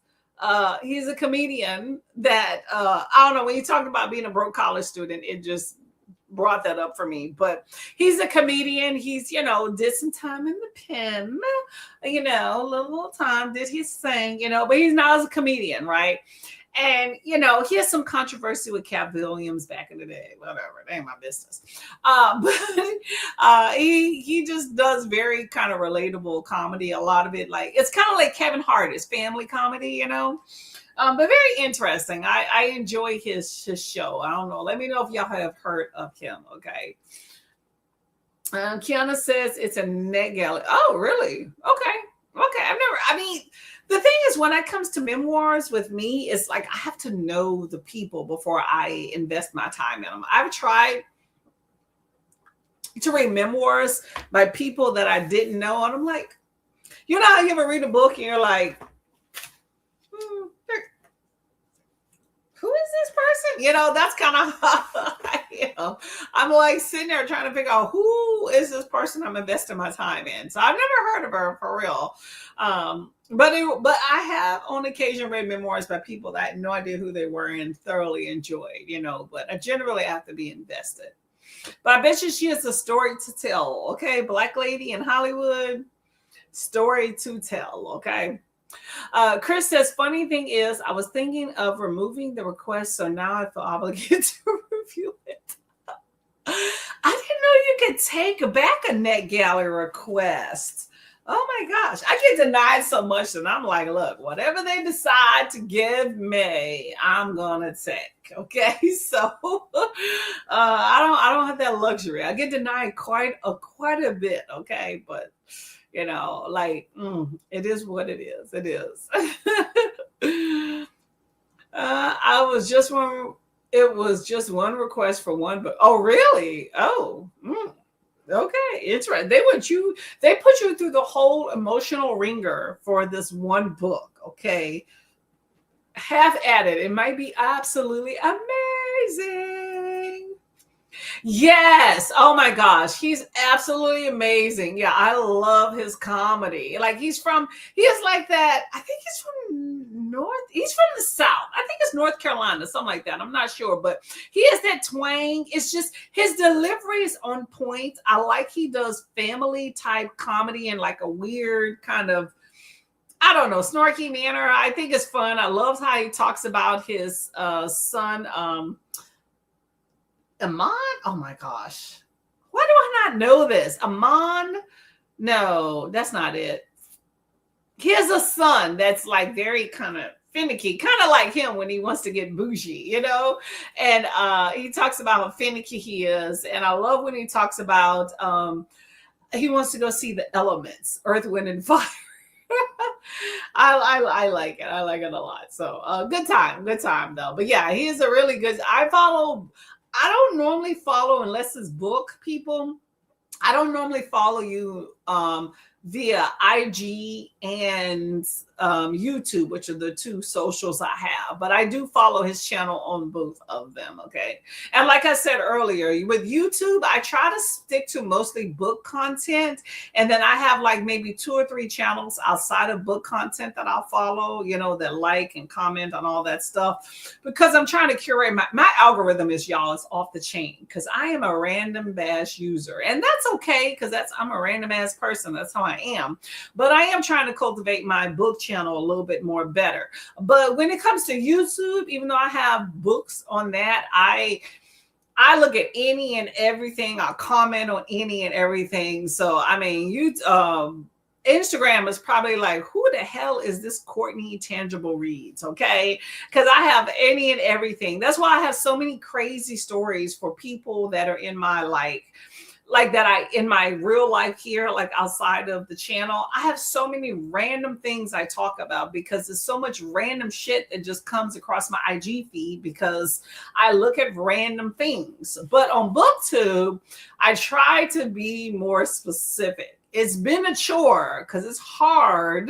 Speaker 1: He's a comedian that I don't know, when you talk about being a broke college student, it just brought that up for me. But he's a comedian. He's, did some time in the pen, little time, did his thing, but he's now as a comedian, right? And, he has some controversy with Cat Williams back in the day, whatever, it ain't my business. But he just does very kind of relatable comedy. A lot of it, like, it's kind of like Kevin Hart, his family comedy, but very interesting. I enjoy his show. I don't know. Let me know if y'all have heard of him. Okay. Kiana says it's a NetGalley. Oh, really? Okay. The thing is, when it comes to memoirs with me, it's like I have to know the people before I invest my time in them. I've tried to read memoirs by people that I didn't know, and I'm like, how you ever read a book and you're like, who is this person? That's kind of how I'm like sitting there trying to figure out who is this person I'm investing my time in. So I've never heard of her for real. But I have on occasion read memoirs by people that I had no idea who they were and thoroughly enjoyed, but I generally have to be invested. But I bet you she has a story to tell. Okay. Black lady in Hollywood, story to tell. Okay. Chris says, funny thing is, I was thinking of removing the request, so now I feel obligated to review it. I didn't know you could take back a NetGalley request. Oh my gosh. I get denied so much and I'm like, look, whatever they decide to give me, I'm gonna take. Okay. So I don't have that luxury. I get denied quite a bit, okay? But like it is what it is. It is. I was just one it was just one request for one book. Oh, really? Oh. Okay, it's right. They put you through the whole emotional ringer for this one book. Okay, have at it. It might be absolutely amazing. Yes. Oh my gosh. He's absolutely amazing. Yeah, I love his comedy. Like he is like that. I think he's from the South. I think it's North Carolina, something like that. I'm not sure, but he has that twang. It's just his delivery is on point. I like he does family type comedy in like a weird kind of, I don't know, snarky manner. I think it's fun. I love how he talks about his son, Amon? Oh my gosh. Why do I not know this? Amon? No, that's not it. He has a son that's like very kind of finicky, kind of like him when he wants to get bougie, And he talks about how finicky he is. And I love when he talks about he wants to go see the elements, earth, wind, and fire. I like it. I like it a lot. So good time though. But yeah, he is a really good. I don't normally follow unless it's book people. I don't normally follow you via IG and YouTube, which are the two socials I have, but I do follow his channel on both of them. Okay. And like I said earlier, with YouTube, I try to stick to mostly book content. And then I have like maybe 2 or 3 channels outside of book content that I'll follow, that like and comment on all that stuff, because I'm trying to curate my algorithm is off the chain, because I am a random bash user, and that's okay. Cause I'm a random ass person. That's how I am, but I am trying to cultivate my book channel a little bit more better. But when it comes to YouTube, even though I have books on that, I look at any and everything. I'll comment on any and everything. So I mean, Instagram is probably like, who the hell is this Courtney Tangible Reads? Okay. Because I have any and everything. That's why I have so many crazy stories for people that are in my in my real life here, like outside of the channel. I have so many random things I talk about because there's so much random shit that just comes across my IG feed because I look at random things. But on BookTube, I try to be more specific. It's been a chore because it's hard.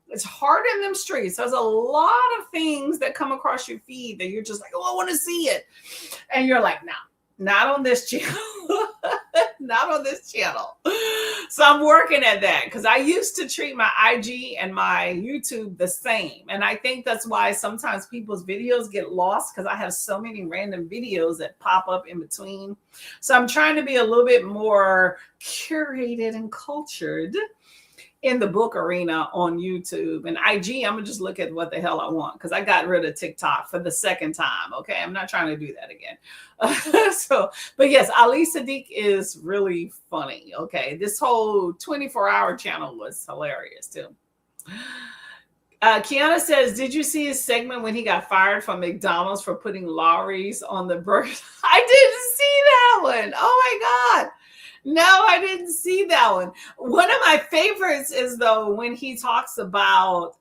Speaker 1: It's hard in them streets. There's a lot of things that come across your feed that you're just like, oh, I want to see it. And you're like, no. Not on this channel. Not on this channel. So I'm working at that because I used to treat my IG and my YouTube the same. And I think that's why sometimes people's videos get lost, because I have so many random videos that pop up in between. So I'm trying to be a little bit more curated and cultured in the book arena on YouTube. And IG, I'm gonna just look at what the hell I want, because I got rid of TikTok for the second time. Okay, I'm not trying to do that again. But yes, Ali Sadiq is really funny. Okay, this whole 24-hour channel was hilarious too. Kiana says, did you see his segment when he got fired from McDonald's for putting Lawry's on the burger? I didn't see that one. Oh my God. No, I didn't see that one. One of my favorites is though when he talks about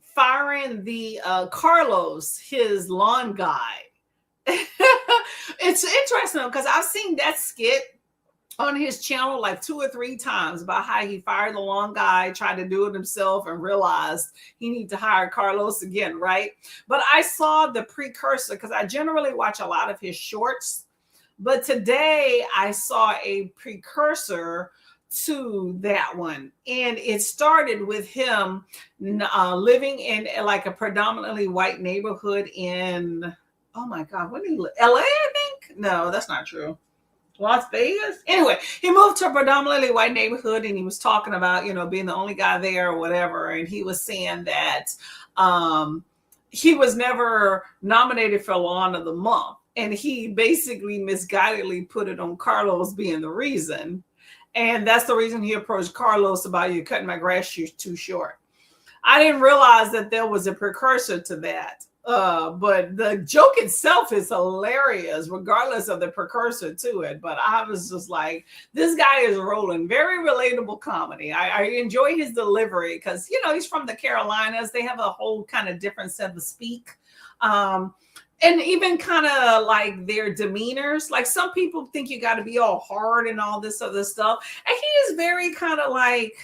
Speaker 1: firing the Carlos, his lawn guy. It's interesting because I've seen that skit on his channel like 2 or 3 times about how he fired the lawn guy, tried to do it himself, and realized he needed to hire Carlos again, right? But I saw the precursor because I generally watch a lot of his shorts. But today I saw a precursor to that one. And it started with him living in like a predominantly white neighborhood in, oh my God, what did he live? LA, I think? No, that's not true. Las Vegas? Anyway, he moved to a predominantly white neighborhood and he was talking about, being the only guy there or whatever. And he was saying that he was never nominated for Lawn of the Month. And he basically misguidedly put it on Carlos being the reason. And that's the reason he approached Carlos about you cutting my grass too short. I didn't realize that there was a precursor to that. But the joke itself is hilarious, regardless of the precursor to it. But I was just like, this guy is rolling. Very relatable comedy. I enjoy his delivery because, you know, he's from the Carolinas. They have a whole kind of different set of speak. And even kind of like their demeanors. Like some people think you got to be all hard and all this other stuff. And he is very kind of like,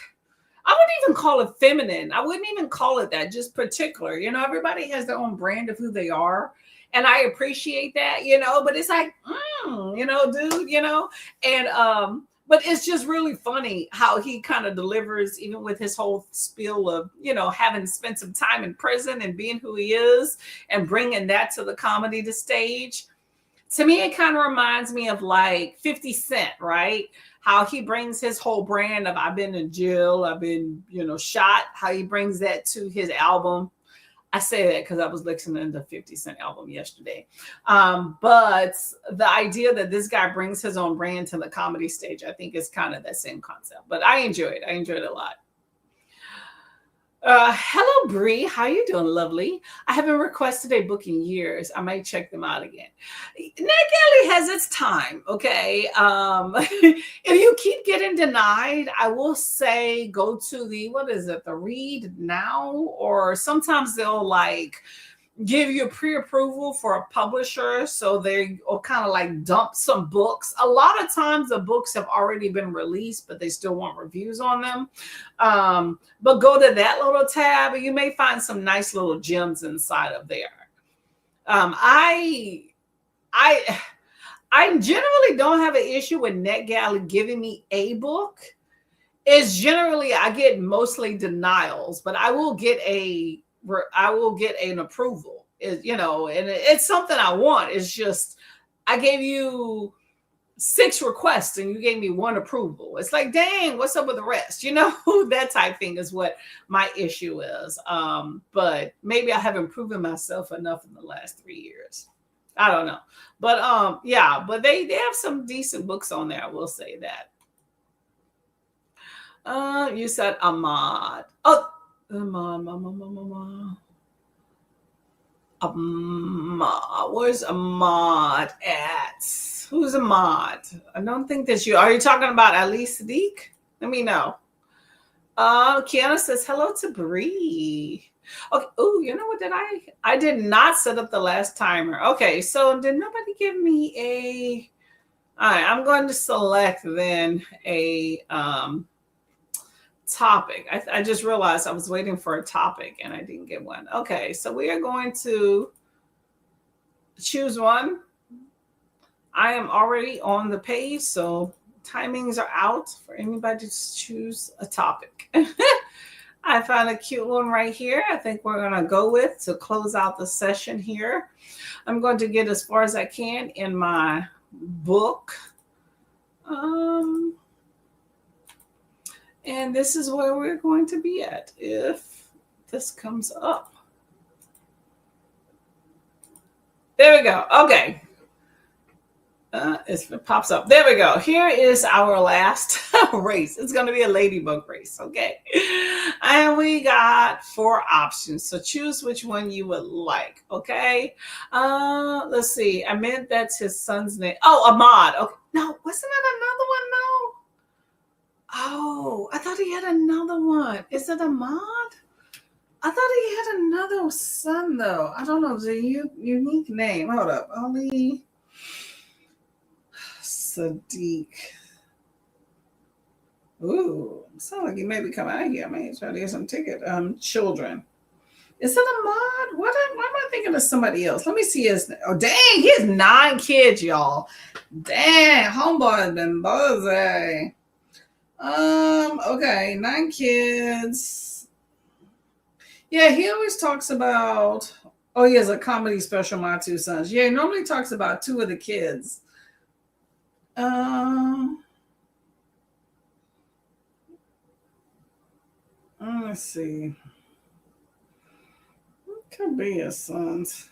Speaker 1: I wouldn't even call it feminine. I wouldn't even call it that, just particular. You know, everybody has their own brand of who they are. And I appreciate that, you know, but it's like, you know, dude, you know, and, but it's just really funny how he kind of delivers, even with his whole spiel of, you know, having spent some time in prison and being who he is and bringing that to the comedy to stage. To me, it kind of reminds me of like 50 Cent, right? How he brings his whole brand of I've been in jail, I've been, you know, shot, how he brings that to his album. I say that because I was listening to the 50 Cent album yesterday. But the idea that this guy brings his own brand to the comedy stage, I think is kind of that same concept. But I enjoy it. I enjoyed it a lot. Hello, Bree. How you doing, lovely? I haven't requested a book in years. I might check them out again. NetGalley has its time, okay? If you keep getting denied, I will say go to the, what is it, the Read Now? Or sometimes they'll like give you a pre-approval for a publisher, so they will kind of like dump some books. A lot of times the books have already been released, but they still want reviews on them. But go to that little tab and you may find some nice little gems inside of there. I generally don't have an issue with NetGalley giving me a book. It's generally, I get mostly denials, but I will get an approval, you know, and it's something I want. It's just, I gave you 6 requests and you gave me 1 approval. It's like, dang, what's up with the rest? You know, that type thing is what my issue is. But maybe I haven't proven myself enough in the last 3 years. I don't know. But yeah, but they have some decent books on there. I will say that. You said Ahmad. Oh, where's Ahmad at? Who's Ahmad? I don't think that's you. Are you talking about Ali Sadiq? Let me know. Kiana says hello to Bree. Okay. Oh, you know what? I did not set up the last timer. Okay, so did nobody give me a? All right, I'm going to select then a topic. I just realized I was waiting for a topic and I didn't get one. Okay, so we are going to choose one. I am already on the page, so timings are out for anybody to choose a topic. I found a cute one right here. I think we're going to go with to close out the session here. I'm going to get as far as I can in my book. And this is where we're going to be at if this comes up. There we go. Okay. It pops up. There we go. Here is our last race. It's going to be a ladybug race. Okay. And we got 4 options. So choose which one you would like. Okay. Let's see. I meant that's his son's name. Oh, Ahmad. Okay. No, wasn't that another one? No. Oh, I thought he had another one. Is it Ahmad? I thought he had another son, though. I don't know. It's a unique name. Hold up. Ali Sadiq. Ooh, sounds like he may be coming out here. I may try to get some ticket. Children. Is it Ahmad? Why am I thinking of somebody else? Let me see his. Oh, dang, he has 9 kids, y'all. Dang, homeboy has been busy. Okay, 9 kids. Yeah, he always talks about, oh, he has a comedy special, My 2 Sons. Yeah, he normally talks about 2 of the kids. Let's see. What could be his sons?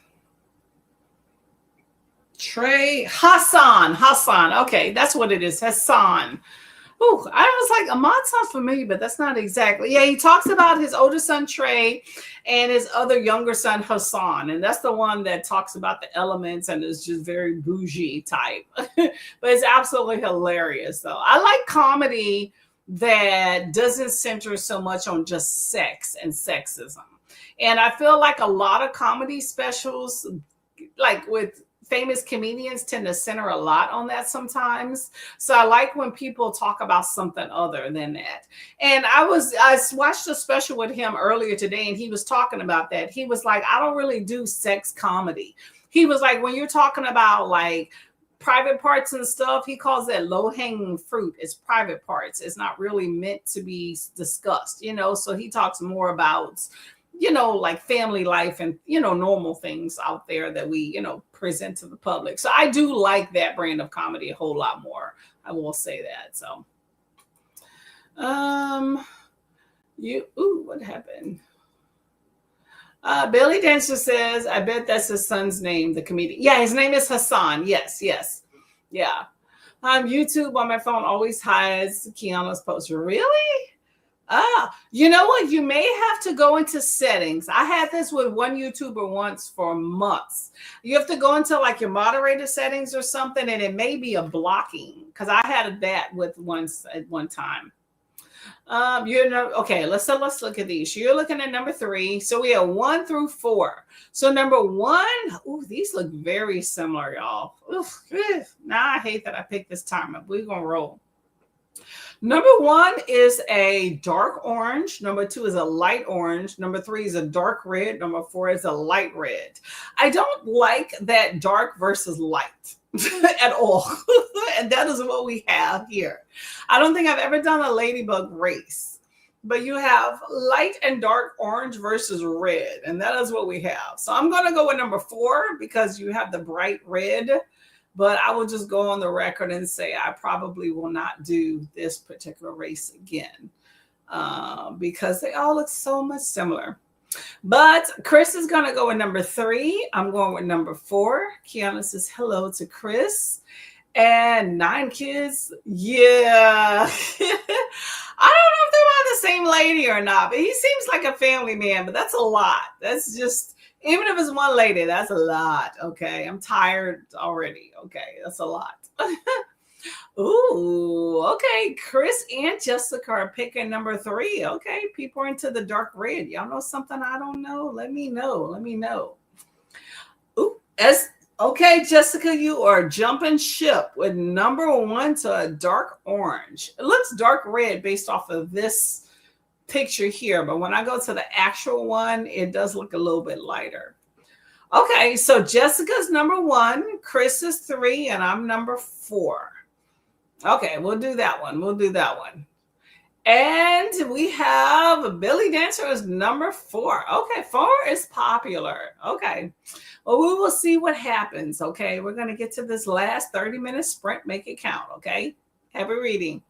Speaker 1: Trey Hassan. Okay, that's what it is. Hassan. Oh, I was like, Ahmad sounds familiar, but that's not exactly. Yeah, he talks about his older son Trey and his other younger son Hassan, and that's the one that talks about the elements and is just very bougie type. But it's absolutely hilarious, though. I like comedy that doesn't center so much on just sex and sexism. And I feel like a lot of comedy specials, like with famous comedians, tend to center a lot on that sometimes. So I like when people talk about something other than that. And I watched a special with him earlier today, and he was talking about that. He was like, I don't really do sex comedy. He was like, when you're talking about like private parts and stuff, he calls that low hanging fruit. It's private parts. It's not really meant to be discussed, you know. So he talks more about, you know, like family life and, you know, normal things out there that we, you know, present to the public. So I do like that brand of comedy a whole lot more. I will say that. So, um, what happened? Billy Dancer says, I bet that's his son's name, the comedian. Yeah, his name is Hassan. Yes, yes. Yeah. YouTube on my phone always hides Kiana's post. Really? Ah, you know what? You may have to go into settings. I had this with one YouTuber once for months. You have to go into like your moderator settings or something, and it may be a blocking because I had that with once at one time. You know, okay, let's look at these. You're looking at number 3. So we have 1 through 4. So number 1, ooh, these look very similar, y'all. Oof, now I hate that I picked this time up. We're gonna roll. Number 1 is a dark orange. Number 2 is a light orange. Number 3 is a dark red. Number 4 is a light red. I don't like that dark versus light at all. And that is what we have here. I don't think I've ever done a ladybug race, but you have light and dark orange versus red. And that is what we have. So I'm going to go with number 4 because you have the bright red. But I will just go on the record and say I probably will not do this particular race again because they all look so much similar. But Chris is going to go with number 3. I'm going with number 4. Kiana says hello to Chris. And 9 kids. Yeah. I don't know if they're by the same lady or not, but he seems like a family man, but that's a lot. That's just, even if it's one lady, that's a lot. Okay. I'm tired already. Okay. That's a lot. Ooh, okay. Chris and Jessica are picking number 3. Okay. People are into the dark red. Y'all know something I don't know? Let me know. Let me know. Ooh, okay, Jessica, you are jumping ship with number 1 to a dark orange. It looks dark red based off of this picture here, but when I go to the actual one, it does look a little bit lighter. Okay, so Jessica's number 1, Chris is 3, and I'm number 4. Okay, we'll do that one. We'll do that one. And we have Billy Dancer is number 4. Okay, 4 is popular. Okay. Well, we will see what happens. Okay. We're going to get to this last 30-minute sprint. Make it count. Okay. Happy reading.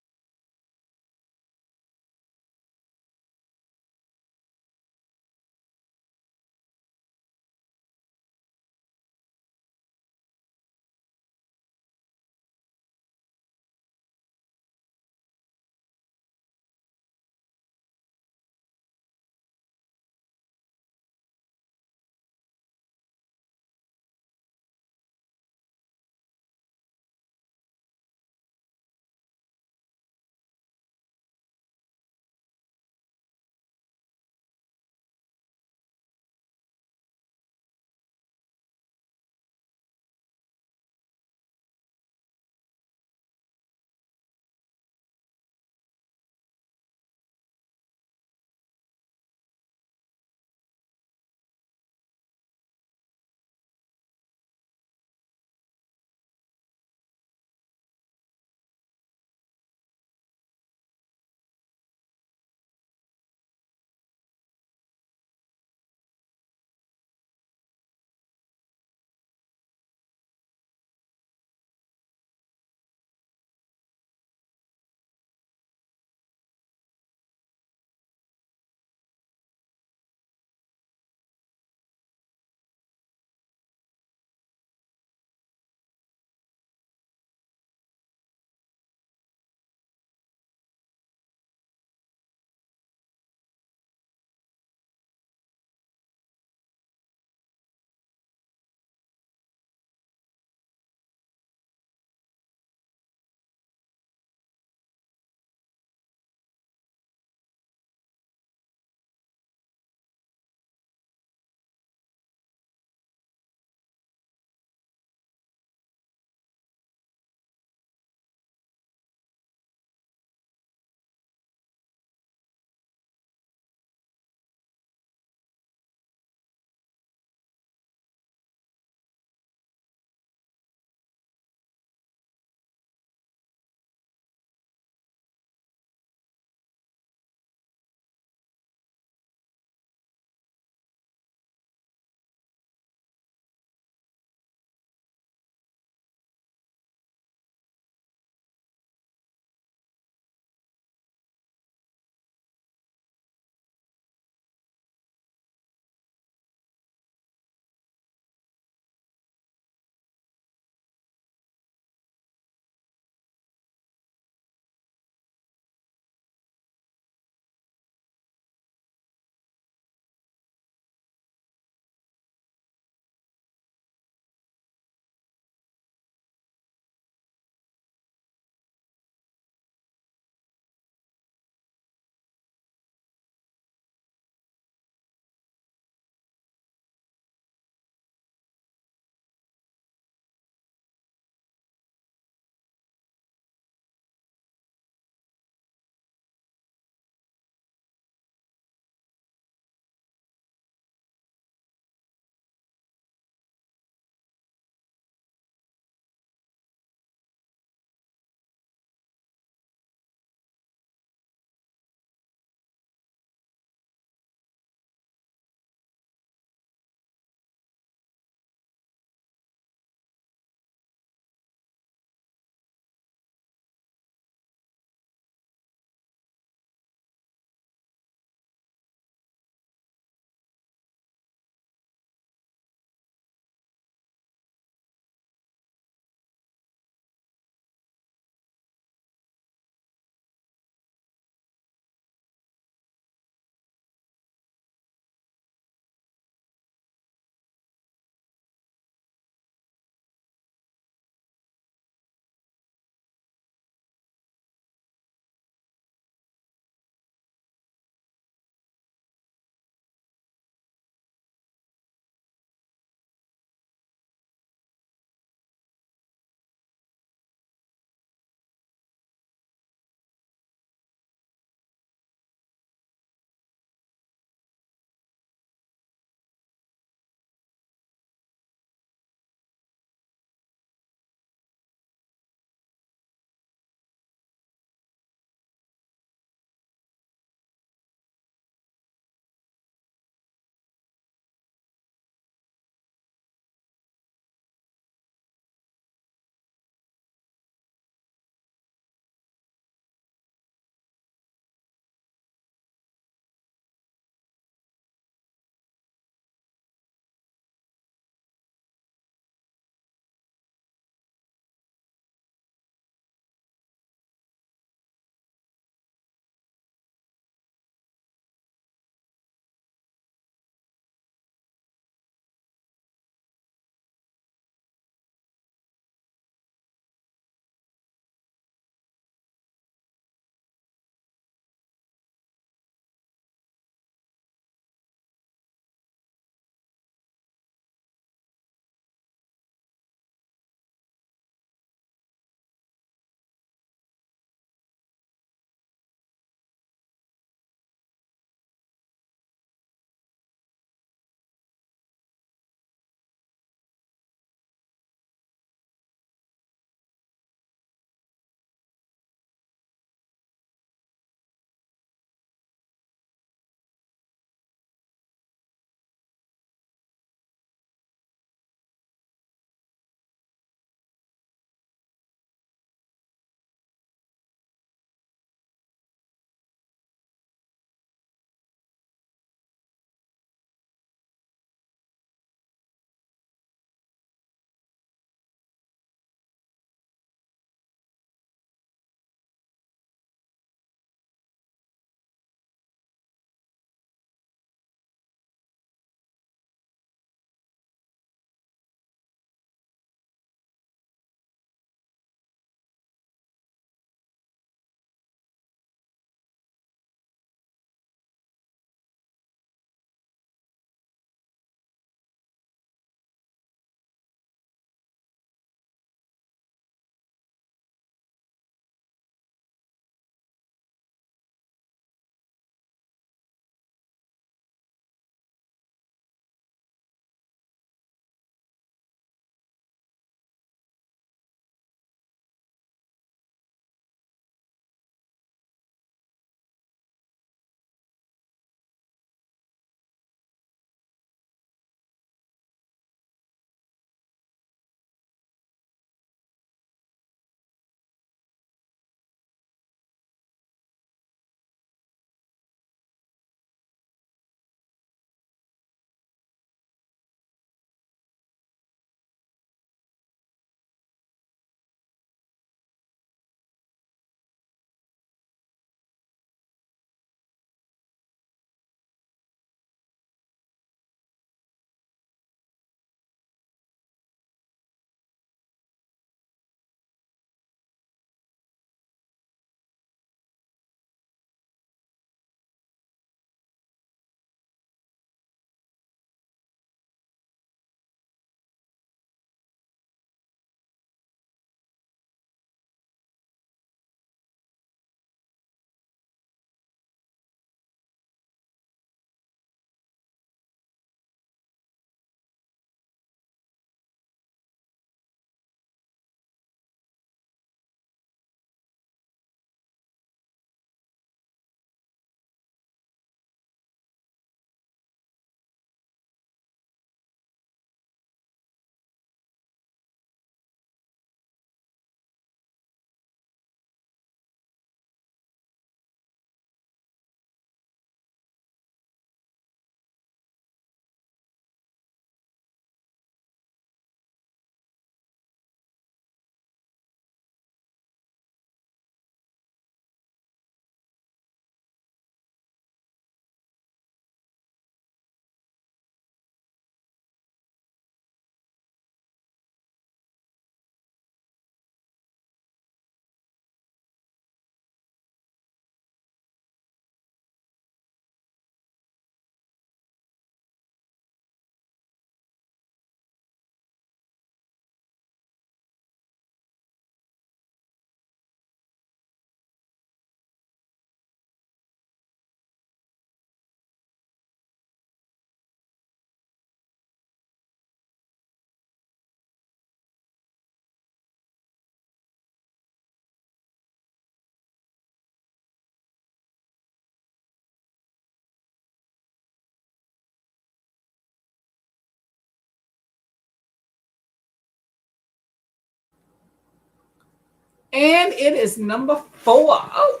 Speaker 1: And it is number 4. Oh,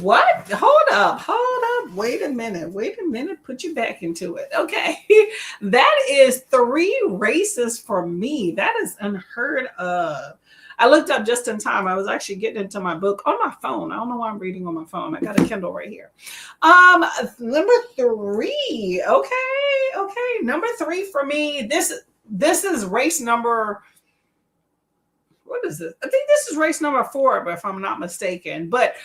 Speaker 1: what? Hold up. Wait a minute. Put you back into it. Okay. That is 3 races for me. That is unheard of. I looked up just in time. I was actually getting into my book on my phone. I don't know why I'm reading on my phone. I got a Kindle right here. Number 3. Okay. Number 3 for me. This is race number, what is it? I think this is race number 4, but if I'm not mistaken. But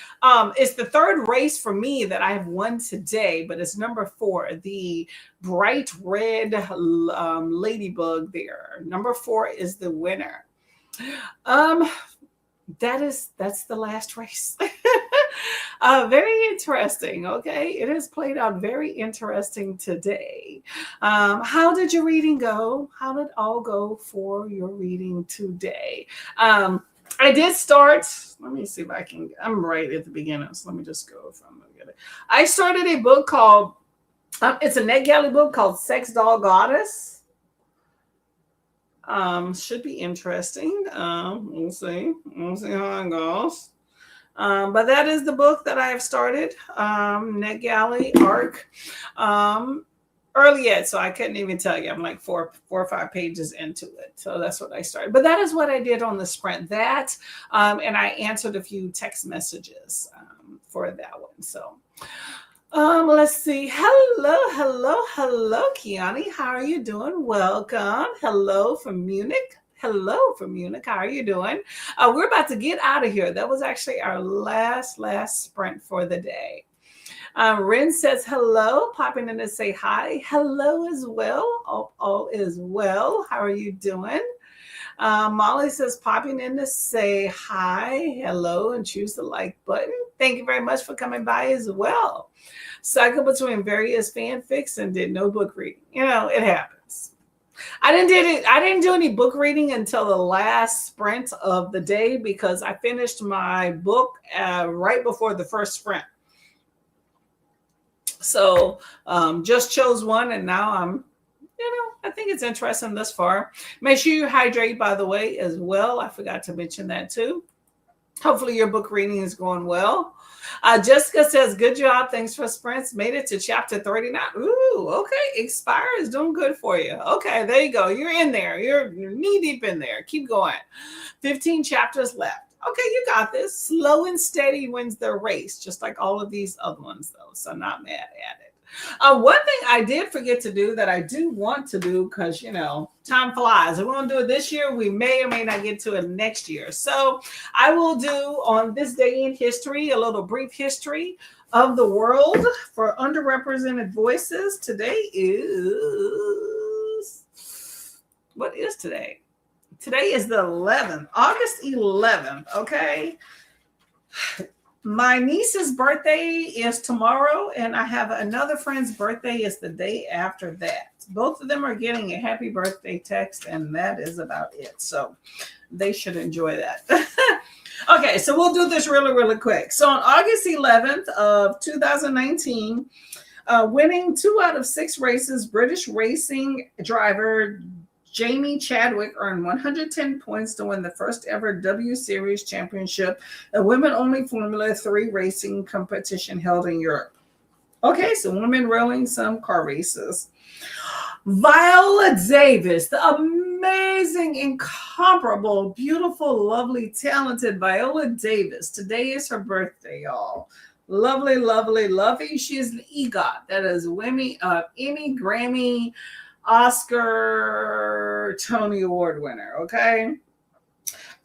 Speaker 1: it's the 3rd race for me that I have won today, but it's number 4, the bright red ladybug there. Number 4 is the winner. That's the last race. Very interesting. Okay, it has played out very interesting today. How did your reading go? How did all go for your reading today? I did start. Let me see if I can. I'm right at the beginning, so let me just go from the beginning. I started a book called. It's a NetGalley book called Sex Doll Goddess. Should be interesting. We'll see how it goes. But that is the book that I have started. NetGalley ARC. Early yet, so I couldn't even tell you. I'm like 4 or 5 pages into it. So that's what I started. But that is what I did on the sprint. That and I answered a few text messages for that one. So let's see. Hello, Kiani. How are you doing? Welcome. Hello from Munich. How are you doing? We're about to get out of here. That was actually our last sprint for the day. Ren says hello, popping in to say hi. Hello as well. All is well. How are you doing? Molly says popping in to say hi, hello, and choose the like button. Thank you very much for coming by as well. Cycle between various fanfics and did no book reading. It happens. I didn't do any book reading until the last sprint of the day because I finished my book right before the first sprint. So just chose one, and now I think it's interesting thus far. Make sure you hydrate, by the way, as well. I forgot to mention that too. Hopefully your book reading is going well. Jessica says, good job. Thanks for sprints. Made it to chapter 39. Ooh, okay. Expire is doing good for you. Okay, there you go. You're in there. You're knee deep in there. Keep going. 15 chapters left. Okay, you got this. Slow and steady wins the race, just like all of these other ones, though. So not mad at it. One thing I did forget to do that I do want to do because, time flies. If we want to do it this year, we may or may not get to it next year. So I will do on this day in history, a little brief history of the world for underrepresented voices. Today is, what is today? Today is the 11th, August 11th. Okay. My niece's birthday is tomorrow, and I have another friend's birthday is the day after that. Both of them are getting a happy birthday text, and that is about it. So they should enjoy that. Okay, so we'll do this really, really quick. So on August 11th of 2019, winning 2 out of 6 races, British racing driver Jamie Chadwick earned 110 points to win the first ever W Series championship, a women-only Formula 3 racing competition held in Europe. Okay, so women rowing some car races. Viola Davis, the amazing, incomparable, beautiful, lovely, talented Viola Davis. Today is her birthday, y'all. Lovely, lovely, lovely. She is an EGOT. That is Emmy, Grammy, Oscar, Tony Award winner. Okay.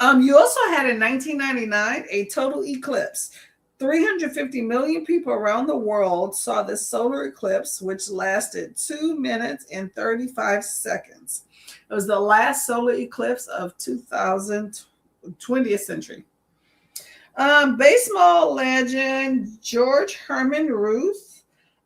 Speaker 1: You also had in 1999 a total eclipse. 350 million people around the world saw the solar eclipse, which lasted 2 minutes and 35 seconds. It was the last solar eclipse of 20th century. Baseball legend George Herman Ruth,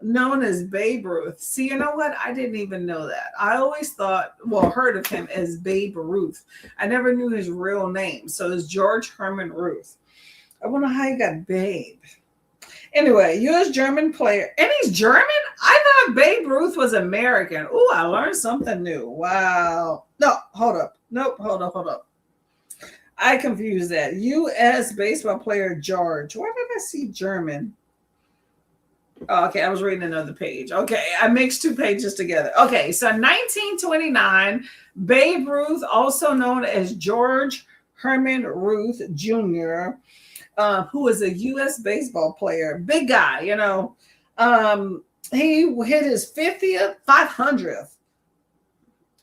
Speaker 1: known as Babe Ruth. See, you know what? I didn't even know that. I always heard of him as Babe Ruth. I never knew his real name. So it's George Herman Ruth. I wonder how he got Babe. Anyway, U.S. German player. And he's German? I thought Babe Ruth was American. Oh, I learned something new. Wow. No, hold up. Nope, hold up. I confused that. U.S. baseball player George. Why did I see German? Oh, okay, I was reading another page. Okay, I mixed two pages together. Okay, so 1929, Babe Ruth, also known as George Herman Ruth Jr., who is a U.S. baseball player, big guy, you know. He hit his 50th, 500th.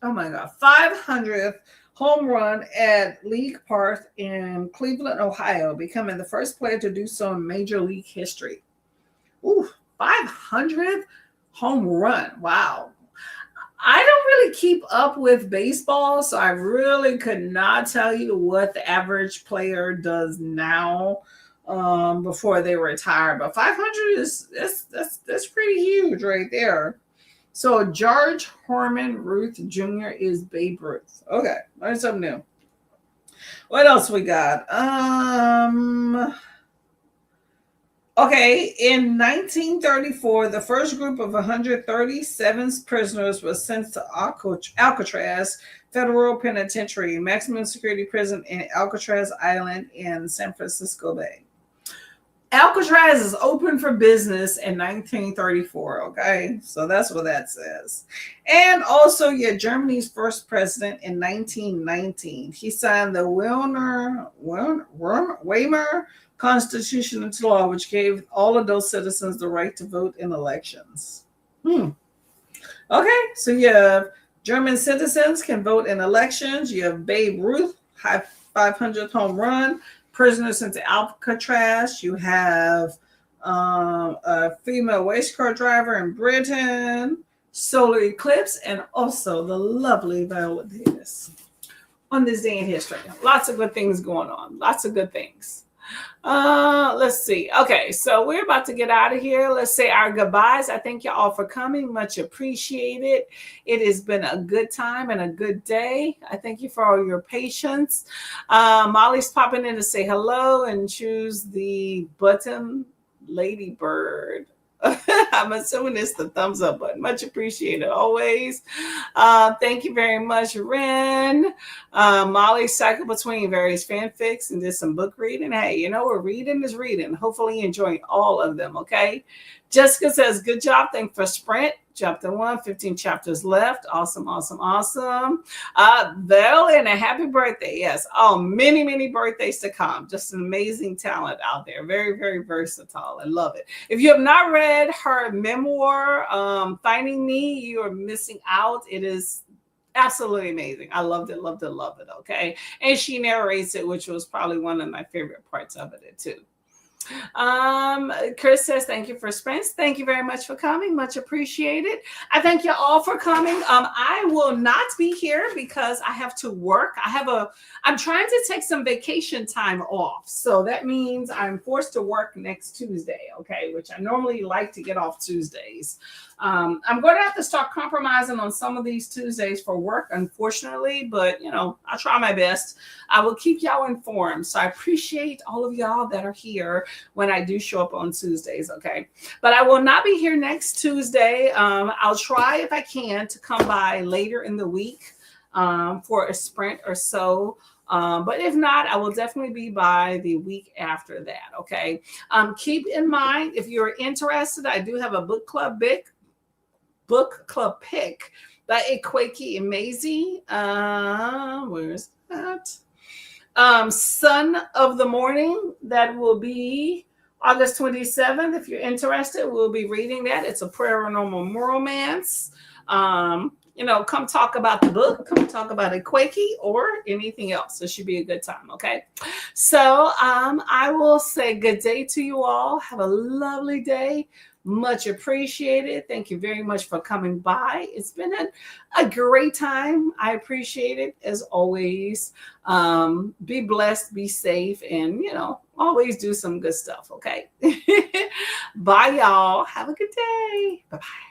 Speaker 1: Oh my God, 500th home run at League Park in Cleveland, Ohio, becoming the first player to do so in Major League history. Ooh, 500th home run. Wow. I don't really keep up with baseball, so I really could not tell you what the average player does now before they retire. But 500 is that's pretty huge right there. So George Herman Ruth Jr. is Babe Ruth. Okay, learn something new. What else we got? Okay, in 1934, the first group of 137 prisoners was sent to Alcatraz Federal Penitentiary, maximum security prison in Alcatraz Island in San Francisco Bay. Alcatraz is open for business in 1934. Okay, so that's what that says. And also, yeah, Germany's first president in 1919. He signed the Weimar Constitution into law, which gave all adult citizens the right to vote in elections. Okay, so you have German citizens can vote in elections. You have Babe Ruth, 500th home run. Prisoners into Alcatraz. You have a female race car driver in Britain, solar eclipse, and also the lovely Viola Davis on this day in history. Lots of good things going on. Lots of good things. Let's see. Okay, so we're about to get out of here. Let's say our goodbyes. I thank you all for coming. Much appreciated. It has been a good time and a good day. I thank you for all your patience. Molly's popping in to say hello and choose the button ladybird. I'm assuming it's the thumbs up button. Much appreciated always. Thank you very much, Ren. Molly cycled between various fanfics and did some book reading. Hey, you know what? Reading is reading. Hopefully enjoying all of them, okay? Jessica says, good job. Thanks for Sprint. Chapter 1, 15 chapters left. Awesome, awesome, awesome. Val, and a happy birthday. Yes. Oh, many, many birthdays to come. Just an amazing talent out there. Very, very versatile. I love it. If you have not read her memoir, Finding Me, you are missing out. It is absolutely amazing. I loved it, loved it, loved it. Okay. And she narrates it, which was probably one of my favorite parts of it too. Chris says, thank you for Spence. Thank you very much for coming. Much appreciated. I thank you all for coming. I will not be here because I have to work. I'm trying to take some vacation time off. So that means I'm forced to work next Tuesday. Okay. Which I normally like to get off Tuesdays. I'm going to have to start compromising on some of these Tuesdays for work, unfortunately, but you know, I'll try my best. I will keep y'all informed. So I appreciate all of y'all that are here when I do show up on Tuesdays. Okay. But I will not be here next Tuesday. I'll try if I can to come by later in the week for a sprint or so. But if not, I will definitely be by the week after that. Okay. Keep in mind, if you're interested, I do have a book club pick by Ikweiki Emezi. Where's that? Son of the Morning. That will be August 27th. If you're interested, we'll be reading that. It's a paranormal romance. You know, come talk about the book, come talk about Ikweiki or anything else. It should be a good time. Okay. So I will say good day to you all. Have a lovely day. Much appreciated. Thank you very much for coming by. It's been a great time. I appreciate it as always. Be blessed, be safe, and, you know, always do some good stuff. Okay. Bye, y'all. Have a good day. Bye-bye.